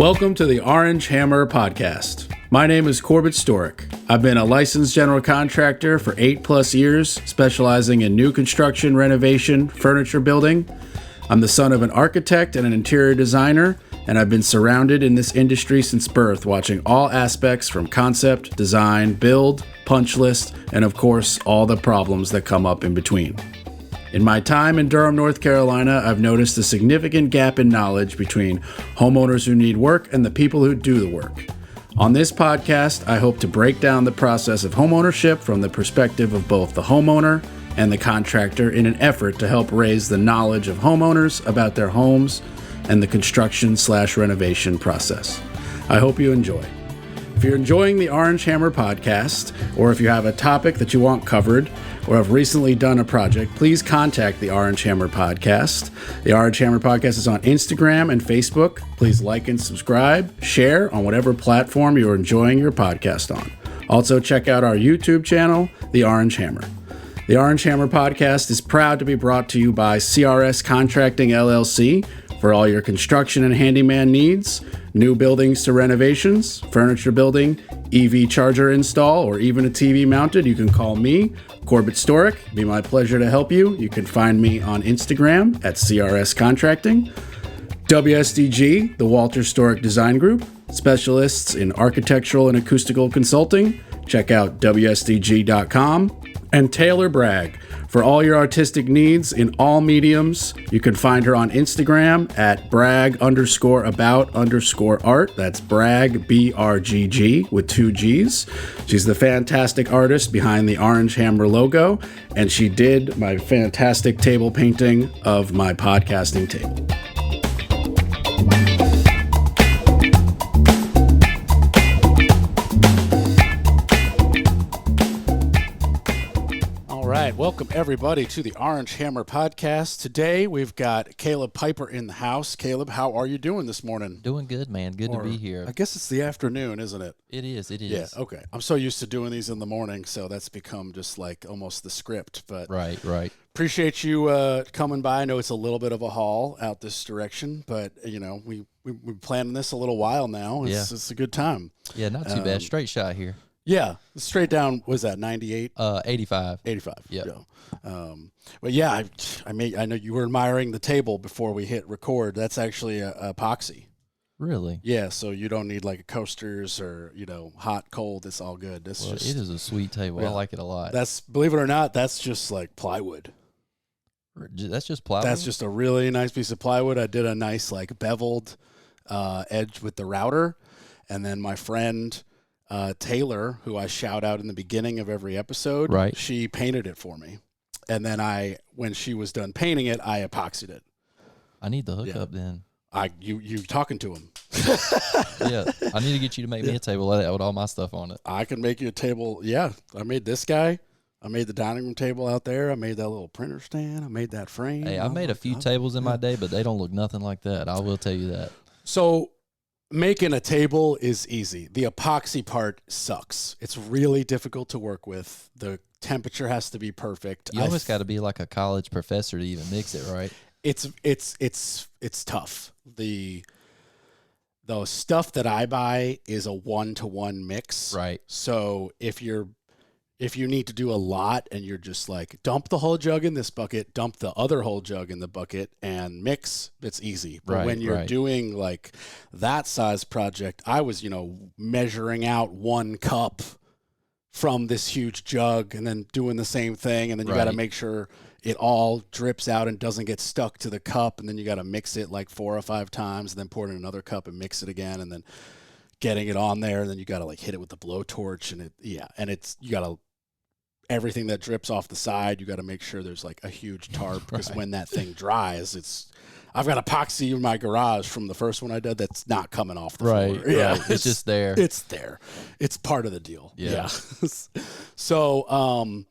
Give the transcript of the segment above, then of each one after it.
Welcome to the Orange Hammer Podcast. My name is Corbett Storick. I've been a licensed general contractor for 8+ years, specializing in new construction, renovation, furniture building. I'm the son of an architect and an interior designer, and I've been surrounded in this industry since birth, watching all aspects from concept, design, build, punch list, and of course, all the problems that come up in between. In my time in Durham, North Carolina, I've noticed a significant gap in knowledge between homeowners who need work and the people who do the work. On this podcast, I hope to break down the process of homeownership from the perspective of both the homeowner and the contractor in an effort to help raise the knowledge of homeowners about their homes and the construction/renovation process. I hope you enjoy. If you're enjoying the Orange Hammer Podcast, or if you have a topic that you want covered, or have recently done a project, please contact the Orange Hammer Podcast. The Orange Hammer Podcast is on Instagram and Facebook. Please like and subscribe, share on whatever platform you're enjoying your podcast on. Also, check out our YouTube channel, The Orange Hammer. The Orange Hammer Podcast is proud to be brought to you by CRS Contracting LLC for all your construction and handyman needs, new buildings to renovations, furniture building, EV charger install, or even a TV mounted. You can call me, Corbett Storick. It'd be my pleasure to help you. You can find me on Instagram at CRS Contracting. WSDG, the Walter Storick Design Group, specialists in architectural and acoustical consulting. Check out WSDG.com. And Taylor Bragg, for all your artistic needs in all mediums. You can find her on Instagram at brag_about_art. That's brag, BRGG, with 2 G's. She's the fantastic artist behind the Orange Hammer logo, and she did my fantastic table painting of my podcasting table. Welcome everybody to the Orange Hammer Podcast. Today we've got Caleb Piper in the house. Caleb, how are you doing this morning? Doing good, man. Good to be here. I guess it's the afternoon, isn't it? It is. Yeah, okay. I'm so used to doing these in the morning, so that's become just like almost the script. But Right. Appreciate you coming by. I know it's a little bit of a haul out this direction, but you know, we've been planning this a little while now. It's a good time. Yeah, not too bad. Straight shot here. Yeah, straight down. Was that 98? 85. 85. Yeah. But yeah, I know you were admiring the table before we hit record. That's actually a epoxy. Really? Yeah. So you don't need like coasters or hot, cold. It's all good. It is a sweet table. Yeah. I like it a lot. That's, believe it or not, that's just like plywood. That's just plywood. That's just a really nice piece of plywood. I did a nice like beveled edge with the router, and then my friend Taylor, who I shout out in the beginning of every episode, right? She painted it for me, and then when she was done painting it, I epoxied it. I need the hookup then. You talking to him? Yeah, I need to get you to make me a table with all my stuff on it. I can make you a table. Yeah, I made this guy. I made the dining room table out there. I made that little printer stand. I made that frame. Hey, I made a few tables in my day, but they don't look nothing like that. I will tell you that. So, making a table is easy. The epoxy part sucks. It's really difficult to work with. The temperature has to be perfect. You almost got to be like a college professor to even mix it, right? It's tough. The stuff that I buy is a 1-to-1 mix. Right. So if you need to do a lot and you're just like, dump the whole jug in this bucket, dump the other whole jug in the bucket, and mix, it's easy. But when you're doing like that size project, I was, measuring out 1 cup from this huge jug and then doing the same thing. And then you got to make sure it all drips out and doesn't get stuck to the cup. And then you got to mix it like 4 or 5 times and then pour it in another cup and mix it again. And then getting it on there. And then you got to like hit it with the blowtorch you got to, everything that drips off the side, you got to make sure there's like a huge tarp because when that thing dries, I've got epoxy in my garage from the first one I did that's not coming off the floor. Yeah, right. It's just there. It's there. It's part of the deal. Yeah. So,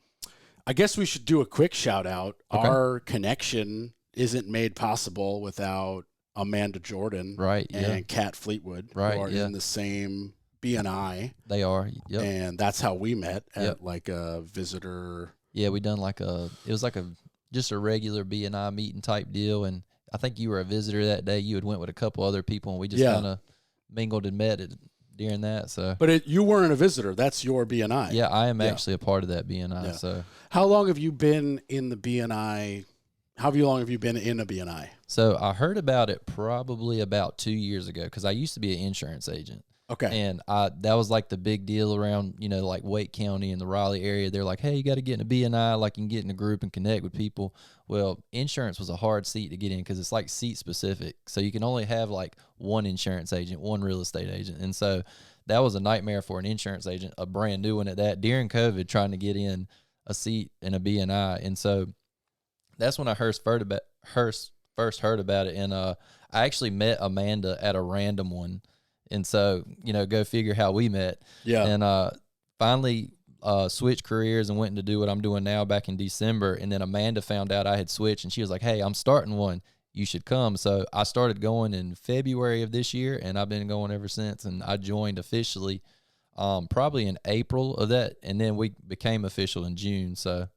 I guess we should do a quick shout out. Okay. Our connection isn't made possible without Amanda Jordan, and Kat Fleetwood, who are in the same BNI. They are, and that's how we met at like a visitor. Yeah, we done it was just a regular BNI meeting type deal, and I think you were a visitor that day. You had went with a couple other people, and we just kind of mingled and met during that. So, But you weren't a visitor. That's your BNI. yeah, I am actually a part of that BNI. Yeah. So, How long have you been in the BNI? How long have you been in a BNI? so I heard about it probably about 2 years ago because I used to be an insurance agent. Okay. And that was like the big deal around, like Wake County and the Raleigh area. They're like, hey, you got to get in a BNI, like you can get in a group and connect with people. Well, insurance was a hard seat to get in because it's like seat specific. So you can only have like one insurance agent, one real estate agent. And so that was a nightmare for an insurance agent, a brand new one at that, during COVID, trying to get in a seat in a BNI. And so that's when I first heard about it. And I actually met Amanda at a random one. And so, go figure how we met. Yeah. And finally switched careers and went to do what I'm doing now back in December. And then Amanda found out I had switched, and she was like, hey, I'm starting one. You should come. So I started going in February of this year, and I've been going ever since. And I joined officially probably in April of that, and then we became official in June. So.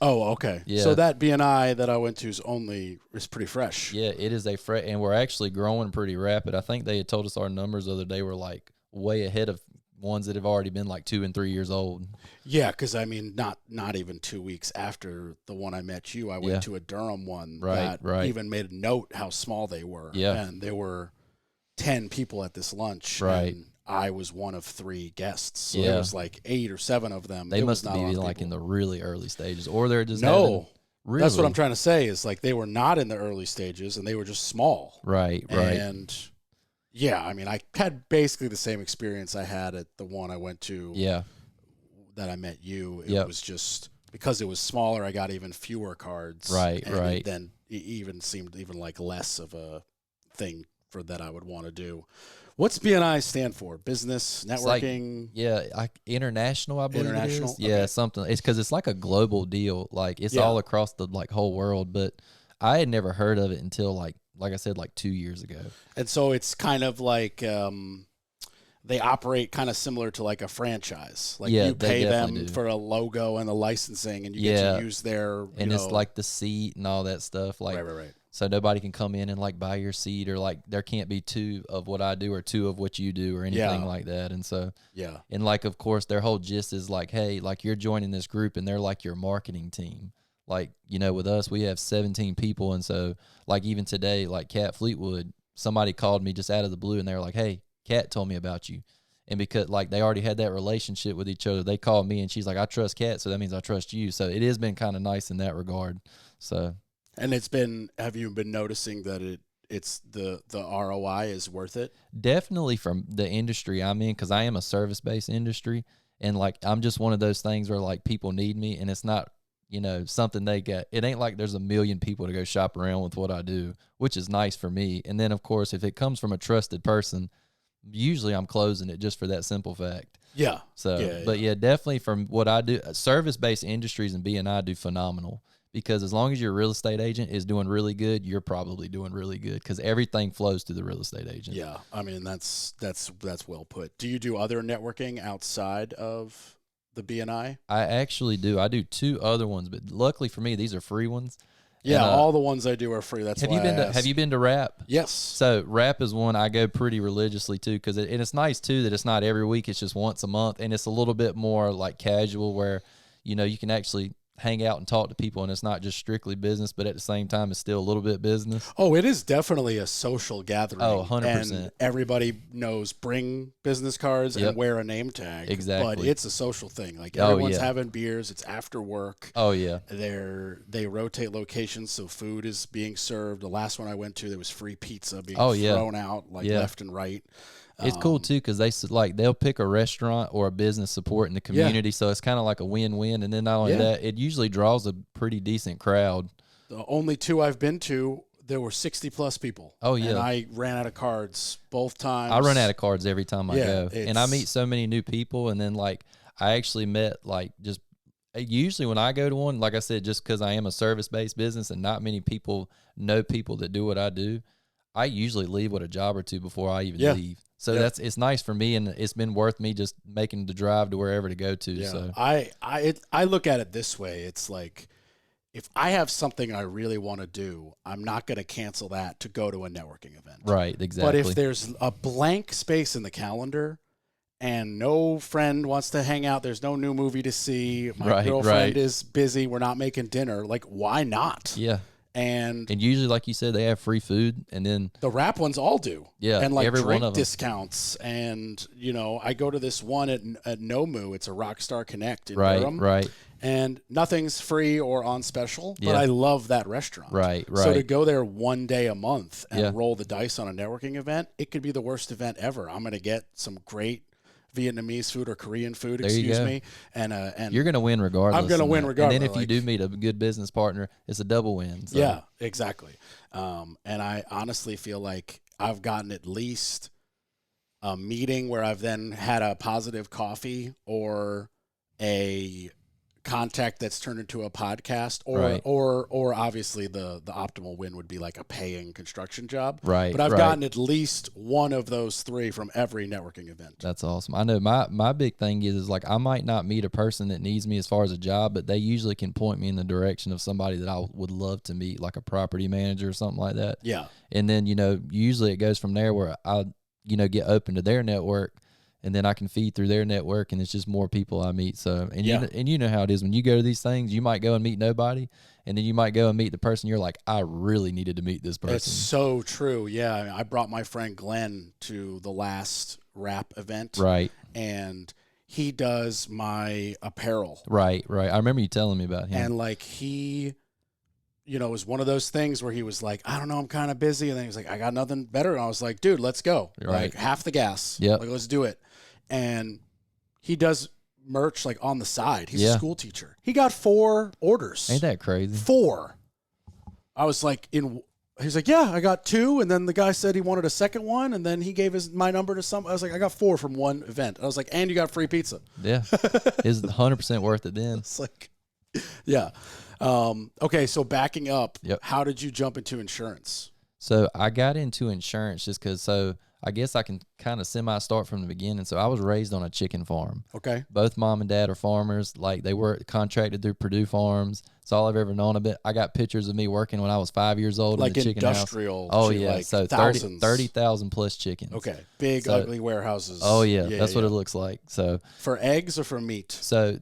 Oh, okay. Yeah. So that BNI that I went to is pretty fresh. Yeah, it is and we're actually growing pretty rapid. I think they had told us our numbers the other day were like way ahead of ones that have already been like 2 and 3 years old. Yeah, because I mean, not even 2 weeks after the one I met you, I went to a Durham one that even made a note how small they were. Yeah, and there were 10 people at this lunch. Right. And I was one of 3 guests. So there was like 8 or 7 of them. They must be like in the really early stages, or they're just really? That's what I'm trying to say is like they were not in the early stages and they were just small. Right. And yeah, I mean, I had basically the same experience I had at the one I went to. Yeah. That I met you. It was just because it was smaller, I got even fewer cards. Right. And then it even seemed even like less of a thing for that I would want to do. What's BNI stand for? Business, networking? Like international, I believe International? it is. Yeah, something. It's because it's like a global deal. Like it's all across the whole world. But I had never heard of it until like I said, like 2 years ago. And so it's kind of like they operate kind of similar to like a franchise. Like you pay them for a logo and the licensing, and you get to use their it's like the seat and all that stuff. Like right. So nobody can come in and like buy your seat, or like there can't be 2 of what I do or 2 of what you do or anything like that. And so and like of course their whole gist is like, hey, like you're joining this group and they're like your marketing team. Like, with us we have 17 people, and so like even today, like Kat Fleetwood, somebody called me just out of the blue and they were like, hey, Kat told me about you. And because like they already had that relationship with each other, they called me and she's like, I trust Kat, so that means I trust you. So it has been kind of nice in that regard. So and have you been noticing that it's the ROI is worth it? Definitely from the industry I'm in, because I am a service-based industry, and like I'm just one of those things where like people need me, and it's not something they get. It ain't like there's a million people to go shop around with what I do, which is nice for me. And then of course if it comes from a trusted person, usually I'm closing it just for that simple fact. Yeah. So but definitely from what I do, service-based industries and BNI do phenomenal. Because as long as your real estate agent is doing really good, you're probably doing really good, because everything flows to the real estate agent. Yeah, I mean that's well put. Do you do other networking outside of the BNI? I actually do. I do 2 other ones, but luckily for me, these are free ones. Yeah, and, all the ones I do are free. That's have you been to RAP? Yes. So RAP is one I go pretty religiously to, because and it's nice too that it's not every week; it's just once a month, and it's a little bit more like casual, where you can actually hang out and talk to people, and it's not just strictly business, but at the same time it's still a little bit business. Oh, it is definitely a social gathering. Oh, 100%. And everybody knows bring business cards and wear a name tag. Exactly. But it's a social thing. Like everyone's having beers. It's after work. Oh yeah. They rotate locations, so food is being served. The last one I went to, there was free pizza being thrown out left and right. It's cool too, because they'll pick a restaurant or a business supporting the community, so it's kind of like a win-win. And then not only that, it usually draws a pretty decent crowd. The only 2 I've been to, there were 60+ people. Oh yeah, and I ran out of cards both times. I run out of cards every time I go, and I meet so many new people. And then like I actually met just usually when I go to one, like I said, just because I am a service-based business and not many people know people that do what I do, I usually leave with a job or 2 before I even leave. So it's nice for me, and it's been worth me just making the drive to wherever to go to. Yeah. So I look at it this way. It's like if I have something I really want to do, I'm not going to cancel that to go to a networking event. Right, exactly. But if there's a blank space in the calendar and no friend wants to hang out, there's no new movie to see, my girlfriend is busy, we're not making dinner, like, why not? Yeah. And usually, like you said, they have free food, and then the rap ones all do. Yeah, and like every drink one of them. discounts. And I go to this one at Nomu. It's a Rockstar Connect in right, Durham. Right. And nothing's free or on special, but Yeah. I love that restaurant. Right. So to go there one day a month and Yeah. roll the dice on a networking event, it could be the worst event ever. I'm going to get some great Vietnamese food or Korean food, excuse me, and you're going to win regardless. I'm going to win regardless. And then if you do meet a good business partner, it's a double win. So. Yeah, exactly. And I honestly feel like I've gotten at least a meeting where I've then had a positive coffee or a contact that's turned into a podcast, or obviously the optimal win would be like a paying construction job. Right. But I've gotten at least one of those three from every networking event. That's awesome. I know my big thing is like I might not meet a person that needs me as far as a job, but they usually can point me in the direction of somebody that I would love to meet, like a property manager or something like that. Yeah. And then, usually it goes from there where I, get open to their network. And then I can feed through their network, and it's just more people I meet. So, and you know how it is when you go to these things, you might go and meet nobody, and then you might go and meet the person you're like, I really needed to meet this person. It's so true. Yeah, I brought my friend Glenn to the last rap event, right? And he does my apparel, right. I remember you telling me about him, and like he. It was one of those things where he was like, I don't know, I'm kind of busy. And then he was like, I got nothing better. And I was like, dude, let's go. Right. Like half the gas. Yeah. Like, let's do it. And he does merch like on the side. He's a school teacher. He got 4 orders. Ain't that crazy? 4. I was like, he's like, yeah, I got 2. And then the guy said he wanted a second one. And then he gave my number to some. I was like, I got 4 from one event. I was like, and you got free pizza. Yeah. It's 100% worth it then. It's like, yeah. Okay, so backing up, Yep. How did you jump into insurance? So I got into insurance just because, I guess I can kind of semi-start from the beginning. So I was raised on a chicken farm. Okay. Both mom and dad are farmers. Like they were contracted through Purdue Farms. It's all I've ever known of it. I got pictures of me working when I was 5 years old like in the chicken industrial. house. Oh, shit, yeah. Like so thousands. 30,000 plus chickens. Okay. Big, ugly warehouses. Oh, yeah. That's what it looks like. So for eggs or for meat? So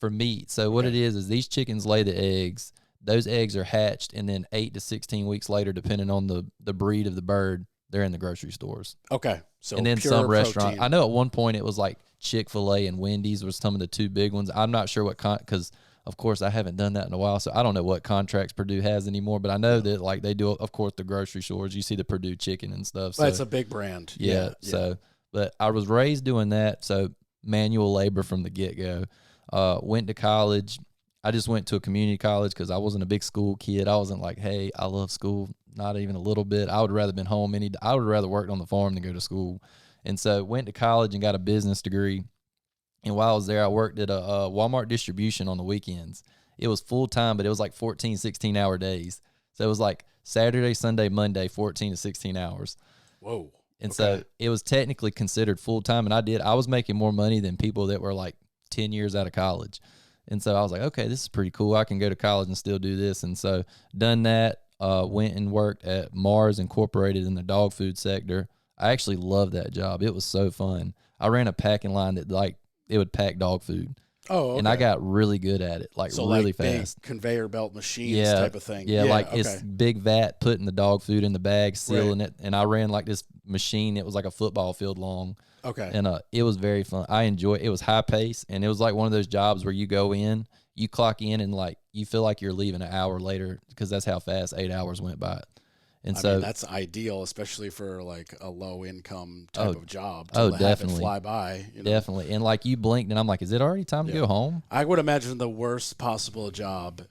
for meat. So what it is these chickens lay the eggs. Those eggs are hatched, and then 8 to 16 weeks later, depending on the breed of the bird, they're in the grocery stores. Okay. So and then pure some restaurant. protein. I know at one point it was like Chick-fil-A and Wendy's was some of the 2 big ones. I'm not sure what because of course I haven't done that in a while, so I don't know what contracts Purdue has anymore. But I know that like they do, of course, the grocery stores. You see the Purdue chicken and stuff. So that's a big brand. Yeah. So, but I was raised doing that. So manual labor from the get-go. Went to college. I just went to a community college because I wasn't a big school kid. I wasn't like, hey, I love school. Not even a little bit. I would rather been home. I would rather worked on the farm than go to school. And so went to college and got a business degree. And while I was there, I worked at a Walmart distribution on the weekends. It was full time, but it was like 14, 16-hour days. So it was like Saturday, Sunday, Monday, 14 to 16 hours. Whoa. And so it was technically considered full time. And I was making more money than people that were like 10 years out of college. And so I was like, okay, this is pretty cool. I can go to college and still do this. And so done that, went and worked at Mars Incorporated in the dog food sector. I actually loved that job. It was so fun. I ran a packing line that like it would pack dog food. Oh, okay. And I got really good at it, like so really like fast. Big conveyor belt machines type of thing. Yeah, like it's big vat, putting the dog food in the bag, sealing it. And I ran like this machine. It was like a football field long. Okay. And it was very fun. I enjoyed it. It was high pace, and it was like one of those jobs where you go in, you clock in, and like you feel like you're leaving an hour later because that's how fast 8 hours went by. And I so mean, that's ideal, especially for like a low income type of job. To have definitely it fly by. Definitely. And like you blinked, and I'm like, is it already time to go home? I would imagine the worst possible job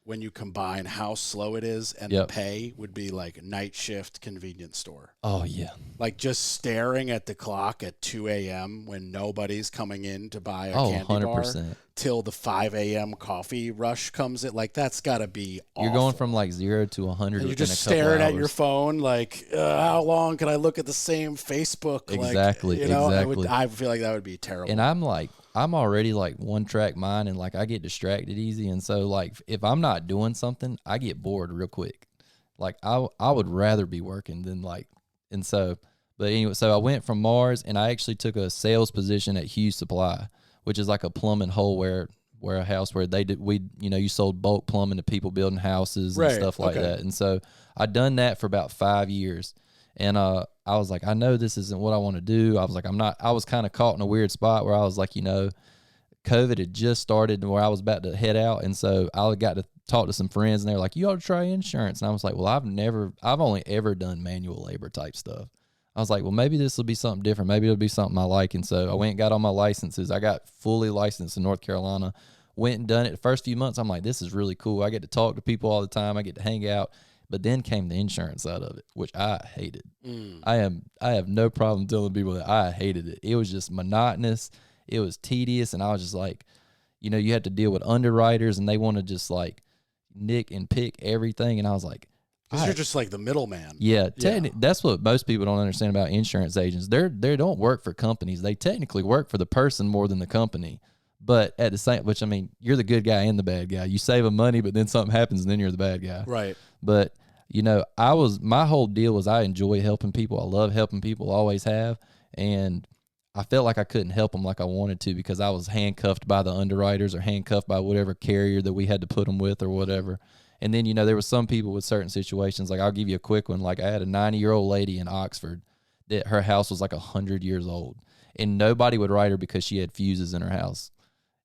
when you combine how slow it is and the pay would be like night shift convenience store. Oh, yeah. Like just staring at the clock at 2 a.m. when nobody's coming in to buy a candy 100%. bar till the 5 a.m. coffee rush comes in. Like that's got to be awful. You're going from like 0 to 100 and you're within just a couple staring hours. at your phone like, how long can I look at the same Facebook? Exactly, like, exactly. I feel like that would be terrible. And I'm like, I'm already like one track mind, and like I get distracted easy. And so like if I'm not doing something, I get bored real quick. Like I would rather be working than like, and so, but anyway, so I went from Mars and I actually took a sales position at Hughes Supply, which is like a plumbing warehouse where you sold bulk plumbing to people building houses and stuff like that. And so I'd done that for about 5 years. And I was like, I know this isn't what I want to do. I was like, I was kind of caught in a weird spot where I was like, COVID had just started where I was about to head out. And so I got to talk to some friends and they were like, you ought to try insurance. And I was like, well, I've only ever done manual labor type stuff. I was like, well, maybe this will be something different. Maybe it'll be something I like. And so I went and got all my licenses. I got fully licensed in North Carolina, went and done it. The first few months, I'm like, this is really cool. I get to talk to people all the time. I get to hang out. But then came the insurance side of it, which I hated. I have no problem telling people that I hated it. It was just monotonous. It was tedious. And I was just like, you had to deal with underwriters and they want to just like nick and pick everything. And I was like, because you're just like the middleman. Yeah, that's what most people don't understand about insurance agents. They don't work for companies. They technically work for the person more than the company. But at the same, which I mean, you're the good guy and the bad guy. You save them money, but then something happens and then you're the bad guy. Right. But my whole deal was I enjoy helping people. I love helping people, always have. And I felt like I couldn't help them like I wanted to because I was handcuffed by the underwriters or handcuffed by whatever carrier that we had to put them with or whatever. And then, there were some people with certain situations. Like I'll give you a quick one. Like I had a 90-year-old lady in Oxford that her house was like 100 years old and nobody would write her because she had fuses in her house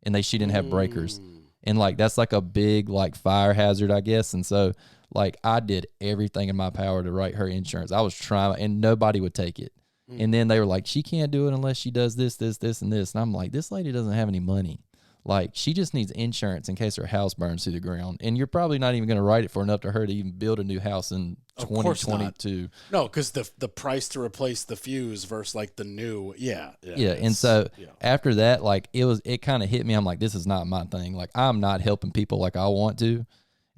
and she didn't have breakers. And like, that's like a big like fire hazard, I guess. And so like I did everything in my power to write her insurance. I was trying and nobody would take it. And then they were like, she can't do it unless she does this, this, this, and this. And I'm like, this lady doesn't have any money. Like she just needs insurance in case her house burns to the ground. And you're probably not even going to write it for enough to her to even build a new house in 2022. No, because the price to replace the fuse versus like the new. Yeah. And so after that, like it kind of hit me. I'm like, this is not my thing. Like I'm not helping people like I want to.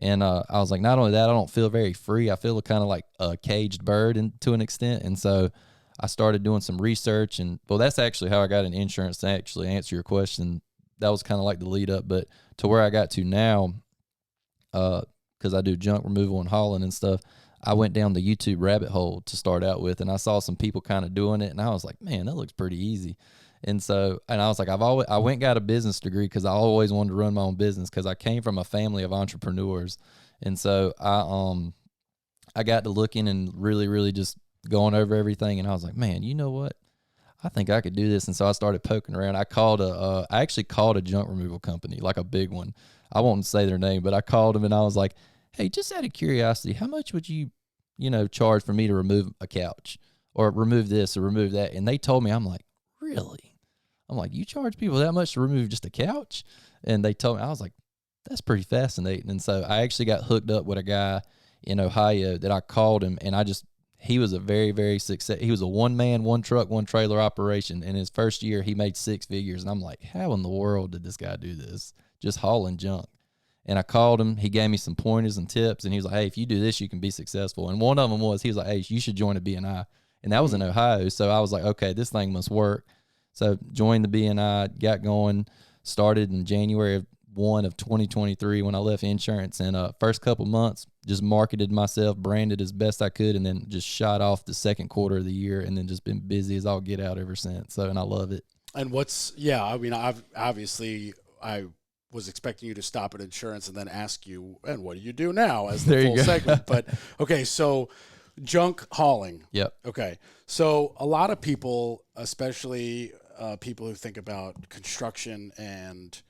And I was like, not only that, I don't feel very free. I feel kind of like a caged bird to an extent. And so I started doing some research. And, well, that's actually how I got in insurance to actually answer your question. That was kind of like the lead up. But to where I got to now, because I do junk removal and hauling and stuff, I went down the YouTube rabbit hole to start out with. And I saw some people kind of doing it. And I was like, man, that looks pretty easy. And so, and I was like, I went and got a business degree because I always wanted to run my own business because I came from a family of entrepreneurs. And so I got to looking and really, really just going over everything. And I was like, man, you know what? I think I could do this. And so I started poking around. I actually called a junk removal company, like a big one. I won't say their name, but I called them and I was like, hey, just out of curiosity, how much would you charge for me to remove a couch or remove this or remove that? And they told me, I'm like, really? I'm like, you charge people that much to remove just a couch? And they told me, I was like, that's pretty fascinating. And so I actually got hooked up with a guy in Ohio that I called him, and he was a very, very he was a one-man, one-truck, one-trailer operation. In his first year, he made 6 figures. And I'm like, how in the world did this guy do this? Just hauling junk. And I called him. He gave me some pointers and tips, and he was like, hey, if you do this, you can be successful. And one of them was, he was like, hey, you should join a BNI. And that was in Ohio. So I was like, okay, this thing must work. So joined the BNI, got going, started in January 1 of 2023 when I left insurance. And first couple months, just marketed myself, branded as best I could, and then just shot off the second quarter of the year, and then just been busy as I'll get out ever since. So, and I love it. And I was expecting you to stop at insurance and then ask you, and what do you do now as the full segment? But okay, so junk hauling. Yep. Okay. So a lot of people, especially people who think about construction and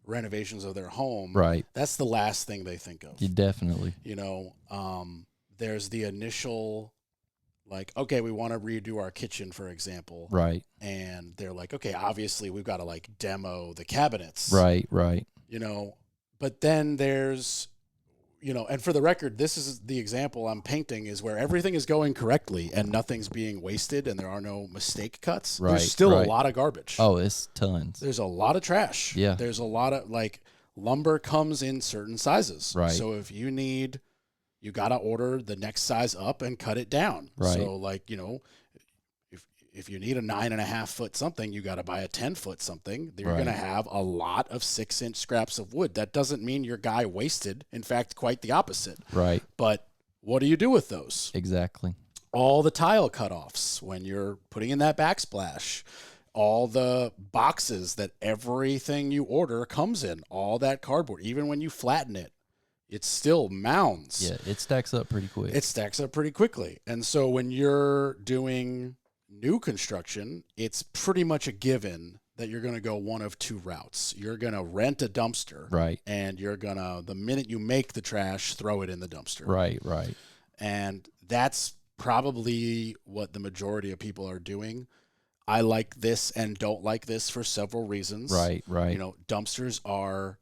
renovations of their home, right? That's the last thing they think of. You definitely. There's the initial, like, okay, we want to redo our kitchen, for example. Right. And they're like, okay, obviously we've got to like demo the cabinets. Right. But then there's, and for the record, this is the example I'm painting is where everything is going correctly and nothing's being wasted and there are no mistake cuts. Right, there's still a lot of garbage. Oh, it's tons. There's a lot of trash. Yeah. There's a lot of lumber comes in certain sizes. Right. So if you got to order the next size up and cut it down. Right. So if you need a 9.5 foot something, you got to buy a 10 foot something. You're Right. going to have a lot of 6-inch scraps of wood. That doesn't mean your guy wasted. In fact, quite the opposite. Right. But what do you do with those? Exactly. All the tile cutoffs when you're putting in that backsplash, all the boxes that everything you order comes in, all that cardboard, even when you flatten it, it's still mounds. Yeah, it stacks up pretty quick. It stacks up pretty quickly. And so when you're doing new construction, it's pretty much a given that you're going to go one of two routes. You're going to rent a dumpster. Right. And you're going to, the minute you make the trash, throw it in the dumpster. Right. Right. And that's probably what the majority of people are doing. I like this and don't like this for several reasons. Right. Right. You know, dumpsters are,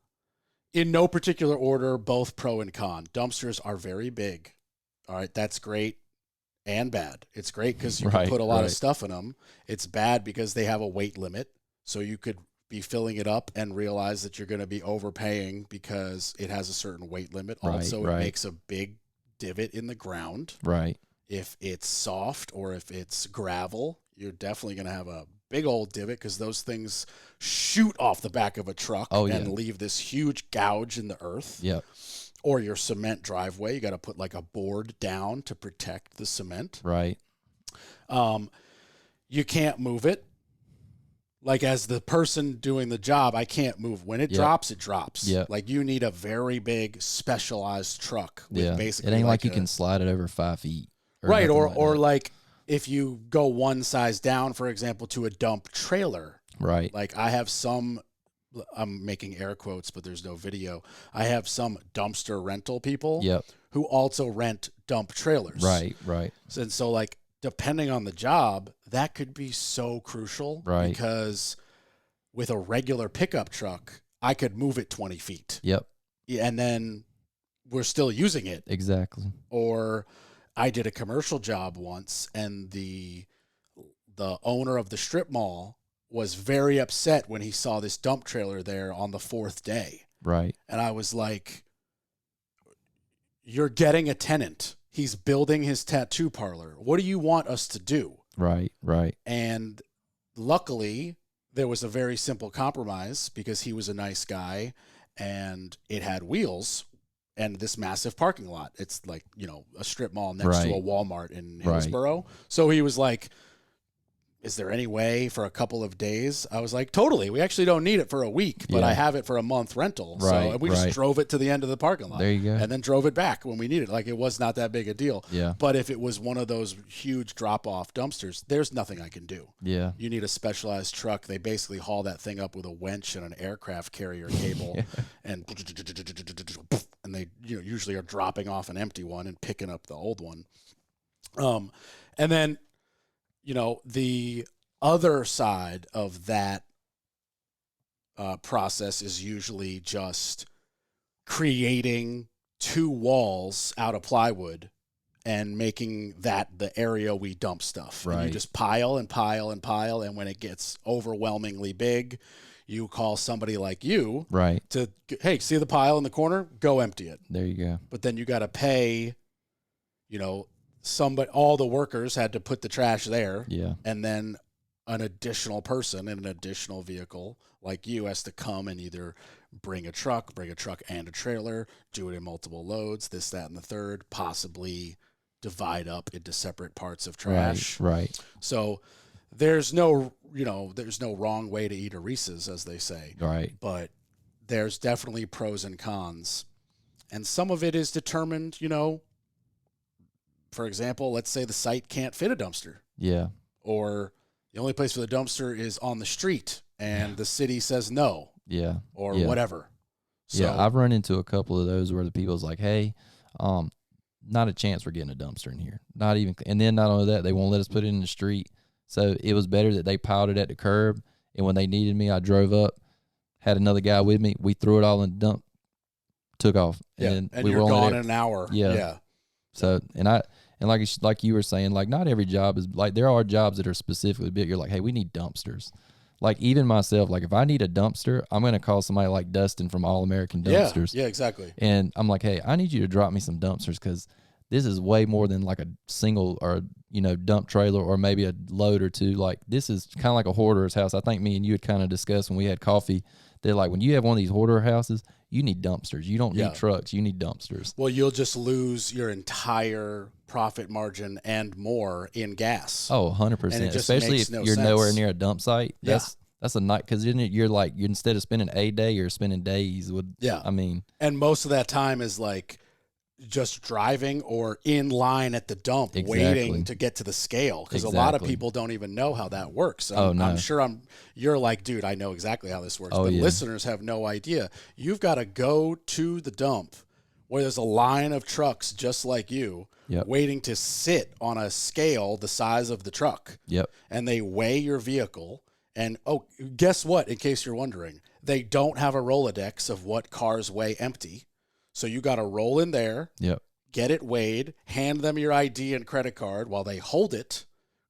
in no particular order, both pro and con. Dumpsters are very big. All right, that's great and bad. It's great because you can put a lot of stuff in them. It's bad because they have a weight limit. So you could be filling it up and realize that you're going to be overpaying because it has a certain weight limit. Also, it makes a big divot in the ground. Right. If it's soft or if it's gravel, you're definitely going to have a big old divot because those things shoot off the back of a truck and leave this huge gouge in the earth. Yep. Or your cement driveway, you got to put like a board down to protect the cement. Right. You can't move it. Like as the person doing the job, I can't move. When it drops, it drops. Yeah. Like you need a very big specialized truck with basically it ain't like you can slide it over 5 feet. Right. Or like if you go one size down, for example, to a dump trailer. Right. Like I have some, I'm making air quotes, but there's no video. I have some dumpster rental people who also rent dump trailers. Right. Right. And so like, depending on the job, that could be so crucial. Right. Because with a regular pickup truck, I could move it 20 feet. Yep. And then we're still using it. Exactly. Or I did a commercial job once, and the owner of the strip mall was very upset when he saw this dump trailer there on the 4th day. Right. And I was like, you're getting a tenant. He's building his tattoo parlor. What do you want us to do? Right. Right. And luckily, there was a very simple compromise because he was a nice guy and it had wheels and this massive parking lot. It's like, you know, a strip mall next to a Walmart in Hillsboro. So he was like, is there any way for a couple of days? I was like, totally. We actually don't need it for a week, but I have it for a month rental. Right, so we just drove it to the end of the parking lot. There you go. And then drove it back when we needed it. Like it was not that big a deal. Yeah. But if it was one of those huge drop-off dumpsters, there's nothing I can do. Yeah. You need a specialized truck. They basically haul that thing up with a winch and an aircraft carrier cable and they usually are dropping off an empty one and picking up the old one. And then the other side of that process is usually just creating 2 walls out of plywood and making that the area we dump stuff. Right. And you just pile and pile and pile. And when it gets overwhelmingly big, you call somebody like you to, hey, see the pile in the corner? Go empty it. There you go. But then you got to pay, all the workers had to put the trash there. Yeah. And then an additional person in an additional vehicle like you has to come and either bring a truck and a trailer, do it in multiple loads, this, that, and the third, possibly divide up into separate parts of trash. Right. So there's no wrong way to eat a Reese's, as they say. Right. But there's definitely pros and cons. And some of it is determined, for example, let's say the site can't fit a dumpster. Yeah. Or the only place for the dumpster is on the street and the city says no. Yeah. Or whatever. So, yeah. I've run into a couple of those where the people's like, hey, not a chance we're getting a dumpster in here. Not even, and then not only that, they won't let us put it in the street. So it was better that they piled it at the curb. And when they needed me, I drove up, had another guy with me. We threw it all in the dump, took off. And we you're were gone in an hour. Yeah. So, and like you were saying, like not every job is like, there are jobs that are specifically big. You're like, hey, we need dumpsters. Like even myself, like if I need a dumpster, I'm going to call somebody like Dustin from All American Dumpsters. Yeah, exactly. And I'm like, hey, I need you to drop me some dumpsters because this is way more than like a single or, dump trailer or maybe a load or two. Like, this is kind of like a hoarder's house. I think me and you had kind of discussed when we had coffee that, like, when you have one of these hoarder houses, you need dumpsters. You don't need trucks. You need dumpsters. Well, you'll just lose your entire profit margin and more in gas. Oh, 100%. Especially if you're nowhere near a dump site. That's a night, because you're instead of spending a day, you're spending days with. Yeah. I mean, and most of that time is like just driving or in line at the dump, waiting to get to the scale. Because a lot of people don't even know how that works. I'm sure you're like, dude, I know exactly how this works. But listeners have no idea. You've got to go to the dump where there's a line of trucks just like you, waiting to sit on a scale the size of the truck. Yep. And they weigh your vehicle. And, guess what? In case you're wondering, they don't have a Rolodex of what cars weigh empty. So you got to roll in there, get it weighed, hand them your ID and credit card while they hold it,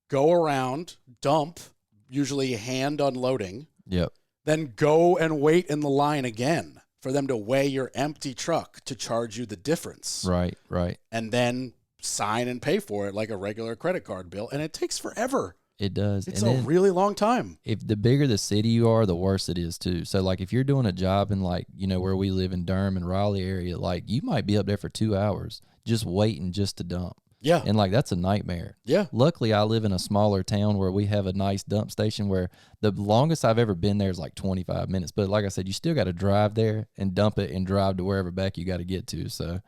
go around, dump, usually hand unloading, then go and wait in the line again for them to weigh your empty truck to charge you the difference. Right. And then sign and pay for it like a regular credit card bill. And it takes forever. It does. It's a really long time. If the bigger the city you are, the worse it is too. So like if you're doing a job in like, where we live in Durham and Raleigh area, like you might be up there for 2 hours just waiting just to dump. Yeah. And like that's a nightmare. Yeah. Luckily I live in a smaller town where we have a nice dump station where the longest I've ever been there is like 25 minutes. But like I said, you still got to drive there and dump it and drive to wherever back you got to get to. So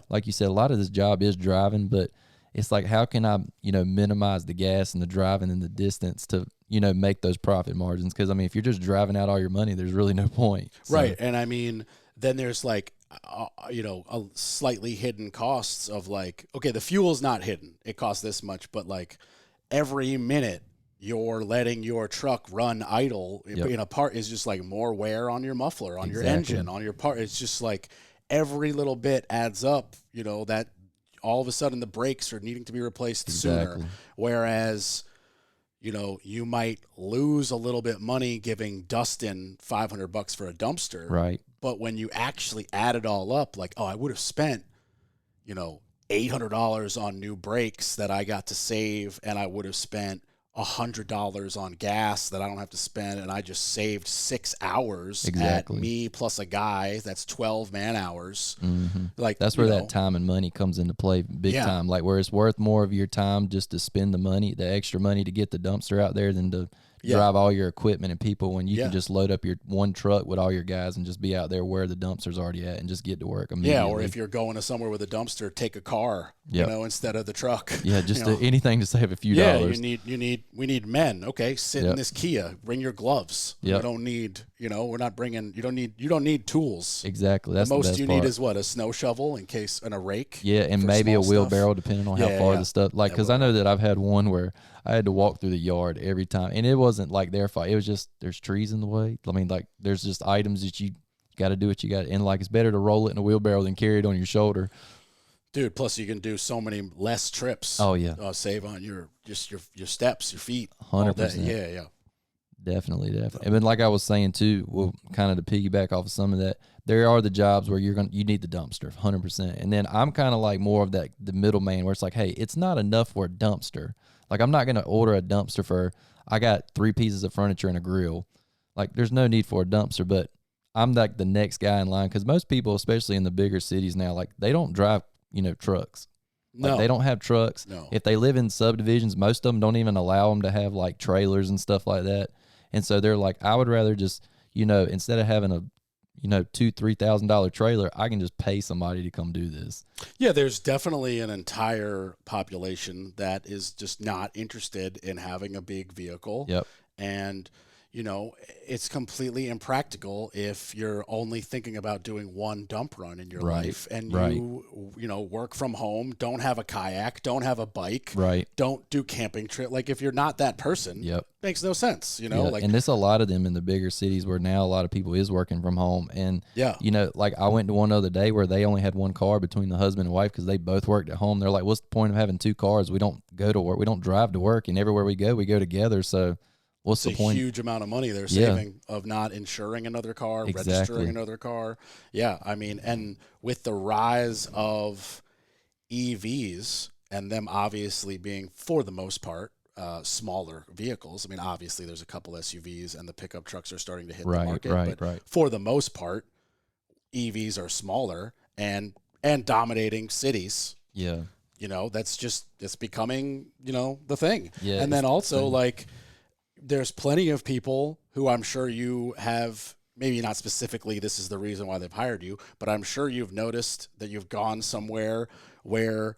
like you said, a lot of this job is driving, but it's like, how can I, minimize the gas and the driving and the distance to, make those profit margins? Because, I mean, if you're just driving out all your money, there's really no point. So. Right. And I mean, then there's like, a slightly hidden costs of like, okay, the fuel's not hidden. It costs this much, but like every minute you're letting your truck run idle in a part is just like more wear on your muffler, on your engine, on your part. It's just like every little bit adds up, that all of a sudden the brakes are needing to be replaced sooner. Whereas, you might lose a little bit money giving Dustin $500 for a dumpster. Right. But when you actually add it all up, like, I would have spent, $800 on new brakes that I got to save, and I would have spent $100 on gas that I don't have to spend, and I just saved 6 hours at me plus a guy. That's 12 man hours. Mm-hmm. Like that's where that time and money comes into play big time. Like where it's worth more of your time just to spend the extra money to get the dumpster out there than to drive all your equipment and people when you can just load up your one truck with all your guys and just be out there where the dumpster's already at and just get to work immediately. Yeah, or if you're going to somewhere with a dumpster, take a car, instead of the truck. Yeah, just anything to save a few dollars. We need men. Okay, sit in this Kia. Bring your gloves. Yep. You don't need, we're not bringing. You don't need tools. Exactly. That's the most you need is what, a snow shovel and a rake. Yeah, and maybe a wheelbarrow depending on how far the stuff. Like, because I know that I've had one where I had to walk through the yard every time, and it wasn't like their fault. It was just there's trees in the way. I mean, like there's just items that you got to do what you got, and like it's better to roll it in a wheelbarrow than carry it on your shoulder. Dude, plus you can do so many less trips. Oh yeah, save on your steps, your feet. 100%. Yeah. Definitely. And then, like I was saying too, well, kind of to piggyback off of some of that, there are the jobs where you need the dumpster, 100%. And then I'm kind of like more of the middleman where it's like, hey, it's not enough for a dumpster. Like I'm not gonna order a dumpster for. I got 3 pieces of furniture and a grill. Like there's no need for a dumpster, but I'm like the next guy in line because most people, especially in the bigger cities now, like they don't drive, trucks. Like they don't have trucks. No. If they live in subdivisions, most of them don't even allow them to have like trailers and stuff like that. And so they're like, I would rather just, instead of having a, $2,000-$3,000 trailer, I can just pay somebody to come do this. Yeah, there's definitely an entire population that is just not interested in having a big vehicle. Yep. And it's completely impractical if you're only thinking about doing one dump run in your life and you work from home, don't have a kayak, don't have a bike, don't do camping trip. Like if you're not that person, makes no sense, like, and there's a lot of them in the bigger cities where now a lot of people is working from home. And, like I went to one other day where they only had one car between the husband and wife because they both worked at home. They're like, what's the point of having 2 cars? We don't go to work. We don't drive to work. And everywhere we go together. So what's the point? It's a huge amount of money they're saving of not insuring another car, registering another car. Yeah, I mean, and with the rise of EVs and them obviously being, for the most part, smaller vehicles. I mean, obviously there's a couple SUVs and the pickup trucks are starting to hit the market, but for the most part, EVs are smaller and dominating cities. Yeah. It's becoming, the thing. Yeah. And then also like there's plenty of people who I'm sure you have, maybe not specifically this is the reason why they've hired you, but I'm sure you've noticed that you've gone somewhere where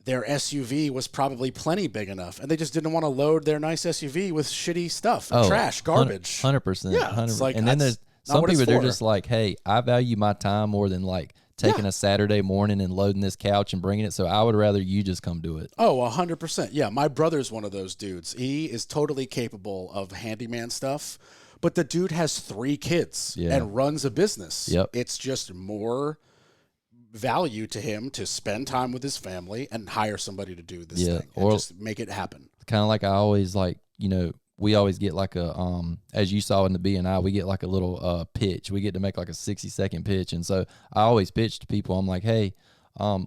their SUV was probably plenty big enough, and they just didn't want to load their nice SUV with shitty stuff, trash, garbage. 100%. Yeah, 100%. it's like, and then there's some people, they're just like, hey, I value my time more than like taking a Saturday morning and loading this couch and bringing it, so I would rather you just come do it. Oh, 100%. Yeah, my brother's one of those dudes. He is totally capable of handyman stuff, but the dude has 3 kids and runs a business. Yep. It's just more value to him to spend time with his family and hire somebody to do this thing and just make it happen. Kind of like I always like, we always get like a as you saw in the BNI, we get like a little pitch. We get to make like a 60-second pitch, and so I always pitch to people. I'm like, hey,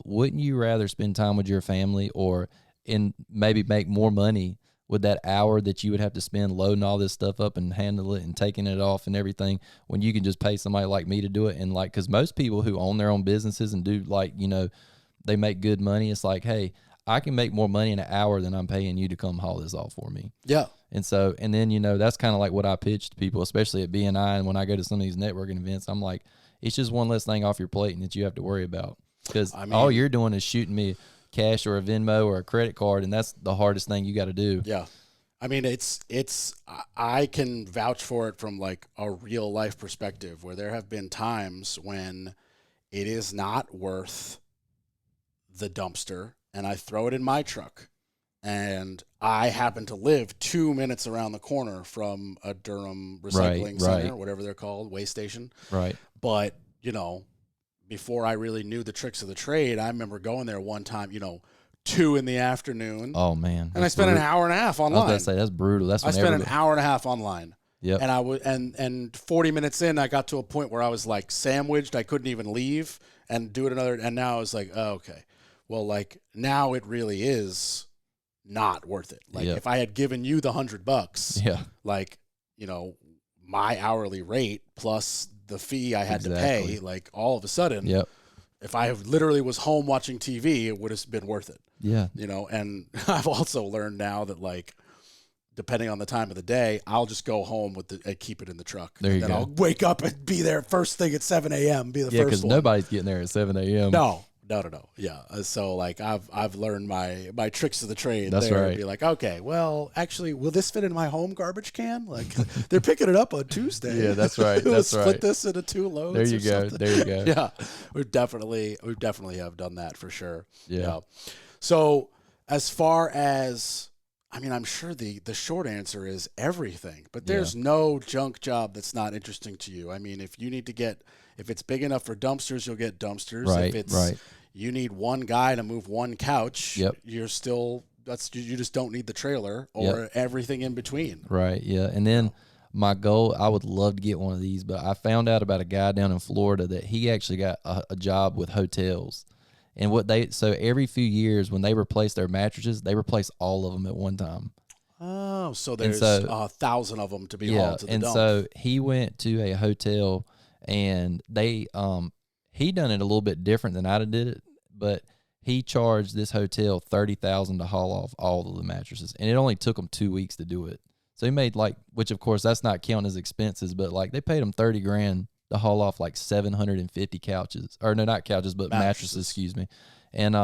wouldn't you rather spend time with your family or maybe make more money with that hour that you would have to spend loading all this stuff up and handle it and taking it off and everything, when you can just pay somebody like me to do it? And like, because most people who own their own businesses and do like, they make good money, it's like, hey, I can make more money in an hour than I'm paying you to come haul this off for me. Yeah. And so, and then, that's kind of like what I pitch to people, especially at BNI. And when I go to some of these networking events, I'm like, it's just one less thing off your plate and that you have to worry about. Because all you're doing is shooting me cash or a Venmo or a credit card, and that's the hardest thing you got to do. Yeah. I mean, I can vouch for it from like a real life perspective, where there have been times when it is not worth the dumpster and I throw it in my truck, and I happen to live 2 minutes around the corner from a Durham recycling center, whatever they're called, waste station. Right. But, before I really knew the tricks of the trade, I remember going there one time, 2 in the afternoon. Oh man. And I spent an hour and a half online. I was about to say, that's brutal. I spent an hour and a half online. Yep. And I would, and 40 minutes in, I got to a point where I was like sandwiched. I couldn't even leave and do it another. And now I was like, oh, okay, well, like now it really is not worth it. Like if I had given you the $100, like, my hourly rate plus the fee I had to pay, like all of a sudden, if I literally was home watching TV, it would have been worth it. Yeah. And I've also learned now that like, depending on the time of the day, I'll just go home and keep it in the truck. There you go. I'll wake up and be there first thing at 7 a.m. Be the first one. Yeah, because nobody's getting there at 7 a.m. No. Yeah. So like I've learned my tricks of the trade. That's there right. And be like, okay, well, actually, will this fit in my home garbage can? Like they're picking it up on Tuesday. Yeah, that's right. We'll That's split this into 2 loads. There you go. Something. There you go. Yeah, we definitely have done that for sure. Yeah. So as far as, I mean, I'm sure the short answer is everything, but there's no junk job that's not interesting to you. I mean, if it's big enough for dumpsters, you'll get dumpsters. Right. If it's you need one guy to move one couch, you just don't need the trailer or everything in between. Right. Yeah. And then my goal, I would love to get one of these, but I found out about a guy down in Florida that he actually got a job with hotels. And so every few years when they replace their mattresses, they replace all of them at one time. Oh, so there's 1,000 of them to be hauled to the dump. And so he went to a hotel, and they he done it a little bit different than I did it, but he charged this hotel $30,000 to haul off all of the mattresses, and it only took them 2 weeks to do it. So he made which of course that's not counting his expenses, but like they paid him $30,000 to haul off like 750 couches, or no, not couches, but mattresses, excuse me. And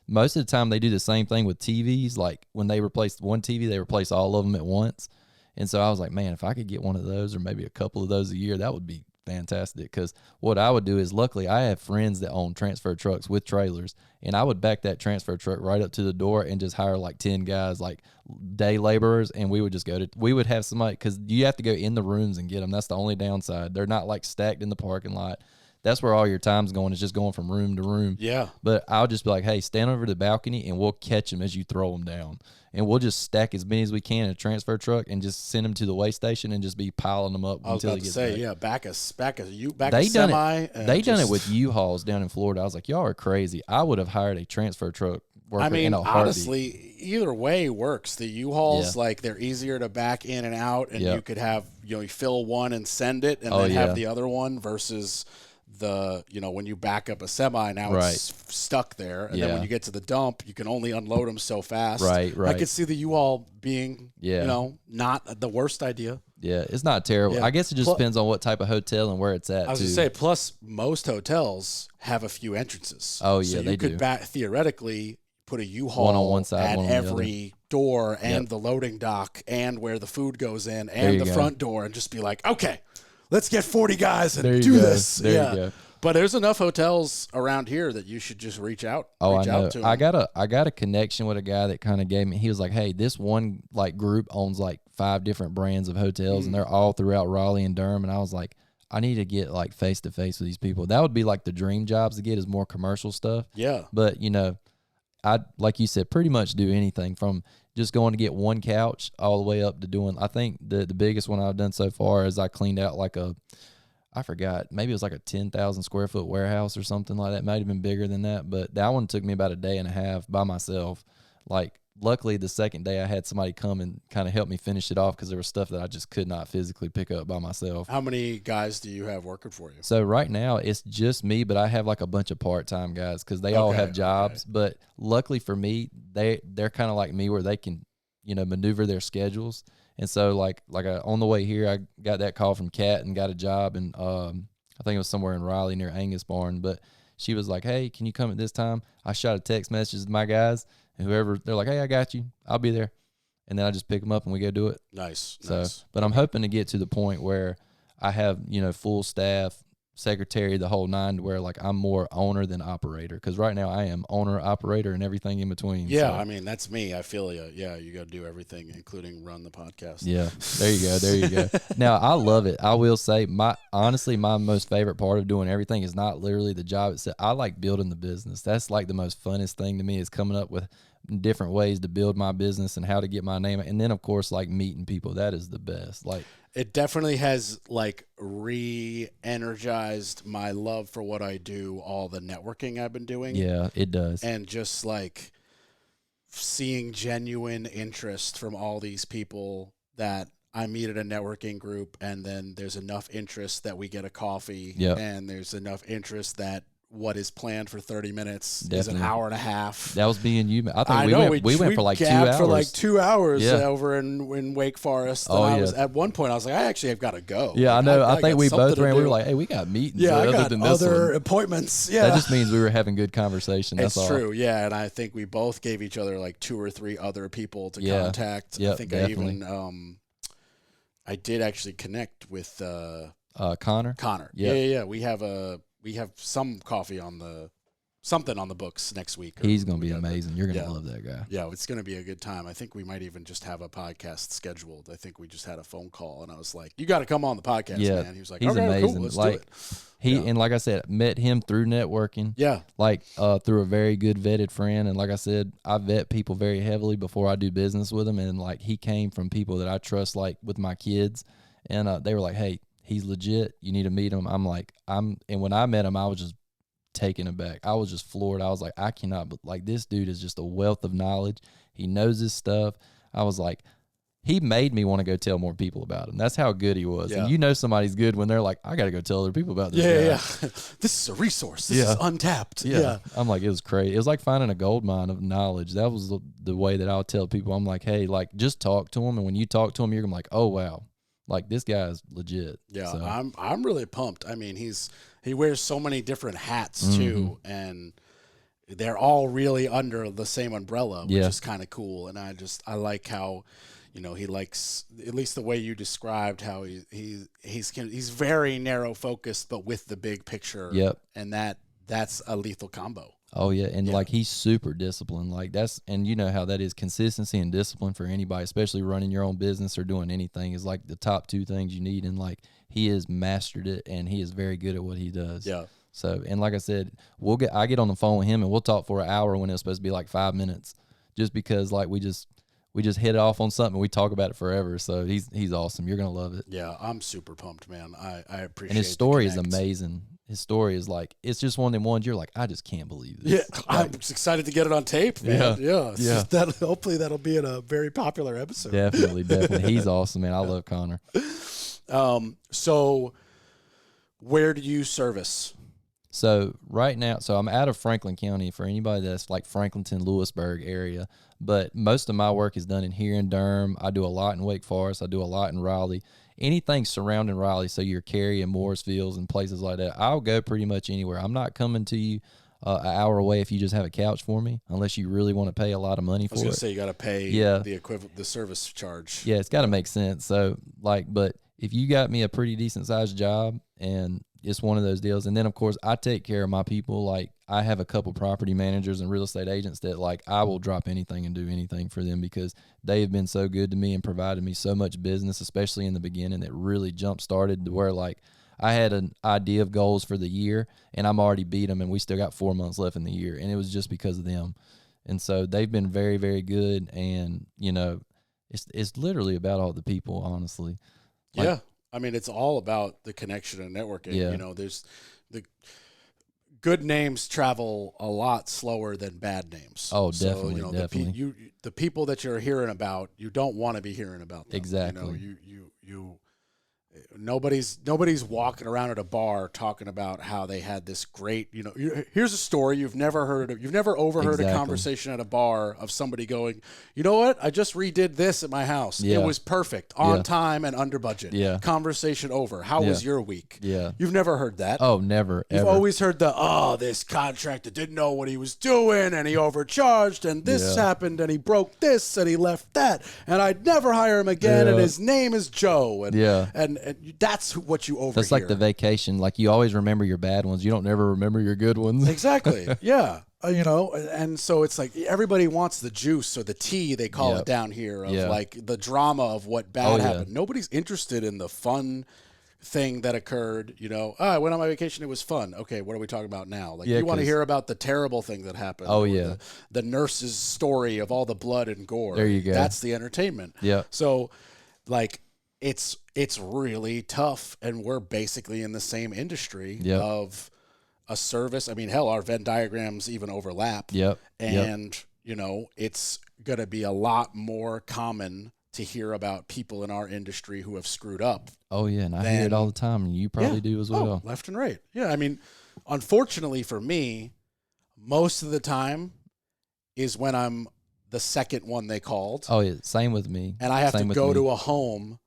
most of the time they do the same thing with TVs. Like when they replace one TV, they replace all of them at once. And so I was like, man, if I could get one of those or maybe a couple of those a year, that would be fantastic. Because what I would do is, luckily I have friends that own transfer trucks with trailers, and I would back that transfer truck right up to the door and just hire like 10 guys, like day laborers, and we would just we would have somebody, because you have to go in the rooms and get them. That's the only downside. They're not like stacked in the parking lot. that's where all your time's going, is just going from room to room. Yeah. But I'll just be like, hey, stand over the balcony and we'll catch them as you throw them down. And we'll just stack as many as we can in a transfer truck and just send them to the weigh station and just be piling them up I was until about it to gets say, back. yeah, back They a done semi. it. They done it with U-Hauls down in Florida. I was like, y'all are crazy. I would have hired a transfer truck worker I mean, in a heartbeat. honestly, either way works. The U-Hauls, Yeah. like, they're easier to back in and out, and Yep. you could have, you fill one and send it, and Oh, then yeah. have the other one versus the, when you back up a semi, now Right. it's stuck there, and Yeah. then when you get to the dump, you can only unload them so fast. Right. I could see the U-Haul being, Yeah. not the worst idea. Yeah, it's not terrible. Yeah. I guess it just depends on what type of hotel and where it's at, I was too. going to say, plus most hotels have a few entrances. Oh, so yeah, you they could do. theoretically put a U-Haul One on one side, at one on the every door and Yep. the loading dock and where the food goes in There and you the go. front door, and just be like, okay, let's get 40 guys and There you do go. this. There yeah. you go. But there's enough hotels around here that you should just reach out. Oh, reach I know. out to 'em. I got a connection with a guy that kind of gave me. He was like, "Hey, this one like group owns like 5 different brands of hotels, and they're all throughout Raleigh and Durham." And I was like, "I need to get like face to face with these people. That would be like the dream jobs to get, is more commercial stuff." Yeah. But I like you said, pretty much do anything from just going to get one couch all the way up to doing. I think the biggest one I've done so far is I cleaned out like I forgot, maybe it was like a 10,000 square foot warehouse or something like that. It might have been bigger than that, but that one took me about a day and a half by myself. Like, luckily the second day I had somebody come and kind of help me finish it off because there was stuff that I just could not physically pick up by myself. How many guys do you have working for you? So right now it's just me, but I have like a bunch of part-time guys because they all have jobs. But luckily for me, they're kind of like me where they can, maneuver their schedules. And so on the way here, I got that call from Kat and got a job, and I think it was somewhere in Raleigh near Angus Barn. But she was like, "Hey, can you come at this time?" I shot a text message to my guys, and whoever, they're like, "Hey, I got you. I'll be there." And then I just pick them up and we go do it. Nice. So, nice. but I'm hoping to get to the point where I have, full staff, secretary, the whole nine, to where like I'm more owner than operator. Because right now I am owner, operator, and everything in between. Yeah, so. I mean, that's me. I feel you. Yeah, you got to do everything, including run the podcast. Yeah, there you go. There you go. Now, I love it. I will say, honestly, my most favorite part of doing everything is not literally the job itself. I like building the business. That's like the most funnest thing to me, is coming up with different ways to build my business and how to get my name. And then, of course, like meeting people. That is the best. Like, it definitely has like re-energized my love for what I do, all the networking I've been doing. yeah, it does. And just like seeing genuine interest from all these people that I meet at a networking group, and then there's enough interest that we get a coffee. Yep. And there's enough interest that what is planned for 30 minutes is Definitely. an hour and a half. That was being you. I think I we know, went for like 2 gabbed hours. for like 2 hours Yeah. over in Wake Forest. Oh, and I yeah. was at one point, I was like, I actually have got to go. Yeah, Like, I know. I got think we something both to ran. We do. were like, "Hey, we got meetings Yeah, I other got than this other one." appointments. Yeah, That just means we were having good conversation. That's it's all. true. Yeah, and I think we both gave each other like 2 or 3 other people to Yeah. contact. Yep, I think definitely. I even I did actually connect with Connor. Connor. Yep. Yeah. We have some coffee on the something on the books next week. He's gonna be we got the- amazing. You're gonna yeah. love that guy. Yeah, it's going to be a good time. I think we might even just have a podcast scheduled. I think we just had a phone call, and I was like, "You got to come on the podcast, Yeah, man." He was like, he's "Okay, amazing. cool, let's Like, do it." He Yeah. and like I said, met him through networking. Yeah, Like through a very good vetted friend. And like I said, I vet people very heavily before I do business with them. And like he came from people that I trust, like with my kids, and they were like, "Hey, he's legit. You need to meet him." And when I met him, I was just taken aback. I was just floored. I was like, I cannot, but like this dude is just a wealth of knowledge. He knows his stuff. I was like, he made me want to go tell more people about him. That's how good he was. Yeah. And somebody's good when they're like, I got to go tell other people about this guy. yeah. This is a resource. This Yeah. is untapped. Yeah. Yeah. I'm like, it was crazy. It was like finding a gold mine of knowledge. That was the way that I'll tell people. I'm like, hey, like just talk to him. And when you talk to him, you're gonna be like, oh, wow. Like this guy is legit. Yeah, So, I'm really pumped. I mean, he wears so many different hats too, and they're all really under the same umbrella, which Yeah. is kind of cool. And I like how, he likes, at least the way you described how he's very narrow focused, but with the big picture. Yep. And that's a lethal combo. Oh yeah, and Yeah. like he's super disciplined. Like that's, and you know how that is, consistency and discipline for anybody, especially running your own business or doing anything, is like the top two things you need. And like he has mastered it, and he is very good at what he does. Yeah. So, and like I said, I get on the phone with him and we'll talk for an hour when it's supposed to be like 5 minutes, just because like we just hit off on something. We talk about it forever. So he's awesome. You're gonna love it. Yeah, I'm super pumped, man. I appreciate. And his story is amazing. His story is like, it's just one of them ones you're like, I just can't believe this. Yeah, I'm excited to get it on tape, man. Yeah. It's Yeah. just that, hopefully that'll be in a very popular episode. Definitely. He's awesome, man. I love Connor. So where do you service? So right now, I'm out of Franklin County, for anybody that's like Franklinton, Lewisburg area, but most of my work is done here in Durham. I do a lot in Wake Forest. I do a lot in Raleigh. Anything surrounding Raleigh, so your Cary and Mooresfields and places like that, I'll go pretty much anywhere. I'm not coming to you an hour away if you just have a couch for me, unless you really want to pay a lot of money for it. I was going to say, you got to pay the equivalent, the service charge. Yeah, it's got to make sense. So like, but if you got me a pretty decent sized job, and it's one of those deals. And then of course I take care of my people. Like I have a couple property managers and real estate agents that like I will drop anything and do anything for them, because they have been so good to me and provided me so much business, especially in the beginning, that really jump started to where like I had an idea of goals for the year and I'm already beat them, and we still got 4 months left in the year. And it was just because of them. And so they've been very, very good. And you know, it's literally about all the people, honestly. Like, yeah. I mean, it's all about the connection and networking. Yeah. You know, there's the good names travel a lot slower than bad names. Oh, so, definitely, you know, definitely. The people that you're hearing about, you don't want to be hearing about them. Exactly. You know, nobody's walking around at a bar talking about how they had this great, you know, here's a story you've never heard of. You've never overheard a conversation at a bar of somebody going, you know what? I just redid this at my house. Yeah. It was perfect, on time and under budget. Yeah. Conversation over. How was your week? Yeah. You've never heard that. Oh, never. You've ever. always heard this contractor didn't know what he was doing and he overcharged and this happened and he broke this and he left that and I'd never hire him again and his name is Joe. And, and that's what you overhear. That's like the vacation. Like you always remember your bad ones. You don't never remember your good ones. Exactly. Yeah. You know, and so it's like everybody wants the juice or the tea, they call it down here, of like the drama of what bad happened. Nobody's interested in the fun thing that occurred. You know, I went on my vacation, it was fun. Okay, what are we talking about now? Like you want to hear about the terrible thing that happened. Oh yeah. The nurse's story of all the blood and gore. There you go. That's the entertainment. Yeah. So like it's really tough, and we're basically in the same industry of a service. I mean, hell, our Venn diagrams even overlap. Yep. And, you know, it's going to be a lot more common to hear about people in our industry who have screwed up. Oh, yeah. And I hear it all the time, and you probably do as well. Left and right. Yeah. I mean, unfortunately for me, most of the time is when I'm the second one they called. Oh, yeah. Same with me. And I have to go to a home,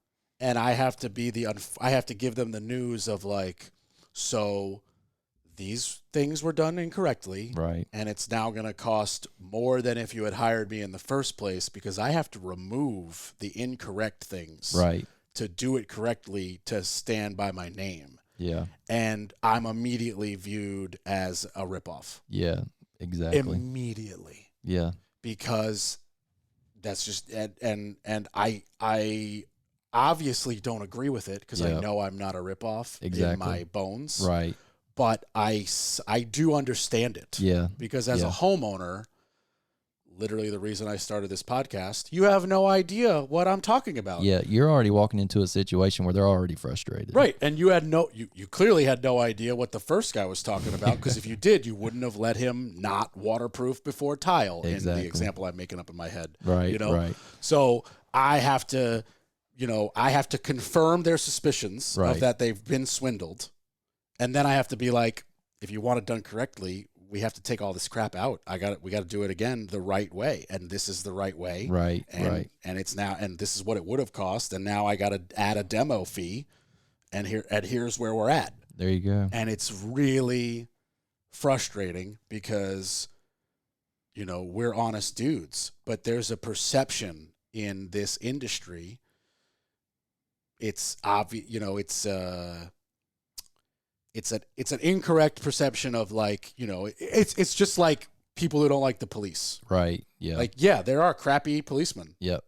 and I have to be I have to give them the news of like, so these things were done incorrectly. Right. And it's now going to cost more than if you had hired me in the first place, because I have to remove the incorrect things. Right. To do it correctly, to stand by my name. Yeah. And I'm immediately viewed as a ripoff. Yeah, exactly. Immediately. Yeah. Because that's just, and I obviously don't agree with it, because I know I'm not a ripoff in my bones. Right. But I do understand it. Yeah. Because as a homeowner, literally the reason I started this podcast, you have no idea what I'm talking about. Yeah, you're already walking into a situation where they're already frustrated. Right. And you clearly had no idea what the first guy was talking about, because if you did, you wouldn't have let him not waterproof before tile in the example I'm making up in my head. Right. You know? Right. So I have to confirm their suspicions of that they've been swindled. And then I have to be like, if you want it done correctly, we have to take all this crap out. We got to do it again the right way. And this is the right way. Right. And it's now, and this is what it would have cost. And now I got to add a demo fee. And here's where we're at. There you go. And it's really frustrating because, you know, we're honest dudes, but there's a perception in this industry. It's obvious, you know, it's an incorrect perception of like, you know, it's just like people who don't like the police. Right. Yeah. Like, yeah, there are crappy policemen. Yep.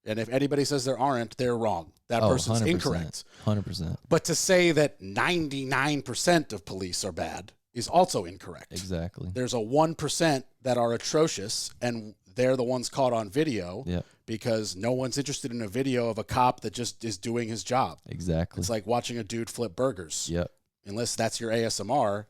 And if anybody says there aren't, they're wrong. That person's 100%, incorrect. 100%. But to say that 99% of police are bad is also incorrect. Exactly. There's a 1% that are atrocious, and they're the ones caught on video because no one's interested in a video of a cop that just is doing his job. Exactly. It's like watching a dude flip burgers. Yep. Unless that's your ASMR,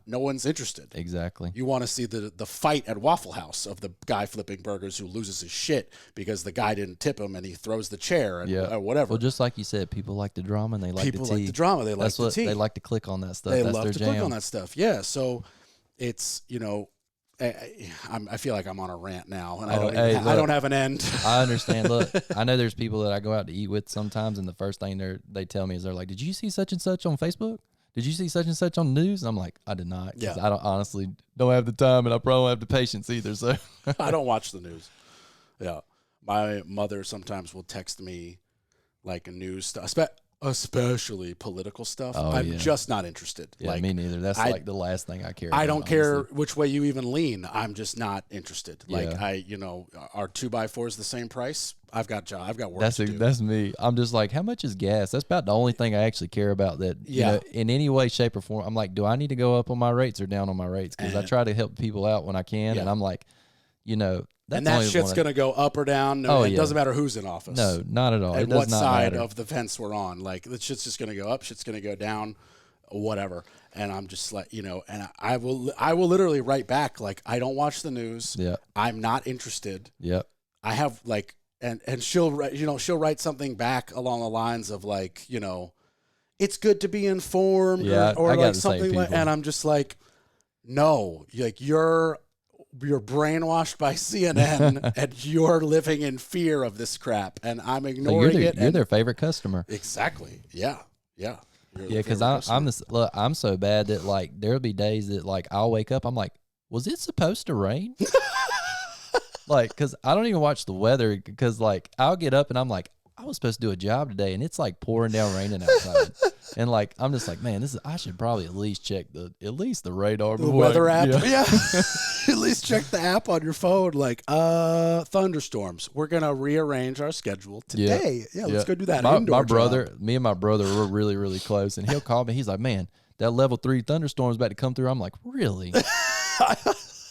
no one's interested. Exactly. You want to see the fight at Waffle House of the guy flipping burgers who loses his shit because the guy didn't tip him and he throws the chair or whatever. Well, just like you said, people like the drama and they like people the tea. like the drama. They like the tea. They like to click on that stuff. They That's love their to jam. click on that stuff. Yeah. So it's, you know, I feel like I'm on a rant now, and I don't have an end. I understand. Look, I know there's people that I go out to eat with sometimes, and the first thing they tell me is they're like, "Did you see such and such on Facebook? Did you see such and such on the news?" And I'm like, "I did not, because I honestly don't have the time, and I probably don't have the patience either." So I don't watch the news. Yeah, my mother sometimes will text me like news stuff, especially political stuff. I'm just not interested. Yeah, me neither. That's like the last thing I care about. I don't care which way you even lean. I'm just not interested. Like are 2x4s the same price? I've got work to do. That's me. I'm just like, how much is gas? That's about the only thing I actually care about. That you know, in any way, shape, or form. I'm like, do I need to go up on my rates or down on my rates? Because I try to help people out when I can, and I'm like, you know. And that shit's going to go up or down. No, it doesn't matter who's in office. No, not at all. And it does what not side matter. of the fence we're on. Like, the shit's just going to go up, shit's going to go down, whatever. And I'm just like, you know, and I will literally write back, like, I don't watch the news. Yeah. I'm not interested. Yep. I have, like, and she'll write something back along the lines of, like, you know, it's good to be informed or like something like, and I'm just like, no, like, you're brainwashed by CNN and you're living in fear of this crap, and I'm ignoring it. You're their favorite customer. Exactly. Yeah. Yeah. Yeah, because I'm so bad that like there'll be days that like I'll wake up, I'm like, was it supposed to rain? Like, because I don't even watch the weather, because like I'll get up and I'm like, I was supposed to do a job today, and it's like pouring down raining outside. And like I'm just like, man, I should probably at least check the radar, the weather app. Yeah. At least check the app on your phone. Like, thunderstorms. We're gonna rearrange our schedule today. Yeah, let's go do that. Me and my brother were really, really close, and he'll call me. He's like, man, that level 3 thunderstorm is about to come through. I'm like, really?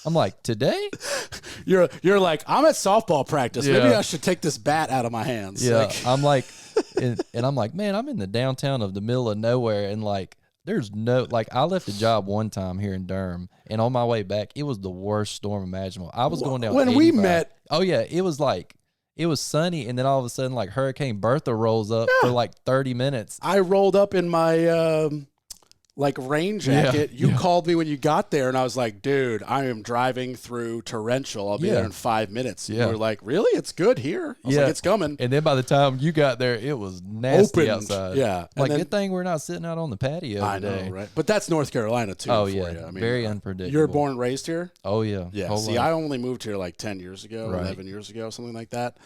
I'm like, today? You're like, I'm at softball practice. Yeah. Maybe I should take this bat out of my hands. Yeah, I'm like, and I'm like, man, I'm in the downtown of the middle of nowhere, and like, there's no, like, I left a job one time here in Durham, and on my way back, it was the worst storm imaginable. I was going down when 85. We met. Oh yeah, it was like, it was sunny, and then all of a sudden, like, Hurricane Bertha rolls up for like 30 minutes. I rolled up in my like rain jacket. You called me when you got there, and I was like, dude, I am driving through torrential. I'll be there in 5 minutes. You were like, really? It's good here? I was like, it's coming. And then by the time you got there, it was nasty outside. Yeah. Like, good thing we're not sitting out on the patio today. I know, right? But that's North Carolina too. Oh, yeah. I mean, very unpredictable. You're born and raised here? Oh, yeah. Yeah. See, I only moved here like 10 years ago, 11 years ago, something like that.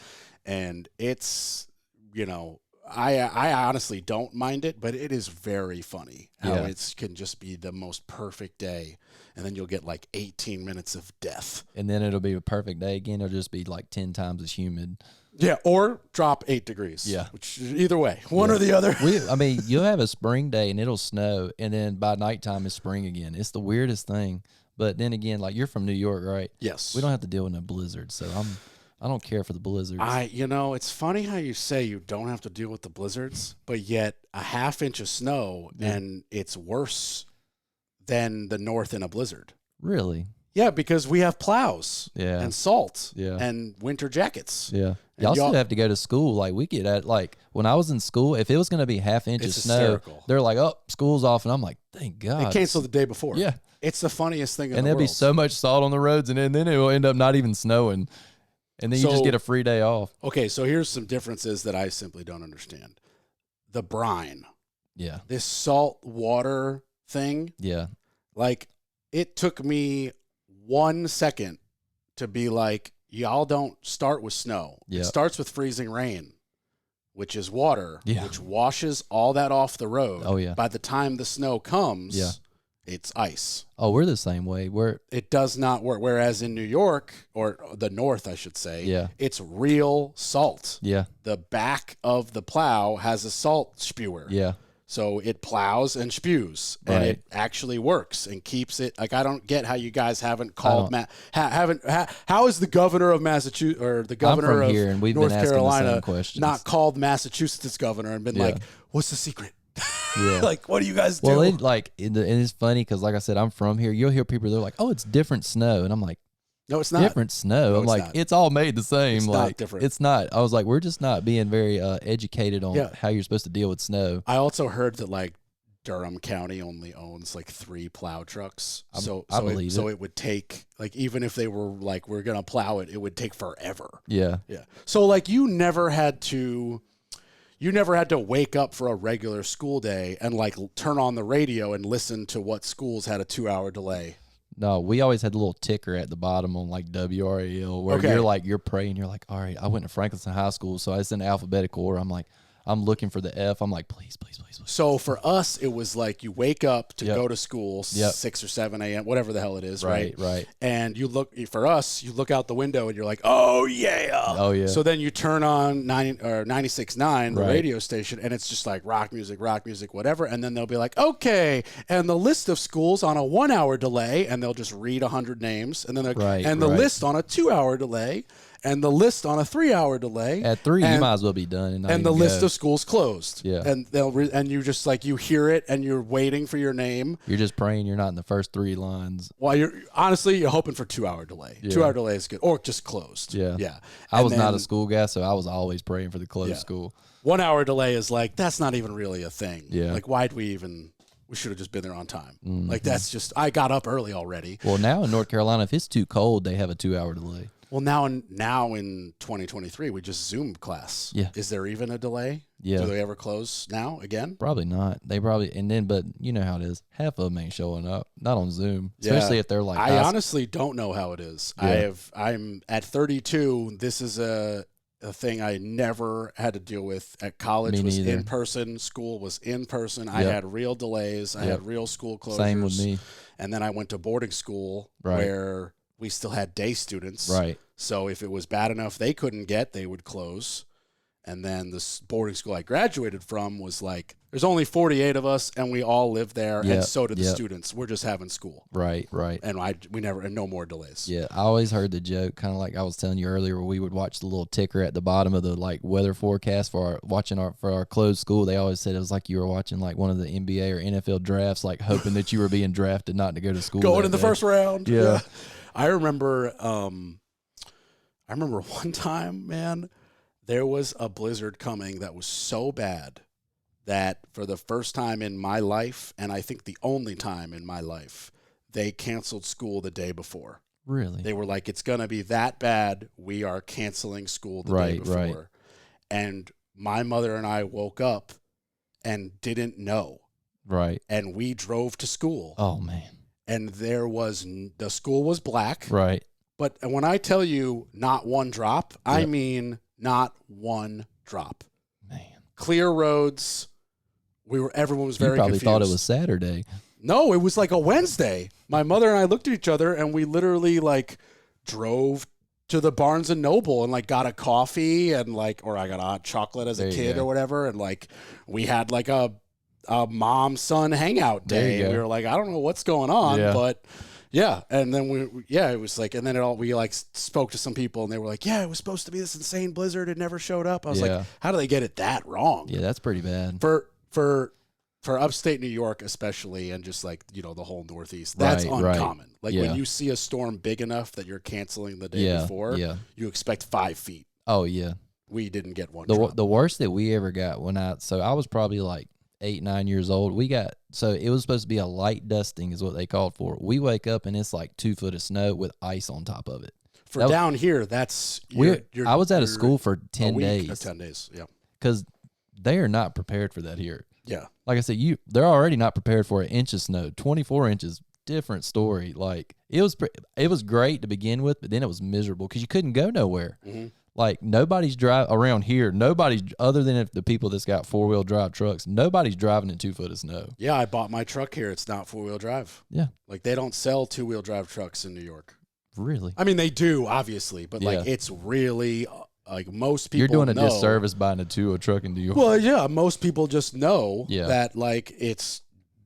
And it's, you know, I honestly don't mind it, but it is very funny how it can just be the most perfect day, and then you'll get like 18 minutes of death. And then it'll be a perfect day again. It'll just be like 10 times as humid. Yeah, or drop 8 degrees. Yeah. Which, either way, one or the other. I mean, you'll have a spring day, and it'll snow, and then by nighttime it's spring again. It's the weirdest thing. But then again, like, you're from New York, right? Yes. We don't have to deal with a blizzard, so I don't care for the blizzards. You know, it's funny how you say you don't have to deal with the blizzards, but yet a half inch of snow and it's worse than the north in a blizzard. Really? Yeah, because we have plows and salt and winter jackets. Yeah. Y'all still have to go to school. Like, we get at, like, when I was in school, if it was going to be half inch of snow, hysterical. They're like, oh, school's off. And I'm like, thank God. They canceled the day before. Yeah. It's the funniest thing in the world. And there'll be so much salt on the roads, and then it will end up not even snowing. And then you just get a free day off. Okay, so here's some differences that I simply don't understand. The brine. Yeah. This salt water thing. Yeah. Like, it took me 1 second to be like, y'all don't start with snow. Yeah. It starts with freezing rain. which is water, Yeah. which washes all that off the road. Oh, yeah. By the time the snow comes, Yeah. it's ice. Oh, we're the same way. It does not work. Whereas in New York, or the North, I should say, Yeah. it's real salt. Yeah. The back of the plow has a salt spewer. Yeah. So it plows and spews, and Right. it actually works and keeps it. Like, I don't get how you guys haven't called how is the governor of Massachusetts or the governor from of here, and we've North been asking the Carolina same questions. not called Massachusetts governor and been Yeah. like, what's the secret? Yeah. Like, what do you guys do? Well, and it's funny because, like I said, I'm from here. You'll hear people, they're like, oh, it's different snow. And I'm like, No, it's not. different snow. No, I'm it's like, not. it's all made the same. It's like, not different. It's not. I was like, we're just not being very educated on Yeah. how you're supposed to deal with snow. I also heard that, like, Durham County only owns like 3 plow trucks. I So believe it. it would take, like, even if they were like, we're going to plow it, it would take forever. Yeah. Yeah. So, like, you never had to wake up for a regular school day and like turn on the radio and listen to what schools had a 2-hour delay. No, we always had the little ticker at the bottom on like WRAL where Okay. you're praying. You're like, all right, I went to Franklinton High School, so it's in alphabetical order. I'm like, I'm looking for the F. I'm like, please, please, please, please. So for us, it was like you wake up to Yep. go to school, Yep. 6 or 7 a.m., whatever the hell it is, right? Right. And you look out the window and you're like, oh yeah. Oh, yeah. So then you turn on 96.9, the Right. radio station, and it's just like rock music, whatever. And then they'll be like, okay, and the list of schools on a 1-hour delay, and they'll just read 100 names, and then the Right. list on a 2-hour delay, and the list on a 3-hour delay. At 3, you and- might as well be done. and the list of schools closed. Yeah. And and you just like, you hear it and you're waiting for your name. You're just praying you're not in the first 3 lines. Well, you're hoping for 2-hour delay. Yeah. 2-hour delay is good, or just closed. Yeah. Yeah. I And was not then a school guy, so I was always praying for the closed Yeah. school. 1-hour delay is like, that's not even really a thing. Yeah. Like, why'd we should have just been there on time. Mm-hmm. Like, that's just, I got up early already. Well, now in North Carolina, if it's too cold, they have a 2-hour delay. Well, now in 2023, we just Zoom class. Yeah. Is there even a delay? Yeah. Do they ever close now again? Probably not. But you know how it is. Half of them ain't showing up, not on Zoom, especially if they're like. I honestly don't know how it is. Yeah. I'm at 32. This is a thing I never had to deal with at college. Me Was neither. in person. School was in person. I Yep. had real delays. I Yep. had real school closures. Same with me. And then I went to boarding school Right. where we still had day students. Right. So if it was bad enough they couldn't get, they would close. And then the boarding school I graduated from was like, there's only 48 of us, and we all live there, Yep, and so did the yep. students. We're just having school, Right. and no more delays. Yeah, I always heard the joke, kind of like I was telling you earlier, where we would watch the little ticker at the bottom of the like weather forecast for our closed school. They always said it was like you were watching like one of the NBA or NFL drafts, like hoping that you were being drafted not to go to school. Going that in the day. first round. Yeah. I remember one time, man, there was a blizzard coming that was so bad that for the first time in my life, and I think the only time in my life, they canceled school the day before. Really? They were like, it's going to be that bad. We are canceling school the day Right, before. right. And my mother and I woke up and didn't know. Right. And we drove to school. Oh man. And the school was black. Right. But when I tell you not one drop, I Yep. mean not one drop. Man. Clear roads. Everyone was very You probably confused. thought it was Saturday. No, it was like a Wednesday. My mother and I looked at each other and we literally like drove to the Barnes and Noble and like got a coffee and like, or I got a hot chocolate as There a you kid go. or whatever. And like we had like a mom-son hangout There you day. go. We were like, I don't know what's going on, Yeah. but yeah. And then it was like, and then we like spoke to some people and they were like, yeah, it was supposed to be this insane blizzard. It never showed up. I was Yeah. like, how do they get it that wrong? Yeah, that's pretty bad. For upstate New York especially, and just like, the whole Northeast, that's Right. uncommon. Like Yeah. when you see a storm big enough that you're canceling the day Yeah. before, Yeah. you expect 5 feet. Oh yeah. We didn't get one. The drop. the worst that we ever got I was probably like 8, 9 years old. So it was supposed to be a light dusting is what they called for. We wake up and it's like 2 foot of snow with ice on top of it. For down here, that's I was at a school for a 10 week, days 10 days. Yeah. because they are not prepared for that here. Yeah. Like I said, they're already not prepared for an inch of snow. 24 inches, different story. Like it was great to begin with, but then it was miserable because you couldn't go nowhere. Mhm. Like nobody's drive around here. Nobody's other than if the people that's got 4-wheel drive trucks. Nobody's driving in 2 foot of snow. Yeah, I bought my truck here. It's not 4-wheel drive. Yeah, Like they don't sell 2-wheel drive trucks in New York. really. I mean, they do obviously, but like it's really like most people. You're doing a know, disservice buying a 2-wheel truck in New York. Well, yeah, most people just know Yeah. that like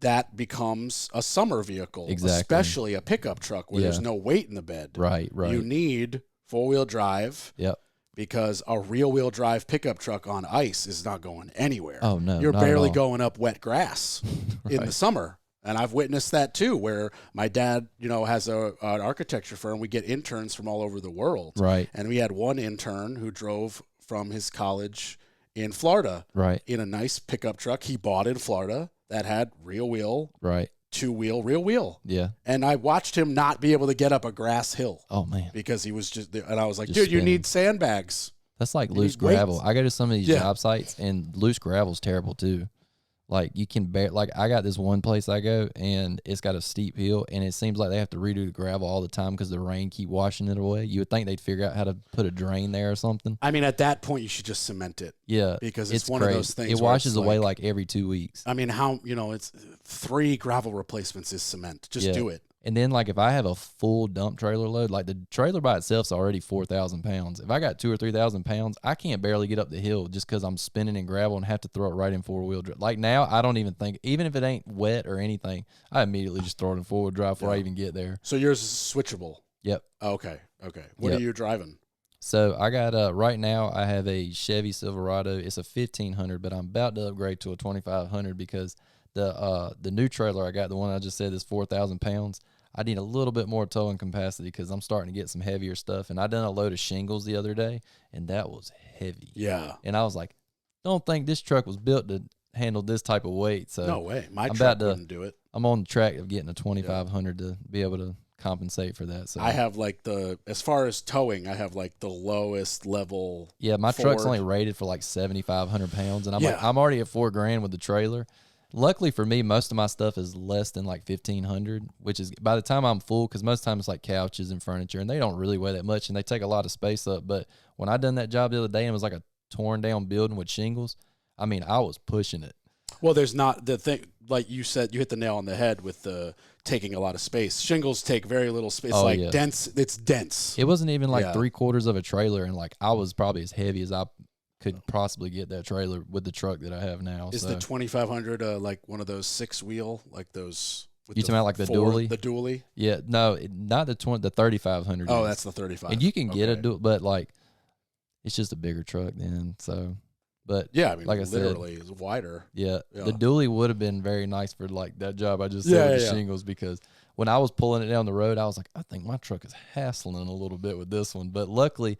that becomes a summer vehicle, Exactly. especially a pickup truck where Yeah. there's no weight in the bed. Right. You need 4-wheel drive. Yep. Because a rear-wheel drive pickup truck on ice is not going anywhere. Oh, no, you're not at barely all. going up wet grass in the summer. And I've witnessed that too, where my dad, has an architecture firm. We get interns from all over the world. Right. And we had one intern who drove from his college in Florida Right. in a nice pickup truck he bought in Florida that had rear wheel, Right. 2-wheel, rear wheel. Yeah. And I watched him not be able to get up a grass hill Oh man, because he was just, and I was like, Just dude, you spinning. need sandbags. that's like You loose need weights. gravel. I go to some of these Yeah. job sites and loose gravel's terrible too. Like you can bear, like I got this one place I go and it's got a steep hill and it seems like they have to redo the gravel all the time because the rain keep washing it away. You would think they'd figure out how to put a drain there or something. I mean, at that point, you should just cement it. Yeah, Because it's one crazy. of those things It where washes it's away like- like every 2 weeks. I mean, it's 3 gravel replacements is cement. Just Yeah. do it. And then, like, if I have a full dump trailer load, like the trailer by itself's already 4,000 pounds. If I got 2,000 or 3,000 pounds, I can't barely get up the hill just because I'm spinning in gravel and have to throw it right in 4-wheel drive. Like now, I don't even think, even if it ain't wet or anything, I immediately just throw it in 4-wheel drive before I even get there. So yours is switchable. Yep. Okay. What Yep. are you driving? So I got right now I have a Chevy Silverado. It's a 1,500, but I'm about to upgrade to a 2,500 because the new trailer I got, the one I just said is 4,000 pounds. I need a little bit more towing capacity because I'm starting to get some heavier stuff. And I done a load of shingles the other day, and that was heavy. Yeah. And I was like, don't think this truck was built to handle this type of weight. So No way. My I'm truck about to- wouldn't do it. I'm on the track of getting a 2,500 to be able to compensate for that. So I have like as far as towing, I have like the lowest level. yeah, my truck's Ford. only rated for like 7,500 pounds, and I'm Yeah. like, I'm already at $4,000 with the trailer. Luckily for me, most of my stuff is less than like 1,500, which is by the time I'm full, because most times it's like couches and furniture, and they don't really weigh that much, and they take a lot of space up. But when I done that job the other day, and it was like a torn down building with shingles, I mean, I was pushing it. Well, there's not the thing, like you said, you hit the nail on the head with the taking a lot of space. Shingles take very little space. Oh, Like yeah. dense. It's dense. It wasn't even like Yeah. 3/4 of a trailer, and like I was probably as heavy as I could possibly get that trailer with the truck that I have now. Is so. the 2,500 like one of those 6-wheel, like those? With You talking about like the dually? The dually. Yeah, no, not the 3,500. Oh, is. that's the 35. And you can get a Okay. dual, but like it's just a bigger truck then. So, but Yeah, I mean, like I said, literally, it's wider. yeah, Yeah. the dually would have been very nice for like that job I just Yeah, said with the yeah. shingles, because when I was pulling it down the road, I was like, I think my truck is hassling a little bit with this one. But luckily,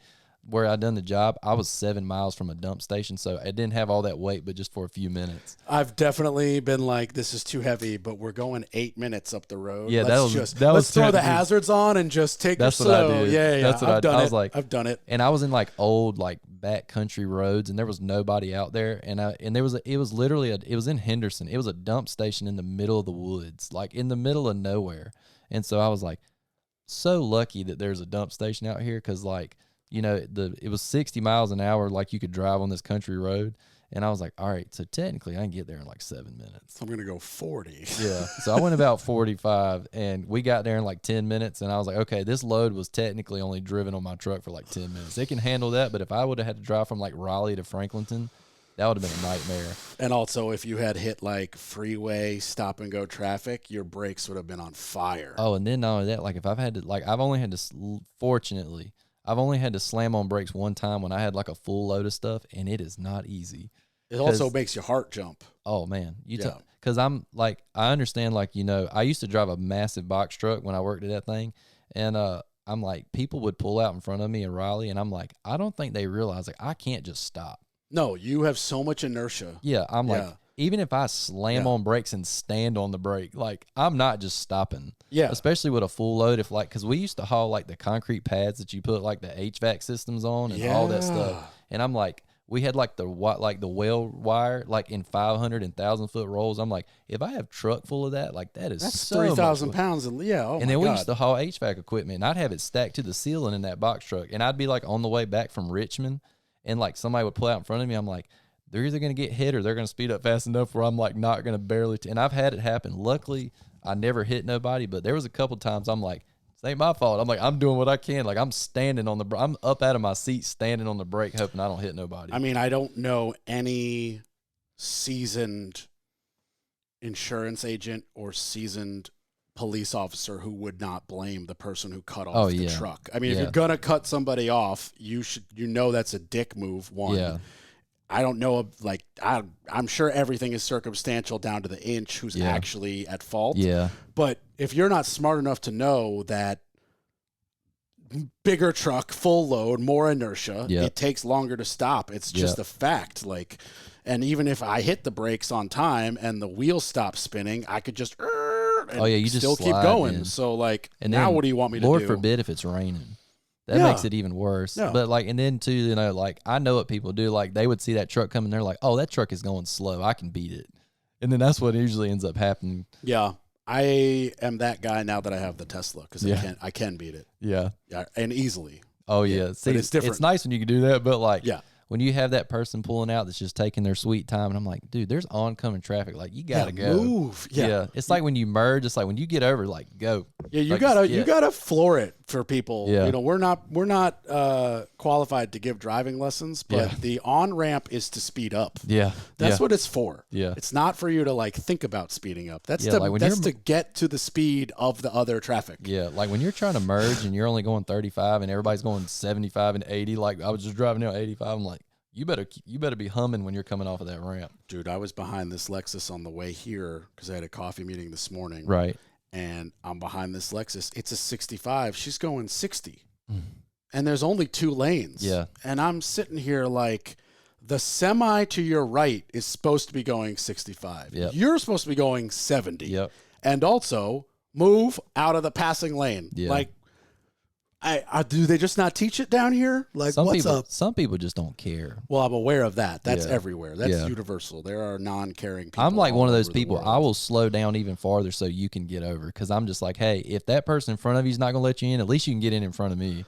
where I done the job, I was 7 miles from a dump station, so it didn't have all that weight, but just for a few minutes. I've definitely been like, this is too heavy, but we're going 8 minutes up the road. Yeah, let's that was let's throw the technically- hazards on and just take That's it what I slow. did. Yeah, That's what I've I- done I it. was like- I've done it. And I was in like old like back country roads, and there was nobody out there, and there was it was literally it was in Henderson. It was a dump station in the middle of the woods, like in the middle of nowhere. And so I was like, so lucky that there's a dump station out here, because like, you know, it was 60 miles an hour, like you could drive on this country road. And I was like, all right, so technically I can get there in like 7 minutes. I'm gonna go 40. Yeah. So I went about 45, and we got there in like 10 minutes. And I was like, okay, this load was technically only driven on my truck for like 10 minutes. It can handle that. But if I would have had to drive from like Raleigh to Franklinton, that would have been a nightmare. And also, if you had hit like freeway stop and go traffic, your brakes would have been on fire. Oh, and then not only that, like if I've had to, like I've only had to, fortunately, I've only had to slam on brakes one time when I had like a full load of stuff, and it is not easy. It also 'Cause- makes your heart jump. Oh man, Yeah. Because I'm like, I understand, like, you know, I used to drive a massive box truck when I worked at that thing, and I'm like, people would pull out in front of me in Raleigh, and I'm like, I don't think they realize like I can't just stop. No, you have so much inertia. Yeah, I'm like, Yeah. even if I slam Yeah. on brakes and stand on the brake, like I'm not just stopping. Yeah. Especially with a full load, if like, because we used to haul like the concrete pads that you put like the HVAC systems on and all that stuff, Yeah. and I'm like, we had like the whale wire like in 500 and 1,000-foot rolls. I'm like, if I have truck full of that, like that is That's so 3,000 pounds. And yeah, oh and my then we God. used to haul HVAC equipment, and I'd have it stacked to the ceiling in that box truck. And I'd be like on the way back from Richmond, and like somebody would pull out in front of me. I'm like, they're either going to get hit or they're going to speed up fast enough where I'm like not going to barely. And I've had it happen. Luckily, I never hit nobody, but there was a couple times I'm like, this ain't my fault. I'm like, I'm doing what I can. Like I'm standing on I'm up out of my seat, standing on the brake, hoping I don't hit nobody. I mean, I don't know any seasoned insurance agent or seasoned police officer who would not blame the person who cut off the truck. I mean, if you're gonna cut somebody off, you know that's a dick move. One. Yeah. I don't know, like, I'm sure everything is circumstantial down to the inch who's actually at fault. Yeah. But if you're not smart enough to know that bigger truck, full load, more inertia, it takes longer to stop. It's just a fact. Like, and even if I hit the brakes on time and the wheel stops spinning, I could just you still keep going. Man. So, like, and now what do you want me to do? Lord forbid if it's raining. That makes it even worse. Yeah. But like, and then too, you know, like I know what people do. Like they would see that truck coming, they're like, "Oh, that truck is going slow. I can beat it." And then that's what usually ends up happening. Yeah, I am that guy now that I have the Tesla because I can beat it. Yeah, and easily. Oh yeah, see, but it's different. It's nice when you can do that, but like, when you have that person pulling out that's just taking their sweet time, and I'm like, dude, there's oncoming traffic. Like, you gotta go. Move. Yeah. It's like when you merge, it's like when you get over, like, go. Yeah, you like, gotta floor it for people. Yeah. You know, we're not qualified to give driving lessons, but the on ramp is to speed up. Yeah. That's what it's for. Yeah. It's not for you to like think about speeding up. That's to get to the speed of the other traffic. Yeah. Like when you're trying to merge and you're only going 35 and everybody's going 75 and 80, like I was just driving down 85. I'm like, you better be humming when you're coming off of that ramp. Dude, I was behind this Lexus on the way here because I had a coffee meeting this morning. Right. And I'm behind this Lexus. It's a 65. She's going 60. And there's only 2 lanes. Yeah. And I'm sitting here like the semi to your right is supposed to be going 65. Yep. You're supposed to be going 70. Yep. And also move out of the passing lane. Yeah. Like, I do they just not teach it down here? Like, what's up? Some people just don't care. Well, I'm aware of that. That's everywhere. That's universal. There are non-caring people. I'm like one of those people. I will slow down even farther so you can get over because I'm just like, hey, if that person in front of you is not going to let you in, at least you can get in front of me.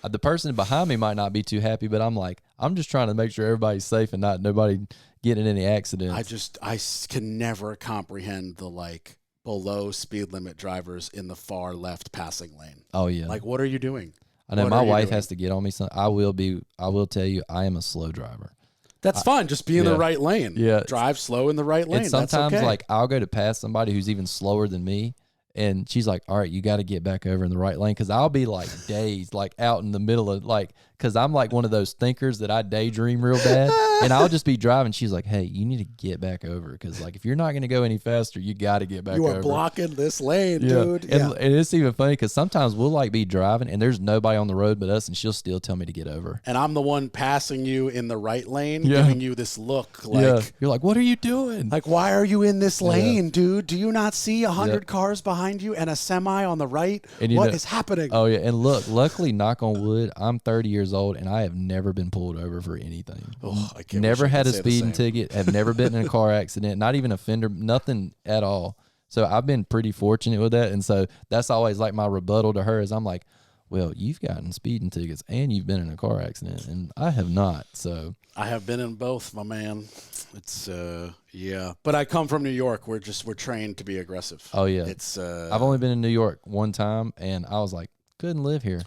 The person behind me might not be too happy, but I'm like, I'm just trying to make sure everybody's safe and not nobody getting in any accidents. I can never comprehend the like below speed limit drivers in the far left passing lane. Oh yeah. Like, what are you doing? I know my wife has to get on me. I will tell you, I am a slow driver. That's fine. Just be in the right lane. Yeah. Drive slow in the right lane. And sometimes that's okay. like I'll go to pass somebody who's even slower than me. And she's like, all right, you got to get back over in the right lane. Cause I'll be like dazed, like out in the middle of like, cause I'm like one of those thinkers that I daydream real bad. And I'll just be driving. She's like, hey, you need to get back over. Cause like, if you're not going to go any faster, you got to get back over. You are blocking this lane, dude. And it's even funny cause sometimes we'll like be driving and there's nobody on the road but us. And she'll still tell me to get over. And I'm the one passing you in the right lane, giving you this look like, you're like, what are you doing? Like, why are you in this lane, dude? Do you not see 100 cars behind you and a semi on the right? And what is happening? Oh yeah. And look, luckily, knock on wood, I'm 30 years old and I have never been pulled over for anything. Oh, I can't. Never had a speeding ticket, have never been in a car accident, not even a fender, nothing at all. So I've been pretty fortunate with that. And so that's always like my rebuttal to her is I'm like, well, you've gotten speeding tickets and you've been in a car accident and I have not. So I have been in both, my man. It's but I come from New York. We're trained to be aggressive. Oh yeah. It's I've only been in New York one time and I was like, couldn't live here.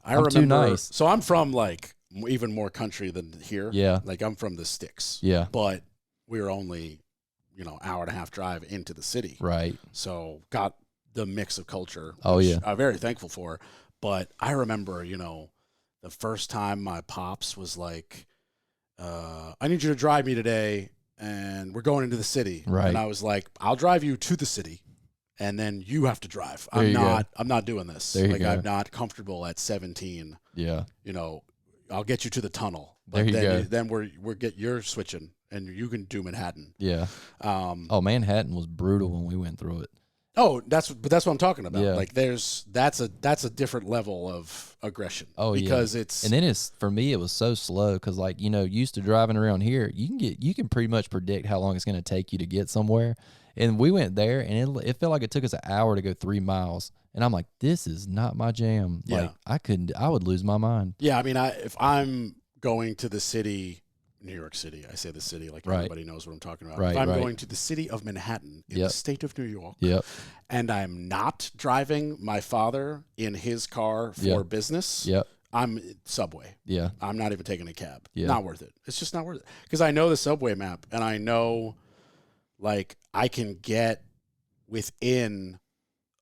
I'm remember, too nice. So I'm from like even more country than here. Yeah. Like I'm from the sticks. Yeah. But we were only, hour and a half drive into the city. Right. So got the mix of culture. Oh yeah. I'm very thankful for. But I remember, the first time my pops was like, I need you to drive me today and we're going into the city. Right. And I was like, I'll drive you to the city and then you have to drive. I'm not doing this. Like I'm not comfortable at 17. Yeah. I'll get you to the tunnel. But then you're switching and you can do Manhattan. Yeah. Manhattan was brutal when we went through it. Oh, that's what I'm talking about. Yeah. Like that's a different level of aggression. Oh, because yeah. it's And then for me, it was so slow because, like, used to driving around here, you can pretty much predict how long it's going to take you to get somewhere. And we went there, and it felt like it took us an hour to go 3 miles. And I'm like, this is not my jam. Yeah. Like, I would lose my mind. Yeah, I mean, if I'm going to the city, New York City, I say the city like Right. everybody knows what I'm talking about. Right, If I'm right. going to the city of Manhattan in Yep. the state of New York, Yep. and I'm not driving my father in his car for Yep. business, Yep. I'm subway. Yeah. I'm not even taking a cab. Yeah. Not worth it. It's just not worth it. Because I know the subway map, and I know, like, I can get within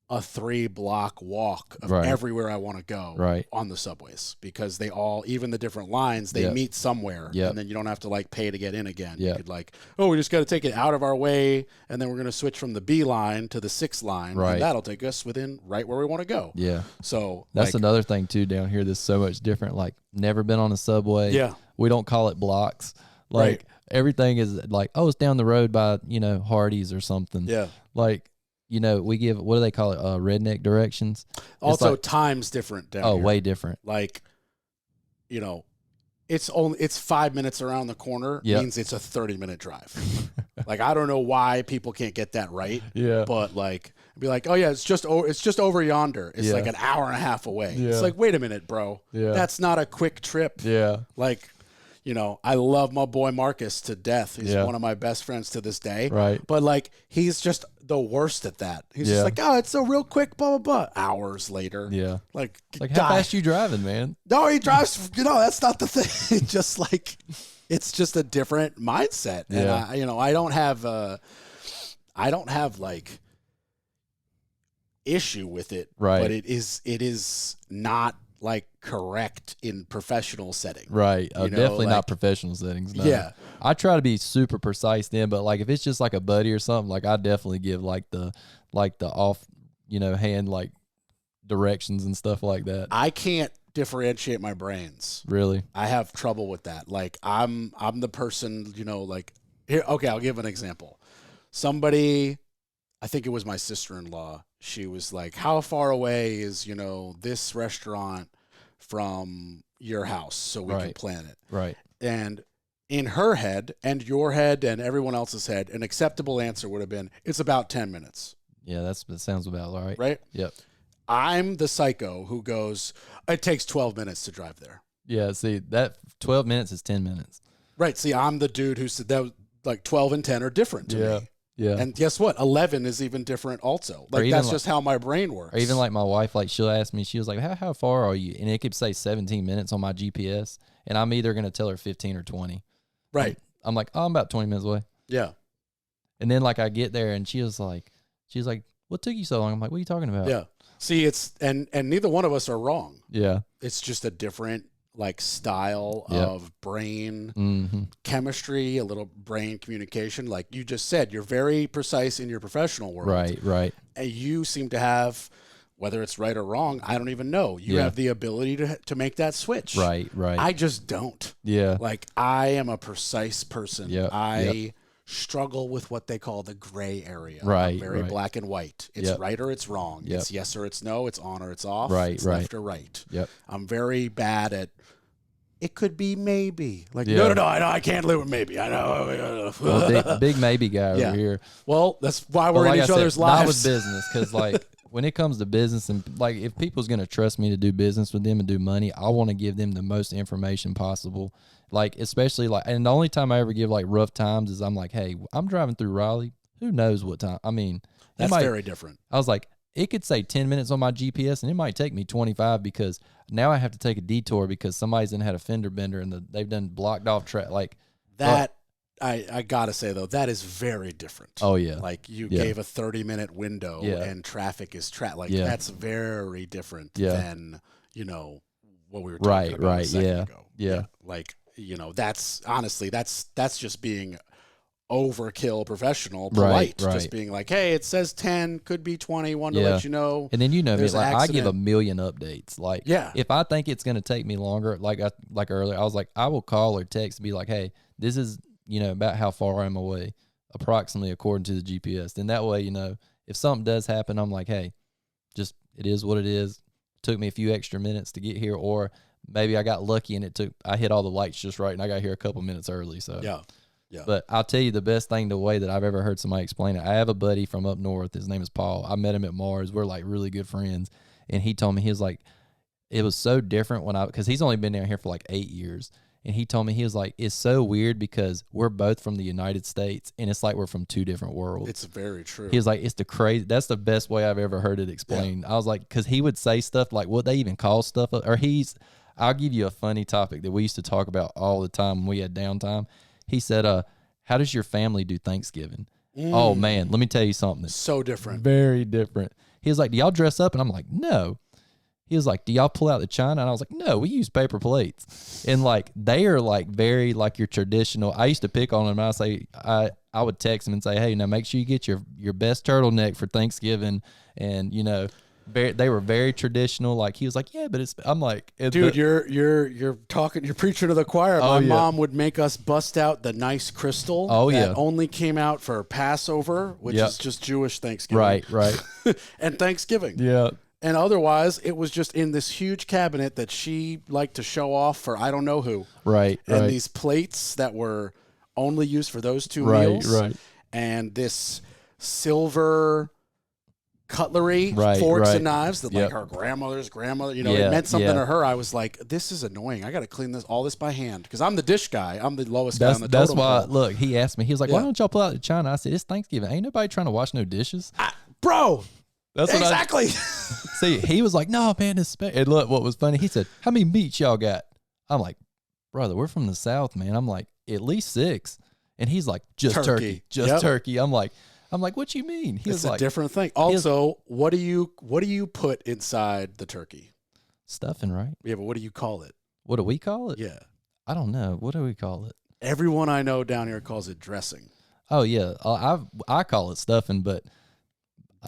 a 3-block walk of Right. everywhere I want to go Right. on the subways, because they all, even the different lines, they Yep. meet somewhere, Yep. and then you don't have to like pay to get in again. Yep. You could like, oh, we just got to take it out of our way, and then we're going to switch from the B line to the 6 line, Right. and that'll take us within right where we want to go. Yeah. So That's like, another thing too down here that's so much different. Like, never been on a subway. Yeah. We don't call it blocks. Like, Right. everything is like, oh, it's down the road by, Hardee's or something. Yeah. Like, we give, what do they call it? Redneck directions. Also, like- time's different down Oh, here. way different. Like, it's 5 minutes around the corner. Yep. Means it's a 30-minute drive. Like, I don't know why people can't get that right. Yeah. But like, be like, oh yeah, it's just over yonder. It's Yeah. like an hour and a half away. Yeah. It's like, wait a minute, bro. Yeah. That's not a quick trip. Yeah. Like, I love my boy Marcus to death. He's Yeah. one of my best friends to this day. Right. But like, he's just the worst at that. He's Yeah. just like, oh, it's so real quick, blah, blah, blah. Hours later. Yeah. Like, Like, how die. fast you driving, man? No, he drives. That's not the thing. It's just like, it's just a different mindset. And Yeah. I don't have like issue with it. Right. But it is not like correct in professional setting. Right. Definitely like- not professional settings. No. Yeah. I try to be super precise then, but like if it's just like a buddy or something, like I definitely give like the off, hand like directions and stuff like that. I can't differentiate my brains. Really? I have trouble with that. Like I'm the person, like here. Okay, I'll give an example. Somebody, I think it was my sister-in-law. She was like, "How far away is this restaurant from your house so we can Right. plan it?" Right. And in her head and your head and everyone else's head, an acceptable answer would have been, "It's about 10 minutes." Yeah, that sounds about right. Right? Yep. I'm the psycho who goes, "It takes 12 minutes to drive there." Yeah, see, that 12 minutes is 10 minutes. Right. See, I'm the dude who said that was like 12 and 10 are different to me. Yeah. And guess what? 11 is even different also. Like, even that's like- just how my brain works. Or even like my wife, like she'll ask me, she was like, how far are you? And it could say 17 minutes on my GPS. And I'm either going to tell her 15 or 20. Right. I'm like, oh, I'm about 20 minutes away. Yeah. And then like I get there and she was like, what took you so long? I'm like, what are you talking about? Yeah. See, and neither one of us are wrong. Yeah. It's just a different like style Yep. of brain Mm-hmm. chemistry, a little brain communication. Like you just said, you're very precise in your professional world. Right. And you seem to have, whether it's right or wrong, I don't even know. You Yeah. have the ability to make that switch. Right. I just don't. Yeah. Like, I am a precise person. Yep, I struggle with what they call the gray area. Right, I'm very right. black and white. It's Yep. right or it's wrong. Yep. It's yes or it's no. It's on or it's off. Right, It's right. left or right. Yep. I'm very bad at, it could be maybe. Like, Yeah. no, I can't live with maybe. I know. Well, big maybe guy Yeah. over here. Well, that's why But we're like in I each said, other's not with lives. business, because like when it comes to business and like if people's gonna trust me to do business with them and do money, I want to give them the most information possible. Like especially like, and the only time I ever give like rough times is I'm like, hey, I'm driving through Raleigh. Who knows what time? I mean, That's might, very different. I was like, it could say 10 minutes on my GPS and it might take me 25 because now I have to take a detour because somebody's done had a fender bender and they've done blocked off track. Like That, I got to say, though, that is very different. oh yeah, Like you Yeah. gave a 30-minute window Yeah. and traffic is Like Yeah. that's very different Yeah. than, what we were talking Right, about a right, second yeah, ago. yeah. Like, that's honestly, that's just being overkill professional, Right, polite. right. Just being like, hey, it says 10, could be 20, wanted to Yeah. let you know. And then me, There's an like I give a accident. million updates. Like Yeah. if I think it's gonna take me longer, like earlier, I was like, I will call or text and be like, hey, this is about how far I'm away, approximately according to the GPS. Then that way, if something does happen, I'm like, hey, just it is what it is. Took me a few extra minutes to get here, or maybe I got lucky and I hit all the lights just right and I got here a couple minutes early. So Yeah. But I'll tell you the best thing, the way that I've ever heard somebody explain it. I have a buddy from up north. His name is Paul. I met him at Mars. We're like really good friends. And he told me, he was like, it was so different because he's only been down here for like 8 years. And he told me, he was like, it's so weird because we're both from the United States and it's like we're from two different worlds. It's very true. He was like, it's that's the best way I've ever heard it explained. Yeah. I was like, because he would say stuff like what they even call stuff, or I'll give you a funny topic that we used to talk about all the time when we had downtime. He said, how does your family do Thanksgiving? Oh, man, let me tell you something. So different. Very different. He was like, do y'all dress up? And I'm like, no. He was like, do y'all pull out the china? And I was like, no, we use paper plates. And like, they are like very like your traditional. I used to pick on them. I would text them and say, hey, now make sure you get your best turtleneck for Thanksgiving. And, they were very traditional. Like he was like, yeah, but I'm like, dude, you're preaching to the choir. My mom would make us bust out the nice crystal. That only came out for Passover, which is just Jewish Thanksgiving. Right. And Thanksgiving. Yeah. And otherwise, it was just in this huge cabinet that she liked to show off for I don't know who. Right. And these plates that were only used for those two meals. Right. And this silver cutlery, forks and knives that like her grandmother's grandmother, it meant something to her. I was like, this is annoying. I got to clean all this by hand because I'm the dish guy. I'm the lowest guy on the totem pole. That's why, look, he asked me, he was like, why don't y'all pull out the china? I said, it's Thanksgiving. Ain't nobody trying to wash no dishes. Bro. That's exactly. See, he was like, no, man, and look, what was funny, he said, how many meats y'all got? I'm like, brother, we're from the South, man. I'm like, at least 6. And he's like, just turkey. Turkey. I'm like, what you mean? He was like, a different thing. Also, what do you put inside the turkey? Stuffing, right? Yeah, but what do you call it? What do we call it? Yeah. I don't know. What do we call it? Everyone I know down here calls it dressing. Oh, yeah. I call it stuffing, but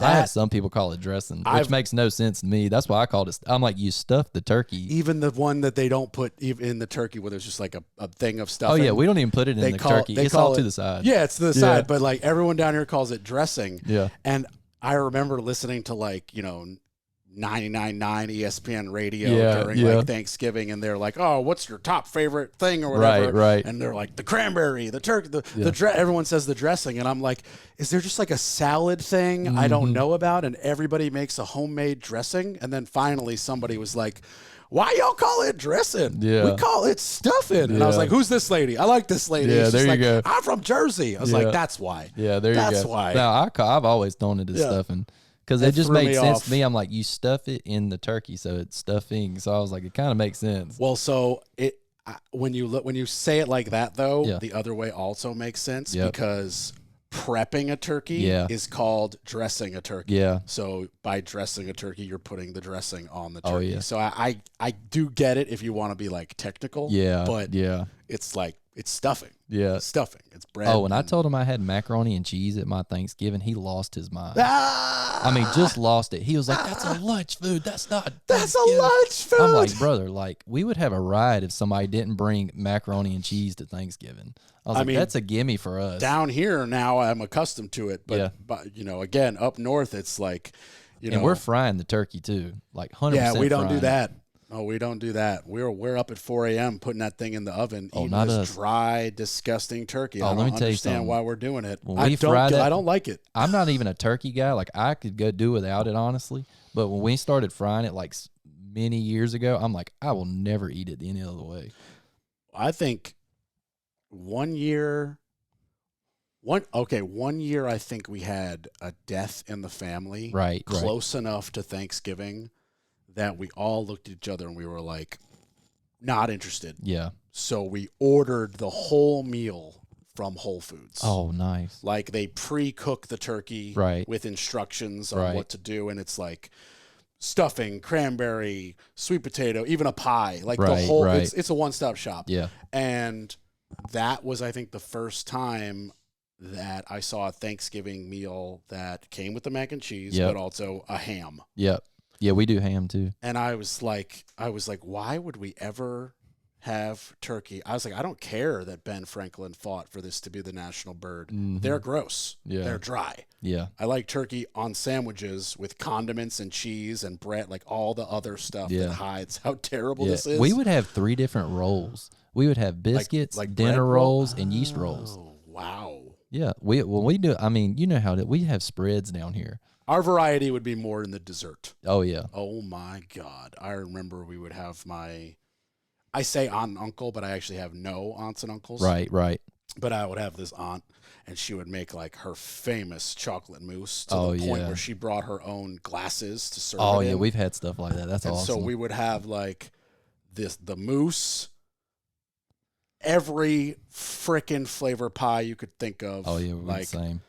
I have some people call it dressing, which makes no sense to me. That's why I called it. I'm like, you stuff the turkey. Even the one that they don't put in the turkey, where there's just like a thing of stuff. Oh yeah, we don't even put it in the turkey. It's all to the side. Yeah, it's to the side. But like everyone down here calls it dressing. Yeah. And I remember listening to 99.9 ESPN radio during like Thanksgiving, and they're like, "Oh, what's your top favorite thing or whatever?" Right. And they're like, "The cranberry, the turkey, everyone says the dressing," and I'm like, "Is there just like a salad thing I don't know about?" And everybody makes a homemade dressing, and then finally somebody was like, "Why y'all call it dressing? Yeah. We call it stuffing." And I was like, "Who's this lady? I like this lady." Yeah, there you go. I'm from Jersey. I was like, "That's why." Yeah, there you go. That's why. Now I've always known it as stuffing. Because it just made sense to me. I'm like, you stuff it in the turkey, so it's stuffing. So I was like, it kind of makes sense. Well, so when you say it like that, though, the other way also makes sense because prepping a turkey is called dressing a turkey. Yeah. So by dressing a turkey, you're putting the dressing on the turkey. Oh, yeah. So I do get it if you want to be like technical. Yeah. But it's like it's stuffing. Yeah. Stuffing. It's bread. Oh, and I told him I had macaroni and cheese at my Thanksgiving. He lost his mind. I mean, just lost it. He was like, that's a lunch food. That's not That's a lunch food. I'm like, brother, like, we would have a riot if somebody didn't bring macaroni and cheese to Thanksgiving. I mean, that's a gimme for us. Down here now, I'm accustomed to it. But again, up north, it's like, and we're frying the turkey, too. Like, 100% Yeah, we don't frying. do that. Oh, we don't do that. We're up at 4 a.m. putting that thing in the oven, eating this dry, disgusting turkey. I don't understand why we're doing it. I don't like it. I'm not even a turkey guy. Like, I could go do without it, honestly. But when we started frying it, like, many years ago, I'm like, I will never eat it any other way. I think one year, I think we had a death in the family. Right. Close enough to Thanksgiving that we all looked at each other and we were like, not interested. Yeah. So we ordered the whole meal from Whole Foods. Oh, nice. Like they pre-cook the turkey with instructions on what to do. And it's like stuffing, cranberry, sweet potato, even a pie. Like the whole, it's a one-stop shop. Yeah. And that was, I think, the first time that I saw a Thanksgiving meal that came with the mac and cheese, but also a ham. Yep. Yeah, we do ham too. And I was like, why would we ever have turkey. I was like, I don't care that Ben Franklin fought for this to be the national bird. Mhm. They're gross. Yeah. They're dry. Yeah. I like turkey on sandwiches with condiments and cheese and bread, like all the other stuff Yeah. that hides how terrible Yeah. this is. We would have 3 different rolls. We would have biscuits, like dinner bread roll? rolls, and yeast rolls. Oh, wow. Yeah. When we do, I mean, you know how we have spreads down here. Our variety would be more in the dessert. Oh yeah. Oh my God. I remember we would have I say aunt and uncle, but I actually have no aunts and uncles. Right. Right. But I would have this aunt, and she would make like her famous chocolate mousse to Oh, the point yeah. where she brought her own glasses to serve Oh it yeah, in. we've had stuff like that. That's And awesome. so we would have like the mousse, every frickin' flavor pie you could think of. Oh yeah, we're like the same.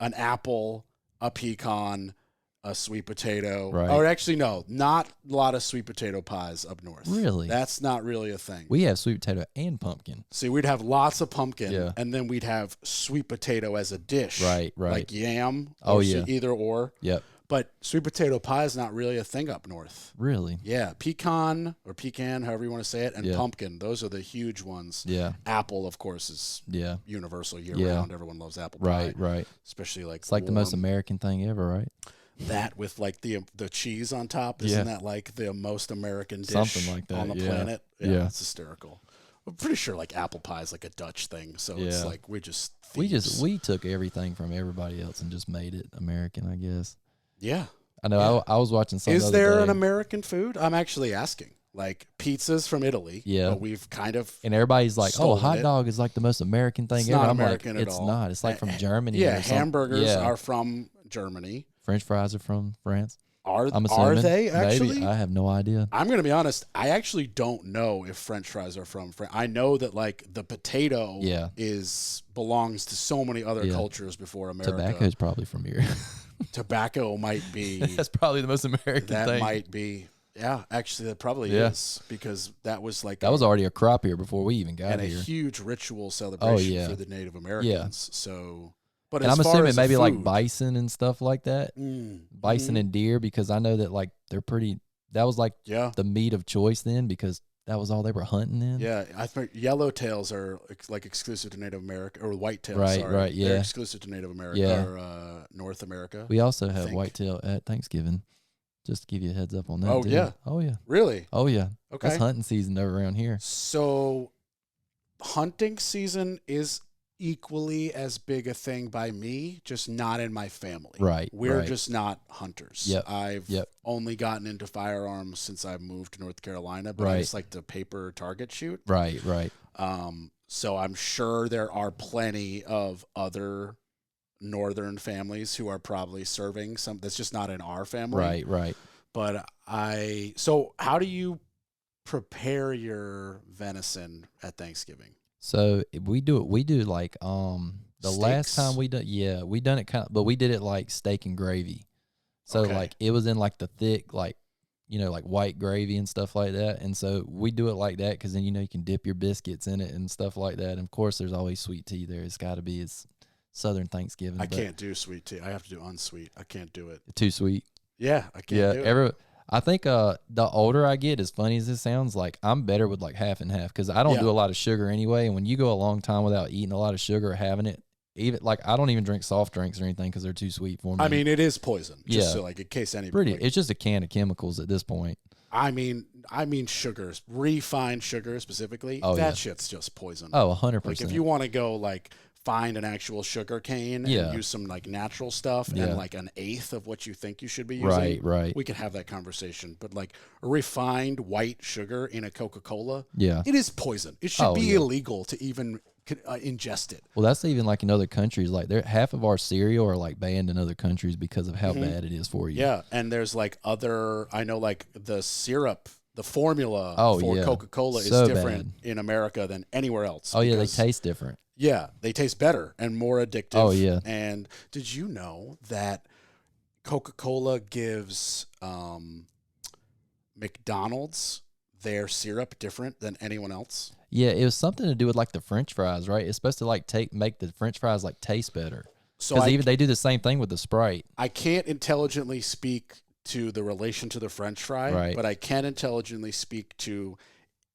an apple, a pecan, a sweet potato. Right. Or actually, no, not a lot of sweet potato pies up north. Really? That's not really a thing. We have sweet potato and pumpkin. See, we'd have lots of pumpkin, Yeah. and then we'd have sweet potato as a dish. Right. Like yam. Oh, or yeah. Either or. Yep. But sweet potato pie is not really a thing up north. Really? Yeah, pecan, however you want to say it, and Yeah. pumpkin. Those are the huge ones. Yeah. Apple, of course, is Yeah. universal year Yeah. round. Everyone loves apple pie. Right. Right. Especially like It's like the most warm- American thing ever, right? that with like the cheese on top. Isn't that like the most American dish Something like that, on the yeah. planet? Yeah. It's hysterical. I'm pretty sure like apple pie is like a Dutch thing. So it's Yeah. like we just We took everything from everybody else and just made it American, I guess. yeah. I know. Yeah. I was watching something. Is there an American food? I'm actually asking. Like pizzas from Italy. Yeah. But we've kind of And everybody's like, "Oh, stolen hot it. dog is like the most American thing It's ever." not I'm American like, at "It's all. not. It's like from Germany." yeah, or something. hamburgers Yeah. are from Germany. French fries are from France. Are I'm assuming. they actually? Maybe. I have no idea. I'm going to be honest. I actually don't know if French fries are from France. I know that like the potato Yeah. belongs to so many other Yeah. cultures before America. Tobacco's probably from here. Tobacco might be. That's probably the most American that thing. might be. Yeah, actually, that probably Yeah. is because that was like That was already a crop here before we even got and a here. huge ritual celebration yeah. for the Native Americans. So, but And as I'm far assuming as maybe like food, bison and stuff like that. Bison and deer, because I know that like they're pretty. That was like yeah. the meat of choice then, because that was all they were hunting in. Yeah, I think yellowtails are like exclusive to Native America, or whitetails. Right, sorry. right, They're yeah. exclusive to Native America Yeah. or North America. We also have think. whitetail at Thanksgiving. Just to give you a heads up on that. Oh, too. yeah. Oh yeah. Really? Oh yeah. Okay. That's hunting season over around here. So, hunting season is equally as big a thing by me, just not in my family. Right. We're right. just not hunters. Yep, I've yep. only gotten into firearms since I moved to North Carolina, but I Right. just like to paper target shoot. Right. Right. So I'm sure there are plenty of other northern families who are probably serving some that's just not in our family. Right. Right. But so how do you prepare your venison at Thanksgiving? So we do it. We do like the last Steaks? time we done. Yeah, we done it kind of, but we did it like steak and gravy. So Okay. like it was in like the thick like like white gravy and stuff like that. And so we do it like that because then you can dip your biscuits in it and stuff like that. And of course, there's always sweet tea there. It's got to be. It's Southern Thanksgiving. I but can't do sweet tea. I have to do unsweet. I can't do it. too sweet. Yeah, I can't Yeah, do it. I think the older I get, as funny as it sounds, like I'm better with like half and half because I don't Yeah. do a lot of sugar anyway. And when you go a long time without eating a lot of sugar or having it, even like I don't even drink soft drinks or anything because they're too sweet for me. I mean, it is poison. Just Yeah. so like in case anybody. pretty. like, It's just a can of chemicals at this point. I mean sugars, refined sugar specifically. Oh, that yeah. shit's just poison. Oh, 100%. Like if you want to go like find an actual sugar cane Yeah. and use some like natural stuff Yeah. and like an eighth of what you think you should be using. right. We could have that conversation. But like refined white sugar in a Coca-Cola, Yeah. it is poison. It should Oh, be yeah. illegal to even ingest it. Well, that's even like in other countries. Like half of our cereal are like banned in other countries because of how bad it is for you. Mm-hmm. Yeah, and there's like I know like the syrup, the formula Oh, for yeah. Coca-Cola So is different in America than anywhere else. Oh yeah, they because- taste different. Yeah, they taste better and more addictive. Oh, yeah. And did you know that Coca-Cola gives McDonald's their syrup different than anyone else? Yeah, it was something to do with like the French fries, right? It's supposed to like make the French fries like taste better. So Because even they do the same thing with the Sprite. I can't intelligently speak to the relation to the French fry, Right. but I can intelligently speak to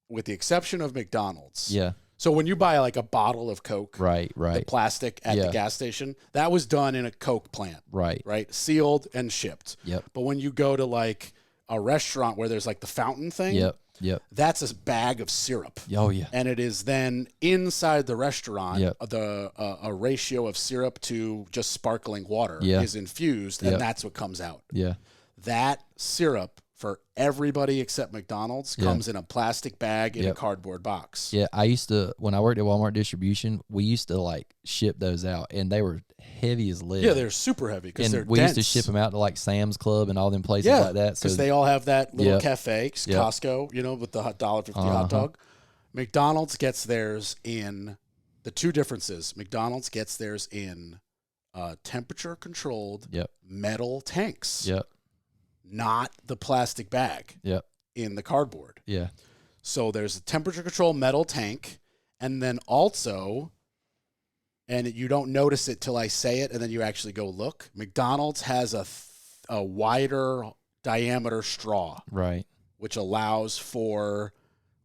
with the exception of McDonald's. Yeah. So when you buy like a bottle of Coke, Right. the plastic at the Yeah. gas station, that was done in a Coke plant, Right. sealed and shipped. Yep. But when you go to like a restaurant where there's like the fountain thing, Yep. that's a bag of syrup. Oh yeah. And it is then inside the restaurant, Yep. a ratio of syrup to just sparkling water Yeah. is infused, Yep. and that's what comes out. Yeah. That syrup for everybody except McDonald's comes in a plastic bag in a Yep. cardboard box. Yeah, I used to, when I worked at Walmart distribution, we used to like ship those out, and they were heavy as lead. Yeah, they're super heavy because and they're we dense. used to ship them out to like Sam's Club and all them places like that. So because they all have that little Yep. cafe, Yep. Costco, with the $1.50 hot dog. McDonald's gets theirs in the two differences. McDonald's gets theirs in temperature controlled Yep. metal tanks, Yep. not the plastic bag Yep. in the cardboard. Yeah. So there's a temperature control metal tank, and then also, and you don't notice it till I say it, and then you actually go look. McDonald's has a wider diameter straw, Right. which allows for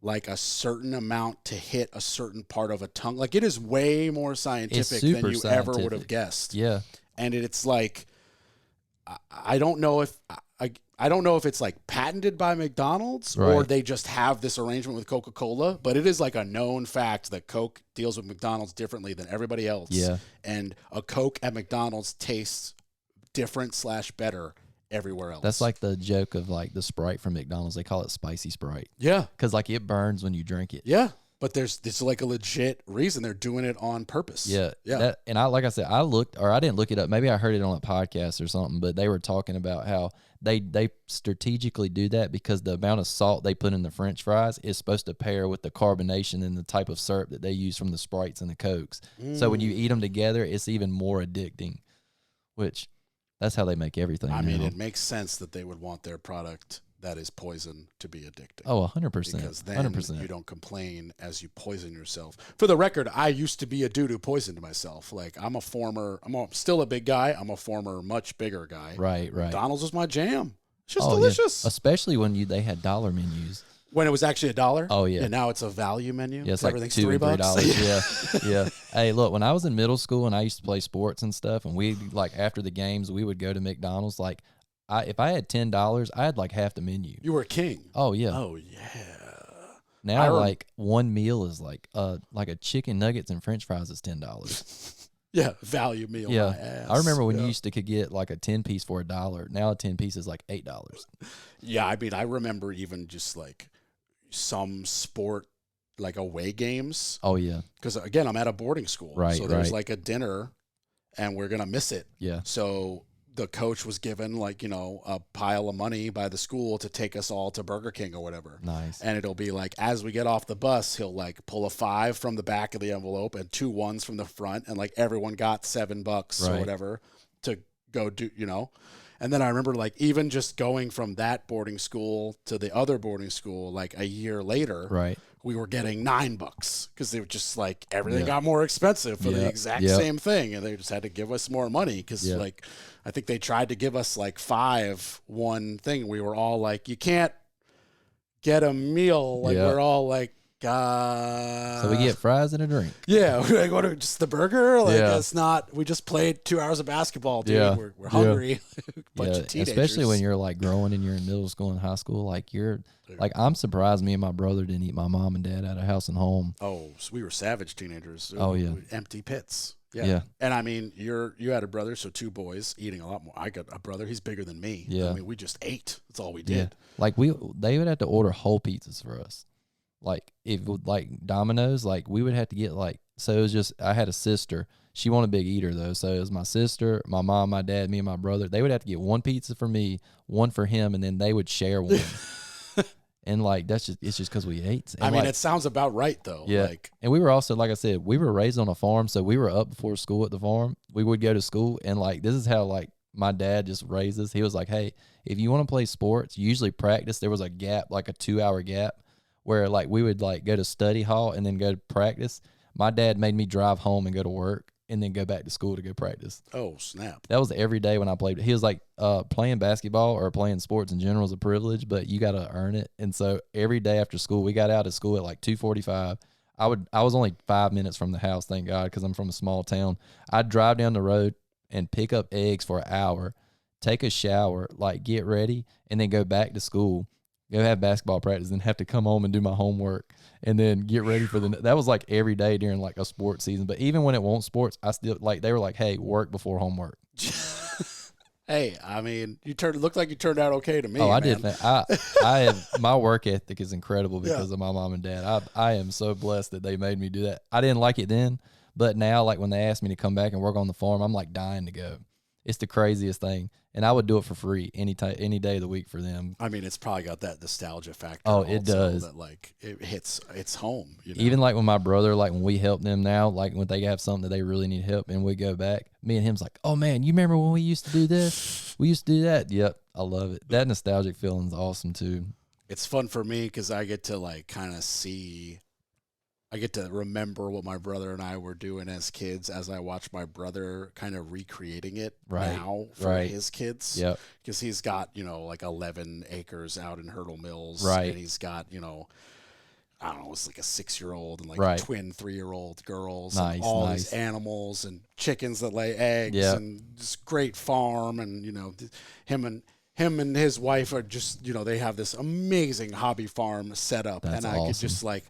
like a certain amount to hit a certain part of a tongue. Like it is way more scientific than super you ever would have scientific. guessed. Yeah. And it's like, I don't know if I don't know if it's like patented by McDonald's or Right. they just have this arrangement with Coca-Cola, but it is like a known fact that Coke deals with McDonald's differently than everybody else. Yeah. And a Coke at McDonald's tastes different / better everywhere else. That's like the joke of like the Sprite from McDonald's. They call it spicy Sprite yeah. because like it burns when you drink it. Yeah. But there's like a legit reason they're doing it on purpose. Yeah. Yeah. And like I said, I didn't look it up. Maybe I heard it on a podcast or something, but they were talking about how they strategically do that because the amount of salt they put in the French fries is supposed to pair with the carbonation and the type of syrup that they use from the Sprites and the Cokes. So when you eat them together, it's even more addicting, which that's how they make everything. I mean, now. it makes sense that they would want their product that is poison to be addicting. Oh, 100%. Because then 100%. you don't complain as you poison yourself. For the record, I used to be a dude who poisoned myself. Like I'm still a big guy. I'm a former much bigger guy. Right. McDonald's was my jam. It's just Oh, yeah. delicious. Especially when they had dollar menus. When it was actually $1. Oh, yeah. And now it's a value menu. Yeah, it's like Everything's $2 and $3. $3. Yeah. Hey, look, when I was in middle school and I used to play sports and stuff, and we like after the games we would go to McDonald's. Like, if I had $10, I had like half the menu. You were a king. Oh yeah. Oh yeah. Now like one meal is like a chicken nuggets and French fries is $10. Yeah, value meal. Yeah, my ass. I remember when Yeah. you used to could get like a 10-piece for $1. Now a 10-piece is like $8. Yeah, I mean, I remember even just like some sport, like away games. Oh yeah. Because again, I'm at a boarding school, Right, so there's right. like a dinner, and we're gonna miss it. Yeah. So the coach was given like a pile of money by the school to take us all to Burger King or whatever. Nice. And it'll be like as we get off the bus, he'll like pull a 5 from the back of the envelope and 2 1s from the front, and like everyone got $7 or Right. whatever to go do. And then I remember like even just going from that boarding school to the other boarding school like a year later, Right. we were getting $9 because they were just like everything Yeah. got more expensive for the Yep. exact Yep. same thing, and they just had to give us more money because Yep. like I think they tried to give us like 5 one thing. We were all like, you can't get a meal. Like Yep. we're all like, So we get fries and a drink. yeah, we're like, what? Just the burger? Like Yeah. it's not. We just played 2 hours of basketball, dude. Yeah. We're Yeah. hungry. Bunch of teenagers. especially when you're like growing and you're in middle school and high school. Like I'm surprised me and my brother didn't eat my mom and dad out of house and home. Oh, so we were savage teenagers. Oh, yeah. Empty pits. Yeah. Yeah. And I mean, you had a brother, so 2 boys eating a lot more. I got a brother, he's bigger than me. Yeah. I mean, we just ate. That's all we Yeah. did. Like they would have to order whole pizzas for us. Like like Domino's, like we would have to get like, so it was just, I had a sister. She wasn't a big eater though. So it was my sister, my mom, my dad, me and my brother. They would have to get 1 pizza for me, 1 for him, and then they would share one. And like, it's just cause we ate. And I mean, like, it sounds about right though. yeah. Like, And we were also, like I said, we were raised on a farm. So we were up before school at the farm. We would go to school, and like, this is how like my dad just raised us. He was like, hey, if you want to play sports, usually practice. There was a gap, like a 2-hour gap where like we would like go to study hall and then go to practice. My dad made me drive home and go to work. and then go back to school to go practice. Oh, snap. That was every day when I played. He was like, playing basketball or playing sports in general is a privilege, but you got to earn it. And so every day after school, we got out of school at like 2:45. I was only 5 minutes from the house, thank God, because I'm from a small town. I'd drive down the road and pick up eggs for an hour, take a shower, like get ready, and then go back to school, go have basketball practice, and have to come home and do my homework, and then get ready for that was like every day during like a sports season. But even when it wasn't sports, I still like, they were like, hey, work before homework. Hey, I mean, looked like you turned out okay to me. Oh, I man. did. I have, my work ethic is incredible because of my mom and dad. I am so blessed that they made me do that. I didn't like it then, but now, like when they asked me to come back and work on the farm, I'm like dying to go. It's the craziest thing, and I would do it for free any day of the week for them. I mean, it's probably got that nostalgia factor. Oh, it does. That like it hits home. You know? Even like when my brother, like when we help them now, like when they have something that they really need help and we go back, me and him's like, oh man, you remember when we used to do this? We used to do that. Yep, I love it. That nostalgic feeling is awesome too. It's fun for me because I get to like kind of I get to remember what my brother and I were doing as kids as I watch my brother kind of recreating it now for his kids. Yep. Because he's got, like 11 acres out in Hurdle Mills. Right. And he's got, I don't know, it's like a 6-year-old and like twin 3-year-old girls. Nice, and all nice. these animals and chickens that lay eggs and this great farm. And, him and his wife are just, they have this amazing hobby farm set up. That's and I awesome. could just like,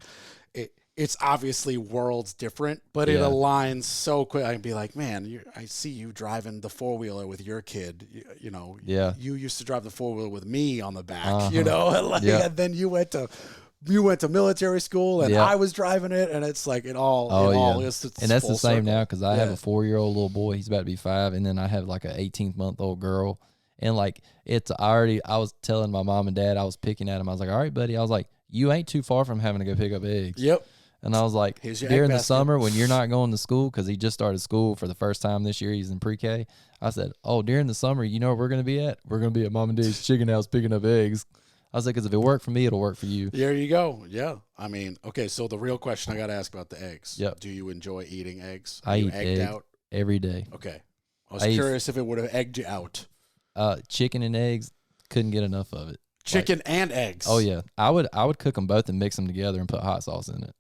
it's obviously worlds different, but it aligns so quick. I can be like, man, I see you driving the 4-wheeler with your kid. You used to drive the 4-wheeler with me on the back, and then you went to military school, and I was driving it, and it's like it all is. And that's the same now because I have a 4-year-old little boy. He's about to be 5, and then I have like an 18-month-old girl, and like I was telling my mom and dad, I was picking at him. I was like, all right, buddy. I was like, you ain't too far from having to go pick up eggs. Yep. And I was like, during the summer when you're not going to school, because he just started school for the first time this year, he's in pre-K. I said, oh, during the summer, you know where we're going to be at? We're going to be at Mom and Dad's chicken house picking up eggs. I was like, because if it worked for me, it'll work for you. There you go. Yeah. I mean, okay, so the real question I got to ask about the eggs. Yep. Do you enjoy eating eggs? I eat eggs out every day. Okay. I was curious if it would have egged you out. Chicken and eggs, couldn't get enough of it. Chicken and eggs. Oh, yeah. I would cook them both and mix them together and put hot sauce in it.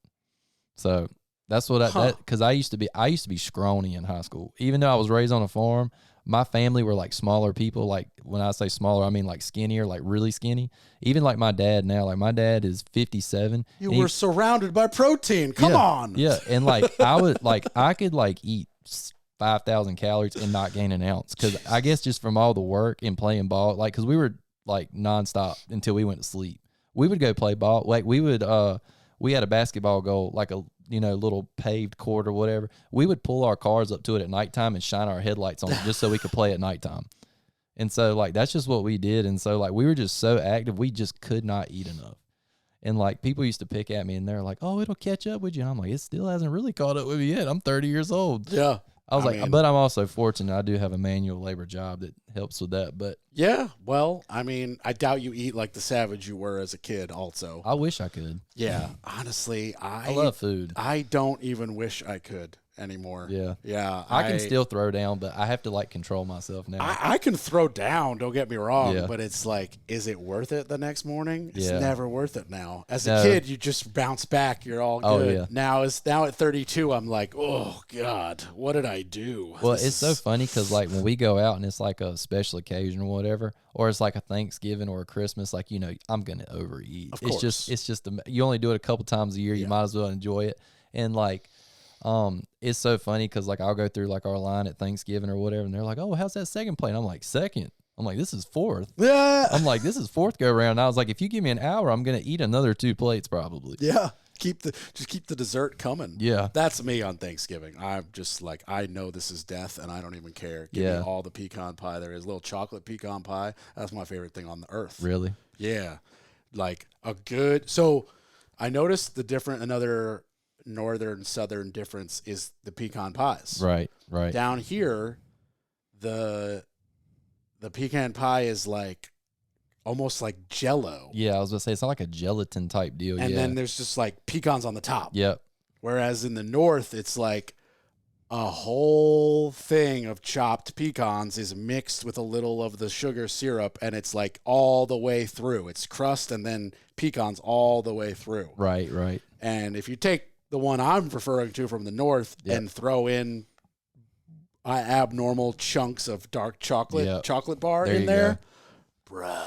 So that's what because I used to be scrawny in high school. Even though I was raised on a farm, my family were like smaller people. Like when I say smaller, I mean like skinnier, like really skinny. Even like my dad now, like my dad is 57. You were surrounded by protein. Come on. Yeah. And like I could like eat 5,000 calories and not gain an ounce. Cause I guess just from all the work and playing ball, like, cause we were like nonstop until we went to sleep. We would go play ball. Like we had a basketball goal, like a little paved court or whatever. We would pull our cars up to it at nighttime and shine our headlights on it just so we could play at nighttime. And so like that's just what we did. And so like we were just so active, we just could not eat enough. And like people used to pick at me and they're like, "Oh, it'll catch up with you." And I'm like, "It still hasn't really caught up with me yet. I'm 30 years old." Yeah. I was but I'm also fortunate. I do have a manual labor job that helps with that. But yeah, well, I mean, I doubt you eat like the savage you were as a kid also. I wish I could. Yeah. Honestly, I love food. I don't even wish I could anymore. Yeah. Yeah. I can still throw down, but I have to like control myself now. I can throw down, don't get me wrong, but it's like, is it worth it the next morning? It's never worth it now. As a kid, you just bounce back, you're all good. Oh, yeah. Now at 32, I'm like, oh God, what did I do? Well, it's so funny because like when we go out and it's like a special occasion or whatever, or it's like a Thanksgiving or a Christmas, like, I'm going to overeat. Of course. It's just, you only do it a couple times a year. You might as well enjoy it. And like, it's so funny because like I'll go through like our line at Thanksgiving or whatever, and they're like, "Oh, how's that second plate?" And I'm like, "Second." I'm like, "This is fourth." Yeah. I'm like, "This is fourth go round." And I was like, "If you give me an hour, I'm gonna eat another 2 plates probably." Yeah. Just keep the dessert coming. Yeah. That's me on Thanksgiving. I'm just like, I know this is death and I don't even care. Give me all the pecan pie there is. Little chocolate pecan pie. That's my favorite thing on the earth. Really? Yeah. Like so I noticed another northern southern difference is the pecan pies. Right. Down here, the pecan pie is like almost like Jello. Yeah, I was gonna say it's not like a gelatin type deal. And then there's just like pecans on the top. Yep. Whereas in the north, it's like a whole thing of chopped pecans is mixed with a little of the sugar syrup, and it's like all the way through. It's crust and then pecans all the way through. Right, right. And if you take the one I'm referring to from the north and throw in abnormal chunks of dark chocolate bar in there, bro.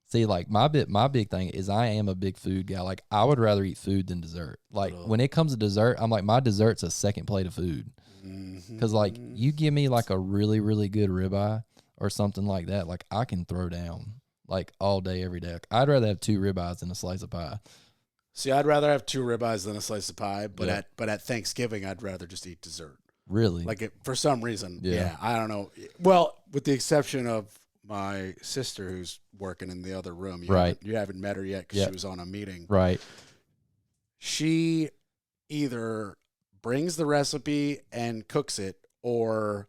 See, like my big thing is I am a big food guy. Like I would rather eat food than dessert. Like when it comes to dessert, I'm like my dessert's a second plate of food. Because like you give me like a really, really good ribeye or something like that, like I can throw down like all day, every day. Like, I'd rather have 2 ribeyes than a slice of pie. See, I'd rather have 2 ribeyes than a slice of pie, but at Thanksgiving, I'd rather just eat dessert. Really? Like for some reason, I don't know. Well, with the exception of my sister who's working in the other room. You haven't met her yet because she was on a meeting. Right. She either brings the recipe and cooks it or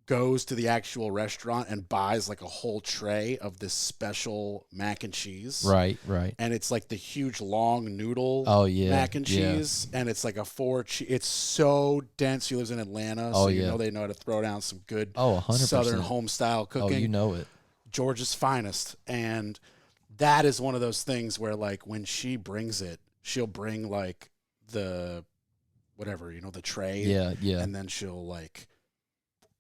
goes to the actual restaurant and buys like a whole tray of this special mac and cheese. Right, right. And it's like the huge long noodle mac and cheese. And it's like a 4 cheese. It's so dense. She lives in Atlanta. So you know they know how to throw down some good 100%. Southern home style cooking. Oh, you know it. Georgia's finest. And that is one of those things where like when she brings it, she'll bring like the whatever, the tray. Yeah, yeah. And then she'll like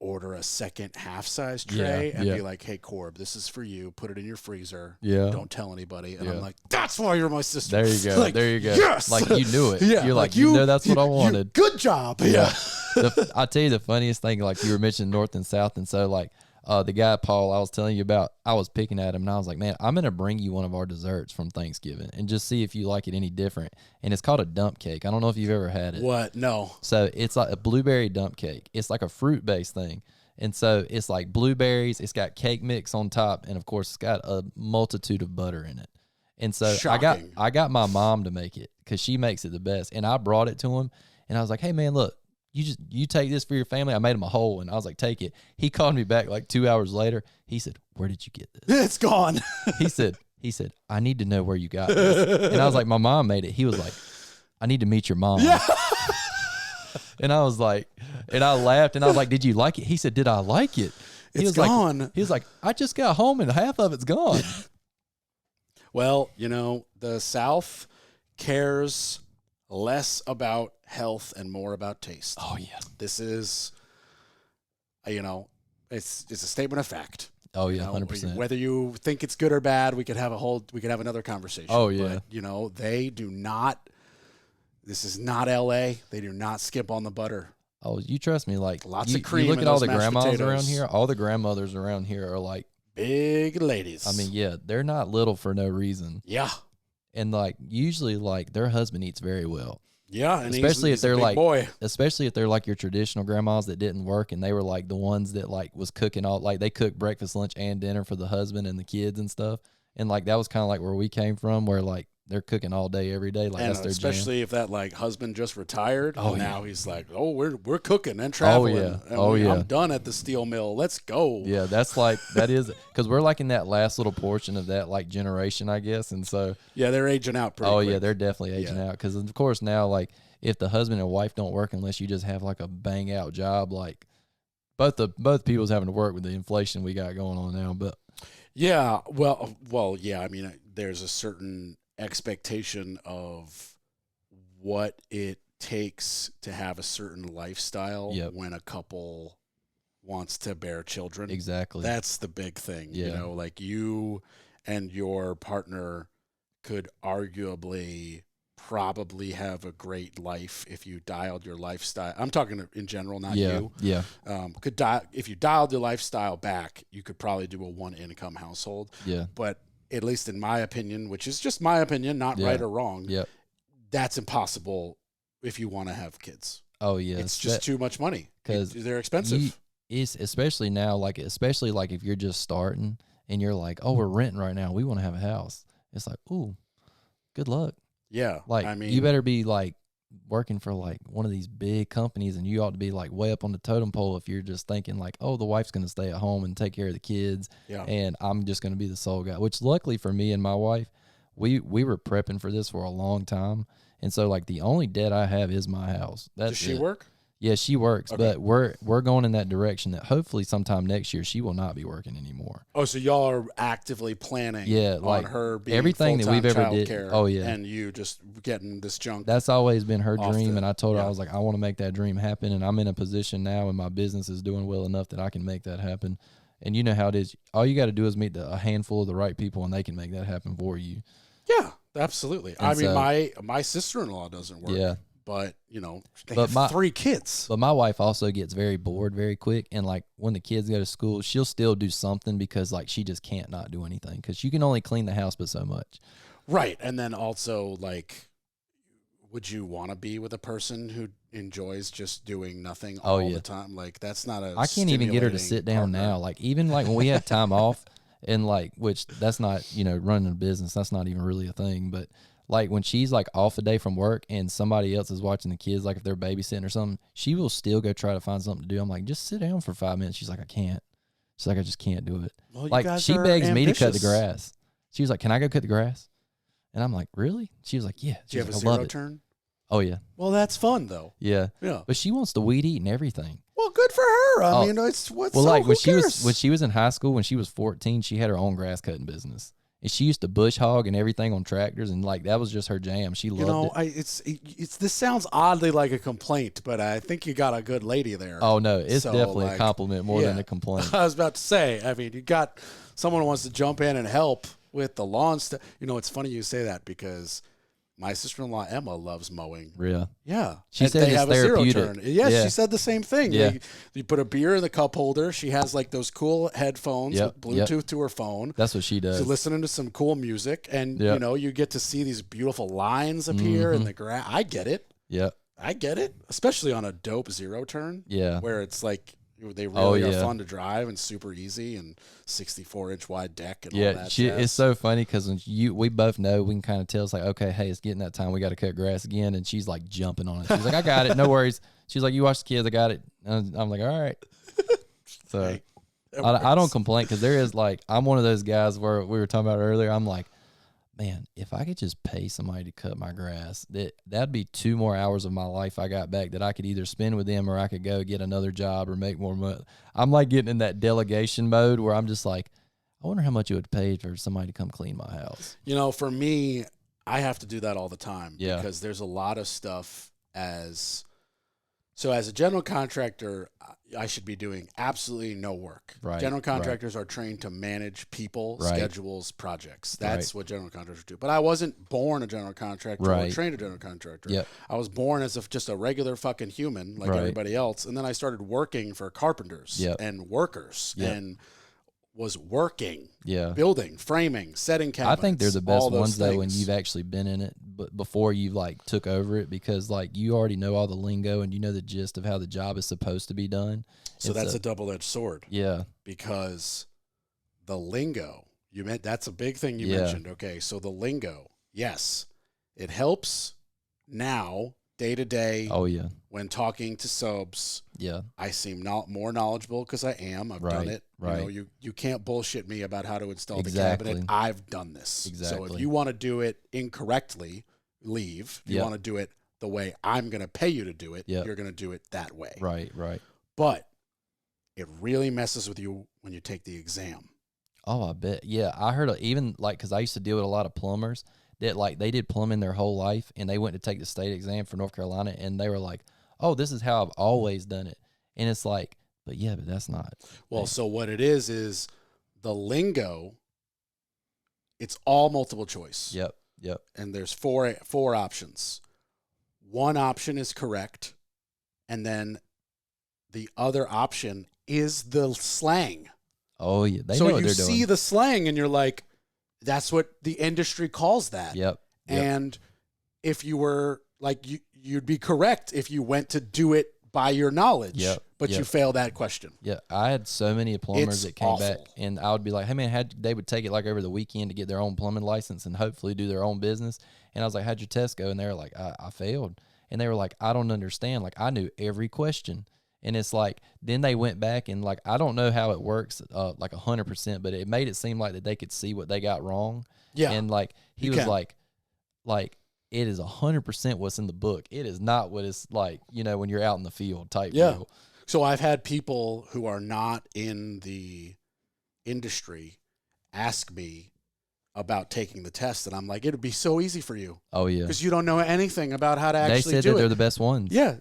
order a second half-size tray and be like, hey, Corb, this is for you. Put it in your freezer. Yeah. Don't tell anybody. And I'm like, that's why you're my sister. There you go. Like, there you go. Yes! Like you knew it. Yeah. You're like, you know that's what I wanted. Good job. Yeah. I'll tell you the funniest thing, like you were mentioning North and South. And so like the guy, Paul, I was telling you about, I was picking at him and I was like, man, I'm going to bring you one of our desserts from Thanksgiving and just see if you like it any different. And it's called a dump cake. I don't know if you've ever had it. What? No. So it's like a blueberry dump cake. It's like a fruit-based thing. And so it's like blueberries. It's got cake mix on top. And, of course, it's got a multitude of butter in it. And so I got my mom to make it because she makes it the best. And I brought it to him. And I was like, hey, man, look. You take this for your family. I made him a whole, and I was like, take it. He called me back like 2 hours later. He said, where did you get this? It's gone. He said, I need to know where you got this. And I was like, my mom made it. He was like, I need to meet your mom. Yeah. And I was like, and I laughed, and I was like, did you like it? He said, did I like it? It's gone. He was like, I just got home, and half of it's gone. Well, the South cares less about health and more about taste. Oh yeah. This is, it's a statement of fact. Oh yeah, 100%. Whether you think it's good or bad, we could have another conversation. Oh yeah. But, they do not. This is not L.A. They do not skip on the butter. Oh, you trust me. Like lots of cream. You look at all the grandmas potatoes. around here. All the grandmothers around here are like big ladies. I mean, yeah, they're not little for no reason. Yeah. And like usually, like their husband eats very well. Yeah, and especially he's if they're a big like, boy. Especially if they're like your traditional grandmas that didn't work, and they were like the ones that like was cooking all, like they cooked breakfast, lunch, and dinner for the husband and the kids and stuff. And like that was kind of like where we came from, where like they're cooking all day, every day. Like and that's their especially jam. if that like husband just retired. Oh, now he's like, oh, we're cooking and traveling. Oh yeah. I'm done at the steel mill. Let's go. Yeah, that's like that is because we're like in that last little portion of that like generation, I guess. And so yeah, they're aging out pretty quick. Yeah, they're definitely aging out because of course now like if the husband and wife don't work unless you just have like a bang out job, like both people's having to work with the inflation we got going on now. But yeah, well, yeah. I mean, there's a certain expectation of what it takes to have a certain lifestyle when a couple wants to bear children. Exactly. That's the big thing. Yeah. Like you and your partner could arguably probably have a great life if you dialed your lifestyle. I'm talking in general, not you. Yeah. If you dialed your lifestyle back, you could probably do a one income household. Yeah. But at least in my opinion, which is just my opinion, not right or wrong. Yep. That's impossible if you want to have kids. Oh yeah. It's just too much money because they're expensive. It's especially now, like if you're just starting and you're like, oh, we're renting right now. We want to have a house. It's like, ooh, good luck. Yeah. Like, I mean, you better be like working for like one of these big companies, and you ought to be like way up on the totem pole if you're just thinking like, oh, the wife's going to stay at home and take care of the kids. Yeah. And I'm just going to be the sole guy, which luckily for me and my wife, we were prepping for this for a long time. And so like the only debt I have is my house. Does she work? Yeah, she works, Okay. but we're going in that direction that hopefully sometime next year she will not be working anymore. Oh, so y'all are actively planning Yeah, on like her being everything that we've ever did. childcare, Oh yeah, and you just getting this junk. that's always been her off dream, the- and I told her yeah. I was like, I want to make that dream happen, and I'm in a position now, and my business is doing well enough that I can make that happen. And you know how it is. All you got to do is meet a handful of the right people, and they can make that happen for you. Yeah, absolutely. And I mean, so- my sister-in-law doesn't work. Yeah. But, you know, they But have 3 kids. But my wife also gets very bored very quick, and like when the kids go to school, she'll still do something because like she just can't not do anything because you can only clean the house but so much. Right. And then also, like, would you want to be with a person who enjoys just doing nothing all the time? Like, that's not a I can't even get her to sit down partner. now. Like even like when we have time off, and like which that's not running a business. That's not even really a thing. But like when she's like off a day from work and somebody else is watching the kids, like if they're babysitting or something, she will still go try to find something to do. I'm like, just sit down for 5 minutes. She's like, I can't. She's like, I just can't do it. Well, you Like guys she are begs me to cut the ambitious. grass. She was like, can I go cut the grass? And I'm like, really? She was like, yeah. Do you She's have a like, I love zero it. turn? Oh yeah, Well, that's fun, though. yeah. Yeah. But she wants to weed eat and everything. Well, good for her. I Oh. mean, it's what's Well, so, like who when she cares? was in high school, when she was 14, she had her own grass cutting business, and she used to bush hog and everything on tractors, and like that was just her jam. She loved it. It's this sounds oddly like a complaint, but I think you got a good lady there. Oh no, it's So, definitely like, a compliment more than a complaint. I was about to say, I mean, you got someone who wants to jump in and help with the lawn stuff. You know, it's funny you say that because my sister-in-law Emma loves mowing. Yeah, Yeah, She And said they it's have a zero therapeutic. turn. Yes, Yeah. she said the same thing. Yeah. You put a beer in the cup holder. She has like those cool headphones Yep, with Bluetooth to her phone. that's what she does. She's listening to some cool music, and Yep. you know, you get to see these beautiful lines appear in the grass. I get it. Yep. I get it, especially on a dope zero turn. Yeah. Where it's like they really are yeah. fun to drive and super easy and 64-inch wide deck and all Yeah, that. it's jazz. so funny because we both know we can kind of tell it's like, okay, hey, it's getting that time. We got to cut grass again, and she's like jumping on it. She's like, I got it, no worries. She's like, you watch the kids, I got it. And I'm like, all right. So Hey, that I don't works. complain because there is like I'm one of those guys where we were talking about earlier. I'm like, man, if I could just pay somebody to cut my grass, that'd be 2 more hours of my life I got back that I could either spend with them or I could go get another job or make more money. I'm like getting in that delegation mode where I'm just like, I wonder how much it would pay for somebody to come clean my house. You know, for me, I have to do that all the time Yeah. because there's a lot of stuff as a general contractor, I should be doing absolutely no work. Right, General right. contractors are trained to manage people, Right. schedules, projects. That's what general contractors do. But I wasn't born a general contractor or Right. trained a general contractor. Yep. I was born as just a regular fucking human like Right. everybody else. And then I started working for carpenters Yep. and workers Yep. and was working, Yeah. building, framing, setting I cabinets. think they're the best all those ones though when things. you've actually been in it, but before you like took over it because like you already know all the lingo and you know the gist of how the job is supposed to be done. So It's that's a double-edged sword. yeah, Because the lingo that's a big thing you Yeah. mentioned. Okay, so the lingo, yes, it helps now day to day oh yeah, when talking to subs. yeah, I seem more knowledgeable because I am. I've done Right, it. right. You know, you can't bullshit me about how to install Exactly. the cabinet. I've done this. So Exactly. if you want to do it incorrectly, leave. If you Yep. want to do it the way I'm going to pay you to do it, Yep. you're going to do it that way. right, right. But it really messes with you when you take the exam. Oh, I bet. Yeah, I heard even like because I used to deal with a lot of plumbers that like they did plumbing their whole life and they went to take the state exam for North Carolina and they were like, "Oh, this is how I've always done it," and it's like, but yeah, but that's not. Well, so what it is the lingo, it's all multiple choice. Yep, yep, And there's four options. One option is correct, and then the other option is the slang. oh yeah, they so know what you they're see doing. the slang and you're like, that's what the industry calls that. Yep, yep. And if you were like you'd be correct if you went to do it by your knowledge, Yep, but you yep. fail that question. Yeah, I had so many plumbers It's that came back, awful. and I would be like, "Hey man, they would take it like over the weekend to get their own plumbing license and hopefully do their own business." And I was like, "How'd your test go?" And they were like, "I failed." And they were like, "I don't understand. Like I knew every question." And it's like then they went back and like I don't know how it works, like 100%, but it made it seem like that they could see what they got wrong. Yeah. And like he You was can. like it is 100% what's in the book. It is not what it's like, when you're out in the field type Yeah. deal. So I've had people who are not in the industry ask me about taking the test, and I'm like, it'd be so easy for you. Oh yeah, because you don't know anything about how to they actually said do that it. they're the best ones. Yeah,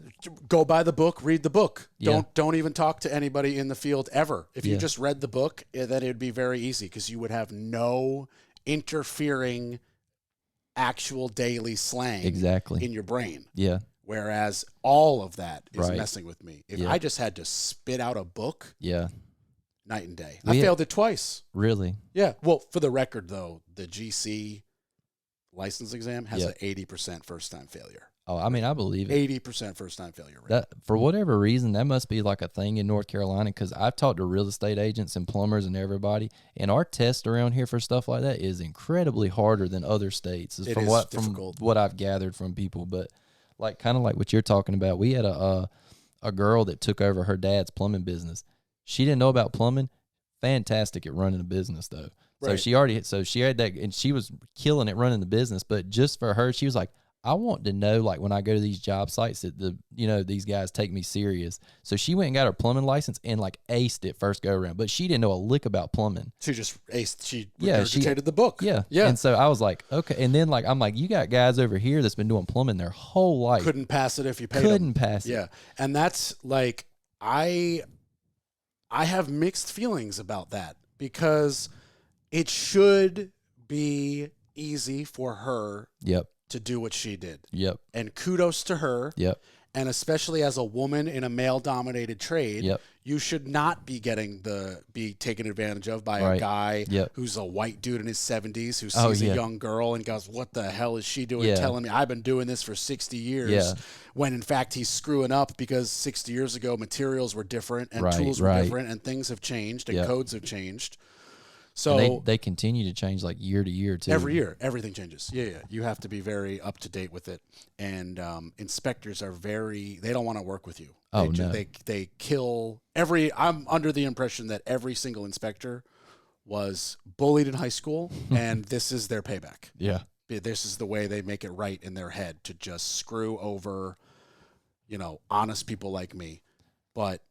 go buy the book, read the book. Yeah. Don't even talk to anybody in the field ever. If you Yeah. just read the book, then it'd be very easy because you would have no interfering actual daily slang Exactly. in your brain. Yeah, Whereas all of that is Right. messing with me. If Yeah. I just had to spit out a book, yeah, night and day. We I had- failed it twice. really. Yeah. Well, for the record, though, the GC license exam has Yeah. an 80% first-time failure. Oh, I mean, I believe it. 80% first-time failure rate. That for whatever reason, that must be like a thing in North Carolina, because I've talked to real estate agents and plumbers and everybody, and our test around here for stuff like that is incredibly harder than other states. It From is what difficult. from what I've gathered from people, but like kind of like what you're talking about, we had a girl that took over her dad's plumbing business. She didn't know about plumbing. Fantastic at running a business though. So Right. she had that, and she was killing it running the business. But just for her, she was like, I want to know, like, when I go to these job sites that these guys take me serious. So she went and got her plumbing license and like aced it first go around, but she didn't know a lick about plumbing. She just aced. She Yeah, regurgitated the book. Yeah. Yeah. And so I was like, okay. And then like, I'm like, you got guys over here that's been doing plumbing their whole life. Couldn't pass it if you paid them. Couldn't pass it. Yeah. And that's like, I have mixed feelings about that because it should be easy for her Yep. to do what she did. Yep. And kudos to her. Yep. And especially as a woman in a male-dominated trade, Yep. you should not be be taken advantage of by a Right. guy Yep. who's a white dude in his 70s who Oh, sees yeah. a young girl and goes, "What the hell is she doing? Yeah. Telling me I've been doing this for 60 years." Yeah. When in fact he's screwing up because 60 years ago materials were different and Right, tools were right. different and things have changed and Yep. codes have changed. So And they continue to change like year to year too. every year, everything changes. Yeah. You have to be very up to date with it. And inspectors are they don't want to work with you. Oh, They no. They kill I'm under the impression that every single inspector was bullied in high school, and this is their payback. Yeah. This is the way they make it right in their head to just screw over, honest people like me. But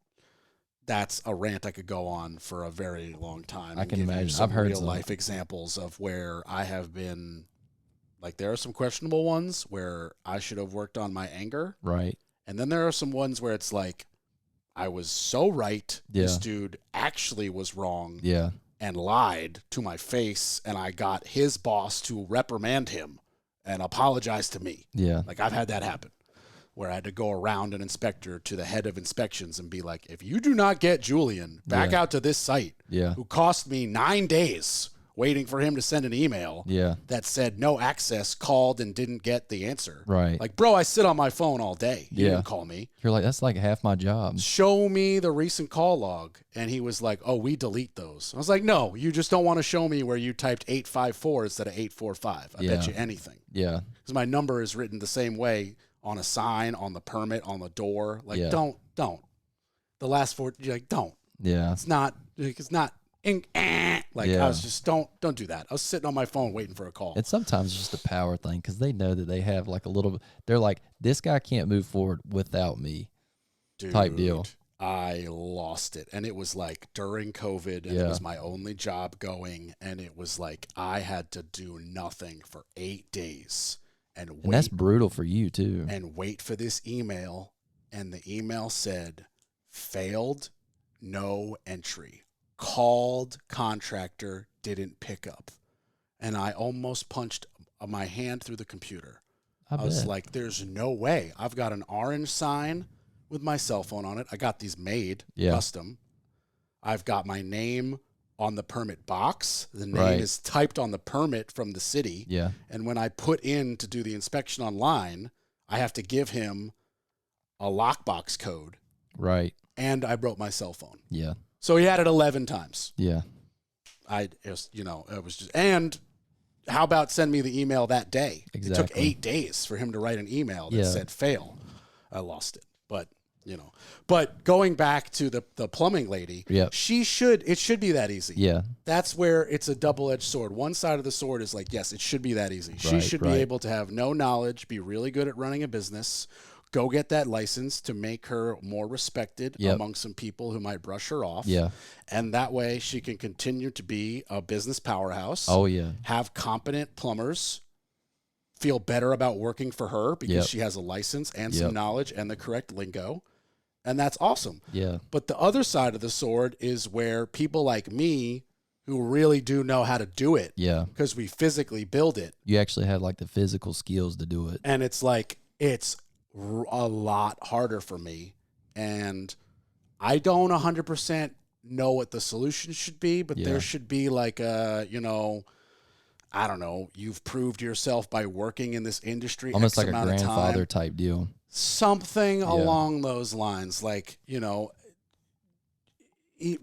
that's a rant I could go on for a very long time. I and can give you imagine. some I've heard real some. life examples of where I have been. Like, there are some questionable ones where I should have worked on my anger, Right. and then there are some ones where it's like I was so right. This Yeah. dude actually was wrong Yeah. and lied to my face, and I got his boss to reprimand him and apologize to me. Yeah. Like, I've had that happen where I had to go around an inspector to the head of inspections and be like, if you do not get Julian back Yeah. out to this site, Yeah. who cost me 9 days waiting for him to send an email Yeah. that said no access, called and didn't get the answer. Right. Like, bro, I sit on my phone all day. You Yeah. didn't call me. You're like, that's like half my job. Show me the recent call log. And he was like, oh, we delete those. I was like, no, you just don't want to show me where you typed 854 instead of 845. I bet Yeah. you anything. Yeah. Because my number is written the same way on a sign, on the permit, on the door. Like, Yeah. don't. The last four, you're like, don't. Yeah. It's not. Like, Yeah. I was just, don't do that. I was sitting on my phone waiting for a call. And sometimes it's just a power thing because they know that they have like a little, they're like, this guy can't move forward without me. type deal. I lost it. And it was like during COVID, and it Yeah. was my only job going. And it was like I had to do nothing for 8 days and And that's wait brutal for you too. and wait for this email. And the email said, failed, no entry. Called contractor, didn't pick up. And I almost punched my hand through the computer. I I was bet. like, there's no way. I've got an orange sign with my cell phone on it. I got these made Yeah. custom. I've got my name on the permit box. The name Right. is typed on the permit from the city. Yeah. And when I put in to do the inspection online, I have to give him a lockbox code. Right. And I broke my cell phone. Yeah. So he had it 11 times. Yeah. It was just, and how about send me the email that day? It took Exactly. 8 days for him to write an email that Yeah. said fail. I lost it. But But going back to the plumbing lady, Yep. it should be that easy. Yeah. That's where it's a double-edged sword. One side of the sword is like, yes, it should be that easy. She Right, should right. be able to have no knowledge, be really good at running a business, go get that license to make her more respected Yep. among some people who might brush her off. Yeah. And that way she can continue to be a business powerhouse. Oh yeah. Have competent plumbers feel better about working for her because Yep. she has a license and Yep. some knowledge and the correct lingo. And that's awesome. Yeah. But the other side of the sword is where people like me who really do know how to do it Yeah. because we physically build it. You actually have like the physical skills to do it. And it's like, it's a lot harder for me. And I don't 100% know what the solution should be, but Yeah. there should be like a, I don't know, you've proved yourself by working in this industry Almost X like a amount of grandfather time. type deal. Something along those lines. Like,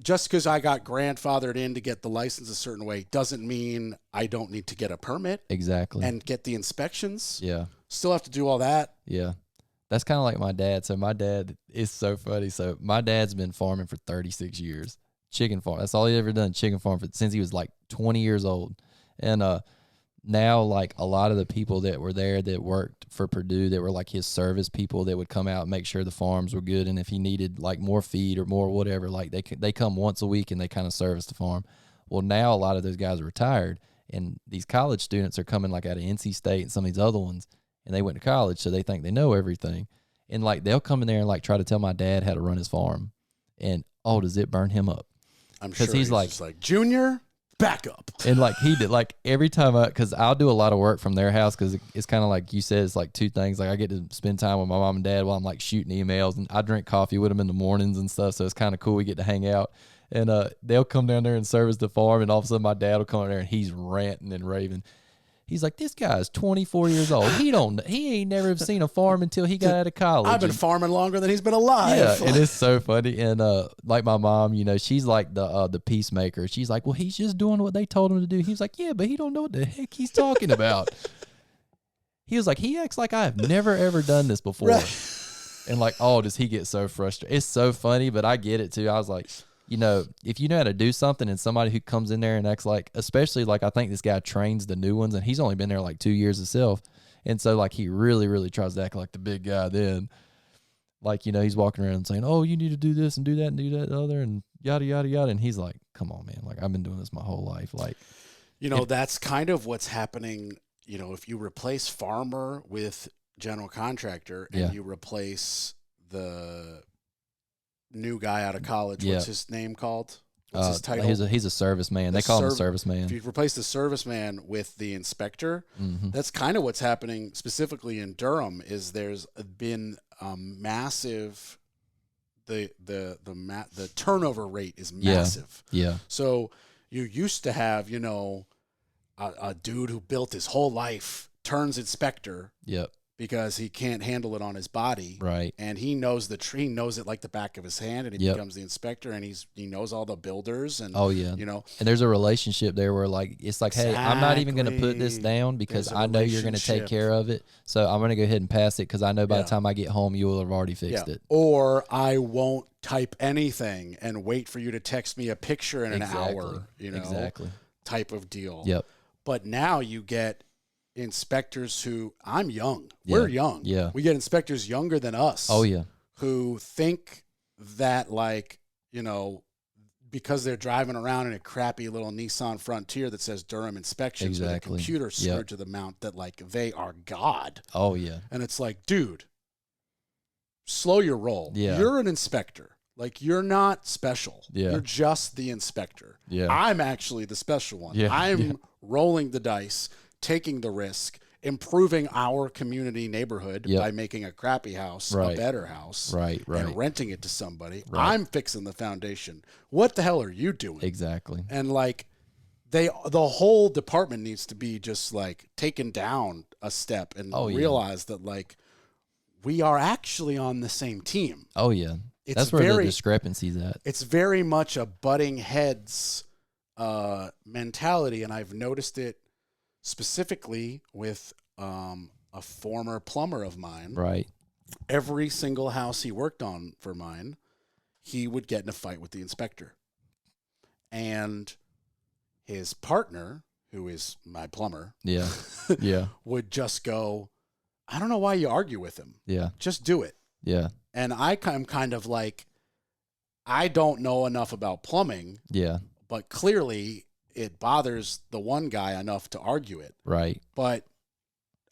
just because I got grandfathered in to get the license a certain way doesn't mean I don't need to get a permit Exactly. and get the inspections. Yeah. Still have to do all that. Yeah. That's kind of like my dad. So my dad is so funny. So my dad's been farming for 36 years. Chicken farm. That's all he ever done. Chicken farm since he was like 20 years old. And now like a lot of the people that were there that worked for Purdue that were like his service people that would come out and make sure the farms were good, and if he needed like more feed or more whatever, like they come once a week and they kind of service the farm. Well, now a lot of those guys are retired, and these college students are coming like out of NC State and some of these other ones, and they went to college, so they think they know everything, and like they'll come in there and like try to tell my dad how to run his farm, and oh, does it burn him up? I'm sure he's like, just like, Junior, back up. And like he did, like every time because I'll do a lot of work from their house because it's kind of like you said, it's like two things. Like I get to spend time with my mom and dad while I'm like shooting emails, and I drink coffee with them in the mornings and stuff. So it's kind of cool. We get to hang out, and they'll come down there and service the farm, and all of a sudden my dad will come in there and he's ranting and raving. He's like, this guy's 24 years old. He ain't never seen a farm until he got out of college. I've been farming longer than he's been alive. Yeah, and it's so funny. And like my mom, she's like the peacemaker. She's like, well, he's just doing what they told him to do. He's like, yeah, but he don't know what the heck he's talking about. He was like, he acts like I have never ever done this before. Right. And like, oh, does he get so frustrated? It's so funny, but I get it too. I was like, if you know how to do something and somebody who comes in there and acts like, especially like I think this guy trains the new ones and he's only been there like 2 years himself. And so like he really, really tries to act like the big guy then. Like, he's walking around and saying, oh, you need to do this and do that and do that and other and yada, yada, yada. And he's like, come on, man. Like I've been doing this my whole life. Like, that's kind of what's happening. If you replace farmer with general contractor and you replace the new guy out of college, what's his name called? What's his title? He's a serviceman. They call him a serviceman. If you replace the serviceman with the inspector, that's kind of what's happening specifically in Durham. Is there's been massive the turnover rate is massive. Yeah. So you used to have a dude who built his whole life turns inspector. Yep. Because he can't handle it on his body. Right. And he knows the tree, knows it like the back of his hand, and he becomes the inspector, and he knows all the builders. And, and there's a relationship there where like, it's like, hey, I'm not even going to put this down because I know you're going to take care of it. So I'm going to go ahead and pass it because I know by the time I get home, you will have already fixed it. Or I won't type anything and wait for you to text me a picture in an hour, Exactly. Type of deal. Yep. But now you get inspectors who I'm young. We're young. Yeah. We get inspectors younger than us. Oh yeah. Who think that because they're driving around in a crappy little Nissan Frontier that says Durham Inspections with a computer screwed to the mount that like they are God. Oh yeah. And it's like, dude, slow your roll. Yeah. You're an inspector. Like you're not special. Yeah. You're just the inspector. Yeah. I'm actually the special one. Yeah. I'm rolling the dice, taking the risk, improving our community neighborhood by making a crappy house a better house, right, and renting it to somebody. Right. I'm fixing the foundation. What the hell are you doing? Exactly. And like the whole department needs to be just like taken down a step and realize that like we are actually on the same team. Oh yeah, that's where the discrepancy's at. It's very much a butting heads mentality, and I've noticed it specifically with a former plumber of mine. Right. every single house he worked on for mine, he would get in a fight with the inspector. And his partner, who is my plumber, Yeah. Yeah. would just go, I don't know why you argue with him. Yeah. Just do it. Yeah. And I'm kind of like, I don't know enough about plumbing, Yeah. but clearly it bothers the one guy enough to argue it. Right. But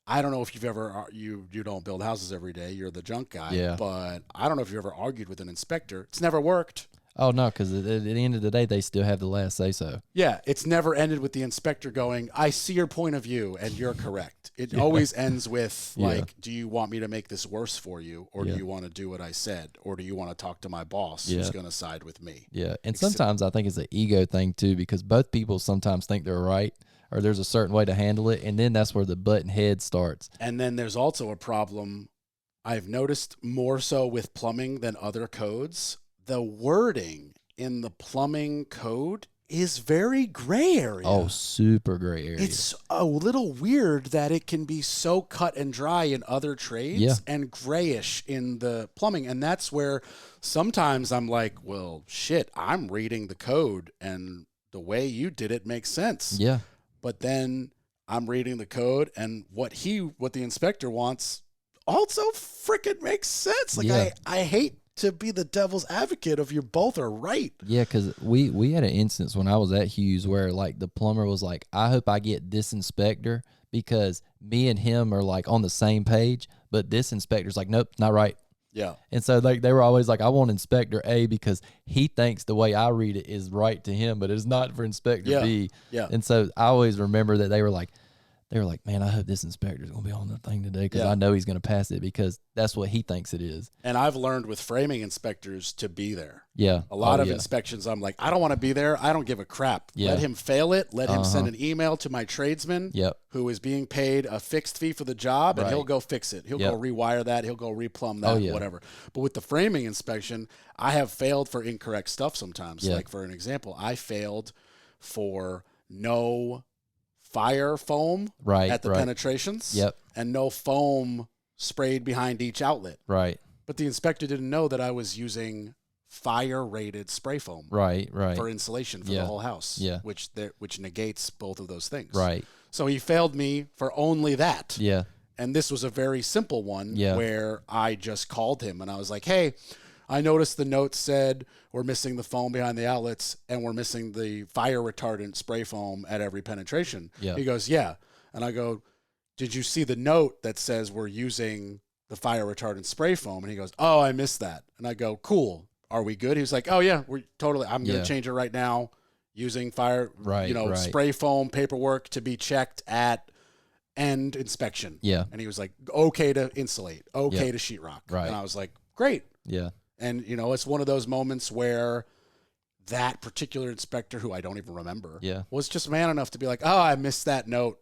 I don't know if you've ever, you don't build houses every day. You're the junk guy. Yeah. But I don't know if you ever argued with an inspector. It's never worked. Oh, no, because at the end of the day, they still have the last say-so. Yeah, it's never ended with the inspector going, I see your point of view, and you're correct. It always ends with, like, do you want me to make this worse for you, or do you want to do what I said, or do you want to talk to my boss who's going to side with me? Yeah, and sometimes I think it's an ego thing, too, because both people sometimes think they're right, or there's a certain way to handle it, and then that's where the button head starts. And then there's also a problem I've noticed more so with plumbing than other codes. The wording in the plumbing code is very gray area. Oh, super gray area. It's a little weird that it can be so cut and dry in other trades and grayish in the plumbing. And that's where sometimes I'm like, well, shit, I'm reading the code and the way you did it makes sense. Yeah. But then I'm reading the code and what the inspector wants also freaking makes sense. Like I hate to be the devil's advocate of you both are right. Yeah, because we had an instance when I was at Hughes where like the plumber was like, I hope I get this inspector because me and him are like on the same page, but this inspector's like, nope, not right. Yeah. And so like they were always like, I want Inspector A because he thinks the way I read it is right to him, but it's not for Inspector B. Yeah. And so I always remember that they were like, man, I hope this inspector's going to be on the thing today because I know he's going to pass it because that's what he thinks it is. And I've learned with framing inspectors to be there. Yeah. A lot of inspections, I'm like, I don't want to be there. I don't give a crap. Yeah. Let him fail it. Let him send an email to my tradesman who is being paid a fixed fee for the job, and he'll go fix it. He'll go rewire that. He'll go replumb that, whatever. But with the framing inspection, I have failed for incorrect stuff sometimes. Like, for an example, I failed for no fire foam at the penetrations and no foam sprayed behind each outlet. Right. But the inspector didn't know that I was using fire-rated spray foam for insulation for the whole house, which negates both of those things. Right. So he failed me for only that. Yeah. And this was a very simple one where I just called him and I was like, hey, I noticed the note said we're missing the foam behind the outlets and we're missing the fire retardant spray foam at every penetration. Yeah. He goes, yeah. And I go, did you see the note that says we're using the fire retardant spray foam? And he goes, oh, I missed that. And I go, cool. Are we good? He was like, oh yeah, we're totally, I'm going to change it right now using spray foam paperwork to be checked at end inspection. Yeah. And he was like, okay to insulate, okay to sheetrock. Right. And I was like, great. Yeah. And, it's one of those moments where that particular inspector, who I don't even remember, was just man enough to be like, oh, I missed that note.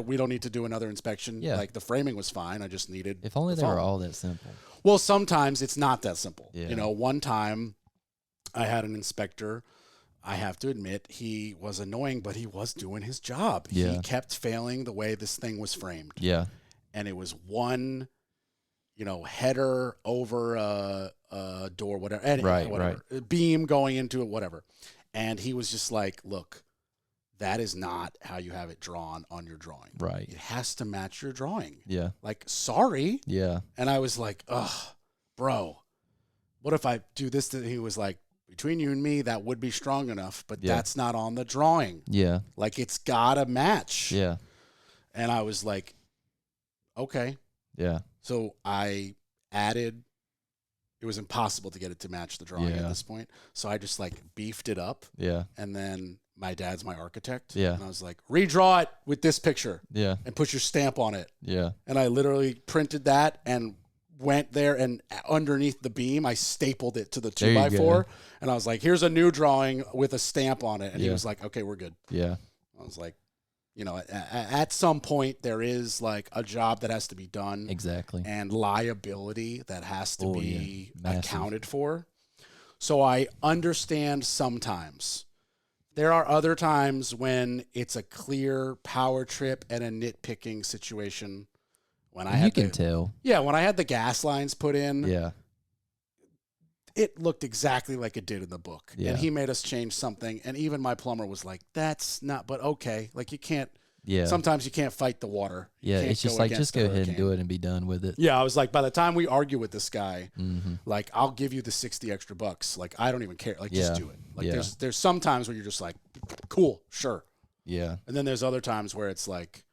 We don't need to do another inspection. Yeah. Like, the framing was fine. I just needed If only the they were foam. all that simple. Well, sometimes it's not that simple. Yeah. One time I had an inspector, I have to admit, he was annoying, but he was doing his job. Yeah. He kept failing the way this thing was framed. Yeah. And it was one header over a door, whatever, whatever, beam going into it, whatever. And he was just like, look, that is not how you have it drawn on your drawing. Right. It has to match your drawing. Yeah. Like, sorry. Yeah. And I was like, ugh, bro, what if I do this? He was like, between you and me, that would be strong enough, but that's not on the drawing. Yeah. Like, it's got to match. Yeah. And I was like, okay. Yeah. So I added, it was impossible to get it to match the drawing at this point. So I just beefed it up. Yeah. And then my dad's my architect. Yeah. And I was like, redraw it with this picture. Yeah. And put your stamp on it. Yeah. And I literally printed that and went there, and underneath the beam, I stapled it to the 2x4. And I was like, here's a new drawing with a stamp on it. And he was like, okay, we're good. Yeah. I was like, at some point there is a job that has to be done. Exactly. And liability that has to be accounted for. So I understand sometimes. There are other times when it's a clear power trip and a nitpicking situation when I And had you can tell. Yeah, when I had the gas lines put in, Yeah. it looked exactly like it did in the book. Yeah. And he made us change something. And even my plumber was like, that's not, but okay. Like you can't, Yeah. sometimes you can't fight the water. You Yeah. can't It's just go like, against just the go ahead and hurricane. do it and be done with it. Yeah, I was like, by the time we argue with this guy, Mm-hmm. like I'll give you the 60 extra bucks. Like I don't even care. Like just Yeah. do it. Like Yeah. there's some times where you're just like, cool, sure. Yeah. And then there's other times where it's like,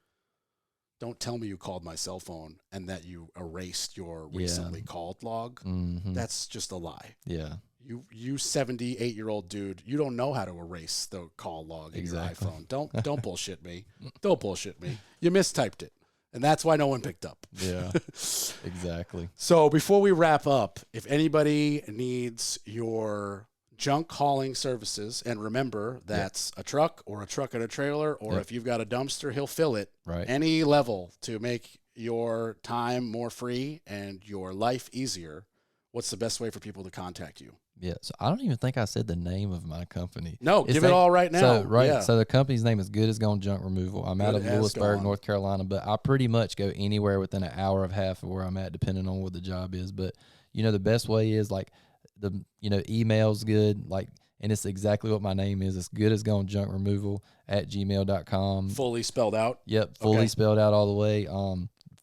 don't tell me you called my cell phone and that you erased your recently called log. Mm-hmm. That's just a lie. Yeah. You 78-year-old dude, you don't know how to erase the call log in your iPhone. Don't bullshit me. Don't bullshit me. You mistyped it. And that's why no one picked up. Yeah. Exactly. So before we wrap up, if anybody needs your junk hauling services, and remember that's a truck or a truck and a trailer, or if you've got a dumpster, he'll fill it. Right. Any level to make your time more free and your life easier, what's the best way for people to contact you? Yeah. So I don't even think I said the name of my company. No, It's give it all right now. So Yeah. So the company's name is Good as Gone Junk Removal. I'm out of Good as Lewisburg, Gone. North Carolina, but I pretty much go anywhere within an hour of half of where I'm at, depending on what the job is. But the best way is like email's good, like, and it's exactly what my name is. It's Good as Gone Junk Removal @gmail.com. Fully spelled out. Yep, fully spelled out all the way.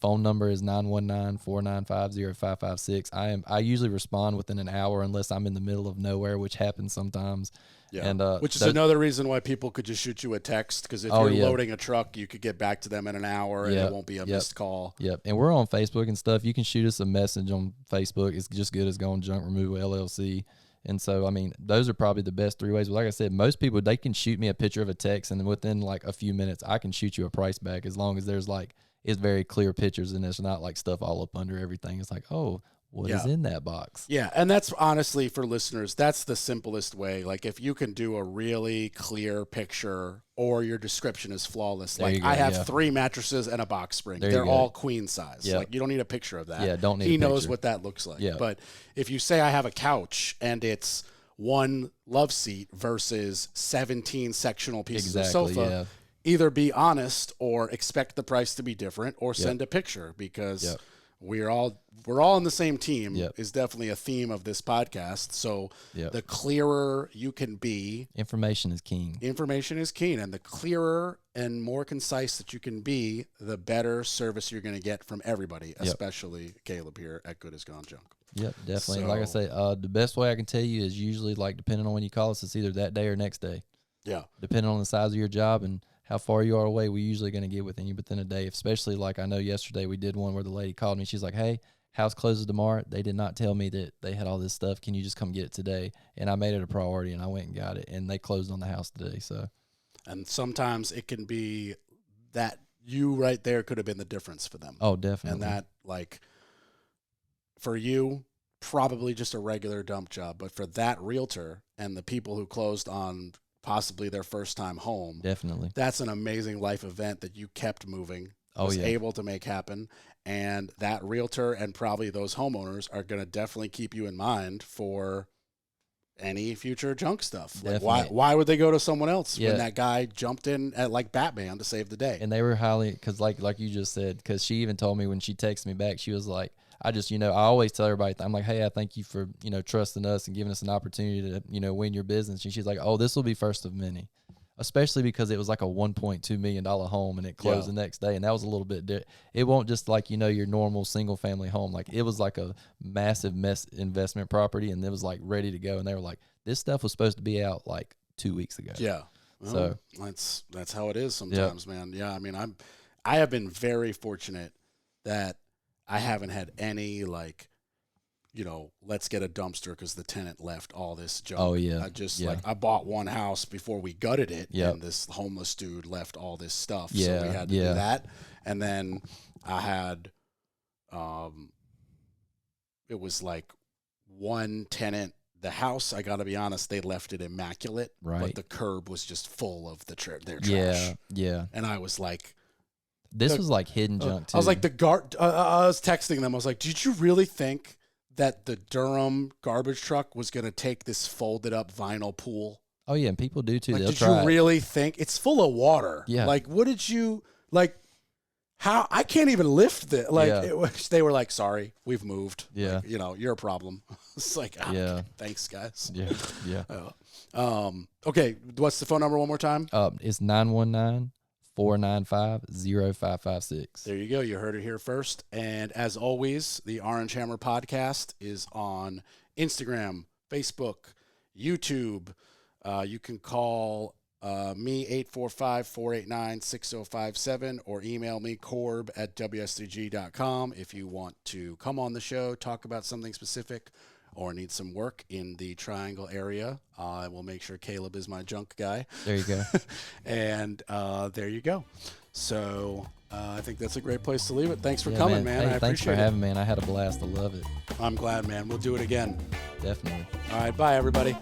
Phone number is 919-495-0556. I usually respond within an hour unless I'm in the middle of nowhere, which happens sometimes. Yeah. And which is another reason why people could just shoot you a text, because if you're loading a truck, you could get back to them in an hour and it won't be a missed call. Yep. And we're on Facebook and stuff. You can shoot us a message on Facebook. It's just Good as Gone Junk Removal LLC. And so, I mean, those are probably the best three ways. But like I said, most people, they can shoot me a picture of a text, and within like a few minutes, I can shoot you a price back, as long as there's like, it's very clear pictures and it's not like stuff all up under everything. It's like, oh, what is in that box? Yeah, and that's honestly, for listeners, that's the simplest way. Like if you can do a really clear picture, or your description is flawless. Like I have 3 mattresses and a box spring. They're all queen size. Yep. Like you don't need a picture of that. Yeah, don't need He a picture. knows what that looks like. Yeah. But if you say I have a couch and it's one love seat versus 17 sectional pieces of sofa, either be honest or expect the price to be different, or send a picture, because we're all on the same team is definitely a theme of this podcast. So the clearer you can be, information is king. Information is king, and the clearer and more concise that you can be, the better service you're going to get from everybody, especially Caleb here at Good as Gone Junk. Yep, definitely. So, like I say, the best way I can tell you is usually, like, depending on when you call us, it's either that day or next day. Yeah. Depending on the size of your job and how far you are away, we're usually going to get within you within a day. Especially, like, I know yesterday we did one where the lady called me. She's like, hey, house closes tomorrow. They did not tell me that they had all this stuff. Can you just come get it today? And I made it a priority, and I went and got it. And they closed on the house today. So, and sometimes it can be that you right there could have been the difference for them. Oh, definitely. And that, like, for you, probably just a regular dump job. But for that realtor and the people who closed on possibly their first time home, definitely, that's an amazing life event that you kept moving, was able to make happen. And that realtor and probably those homeowners are going to definitely keep you in mind for any future junk stuff. Like why would they go to someone else when that guy jumped in at like Batman to save the day? And they were highly, because like you just said, because she even told me when she texted me back, she was like, I just, I always tell everybody, I'm like, hey, I thank you for, trusting us and giving us an opportunity to, win your business. And she's like, oh, this will be first of many, especially because it was like a $1.2 million home and it closed the next day. And that was a little bit, it won't just like, your normal single family home. Like it was like a massive investment property, and it was like ready to go. And they were like, this stuff was supposed to be out like 2 weeks ago. Yeah. Well, so that's how it is sometimes, man. Yeah. I mean, I have been very fortunate that I haven't had any like, let's get a dumpster because the tenant left all this junk. Oh yeah. I just I bought one house before we gutted it, and this homeless dude left all this stuff. So we had to do that. And then I had, it was like one tenant. The house, I got to be honest, they left it immaculate, but the curb was just full of their trash. Yeah. And I was like, this was like hidden junk too. I was like, I was texting them. I was like, did you really think that the Durham garbage truck was going to take this folded up vinyl pool? Oh yeah, and people do too. Like, They'll did you really think it's full of water? Yeah. Like, what did you like? how I can't even lift it. Like Yeah. they were like, sorry, we've moved. Yeah. Like, you're a problem. It's like, Yeah. thanks guys. Yeah. Yeah. Okay. What's the phone number one more time? It's 919-495-0556. There you go. You heard it here first. And as always, the Orange Hammer podcast is on Instagram, Facebook, YouTube. You can call me 845-489-6057 or email me corb@wsdg.com if you want to come on the show, talk about something specific, or need some work in the Triangle area. I will make sure Caleb is my junk guy. There you go. And there you go. So I think that's a great place to leave it. Thanks for Yeah, coming, man. Hey, I thanks for appreciate it. having me, man. I had a blast. I love it. I'm glad, man. We'll do it again. Definitely. All right. Bye, everybody.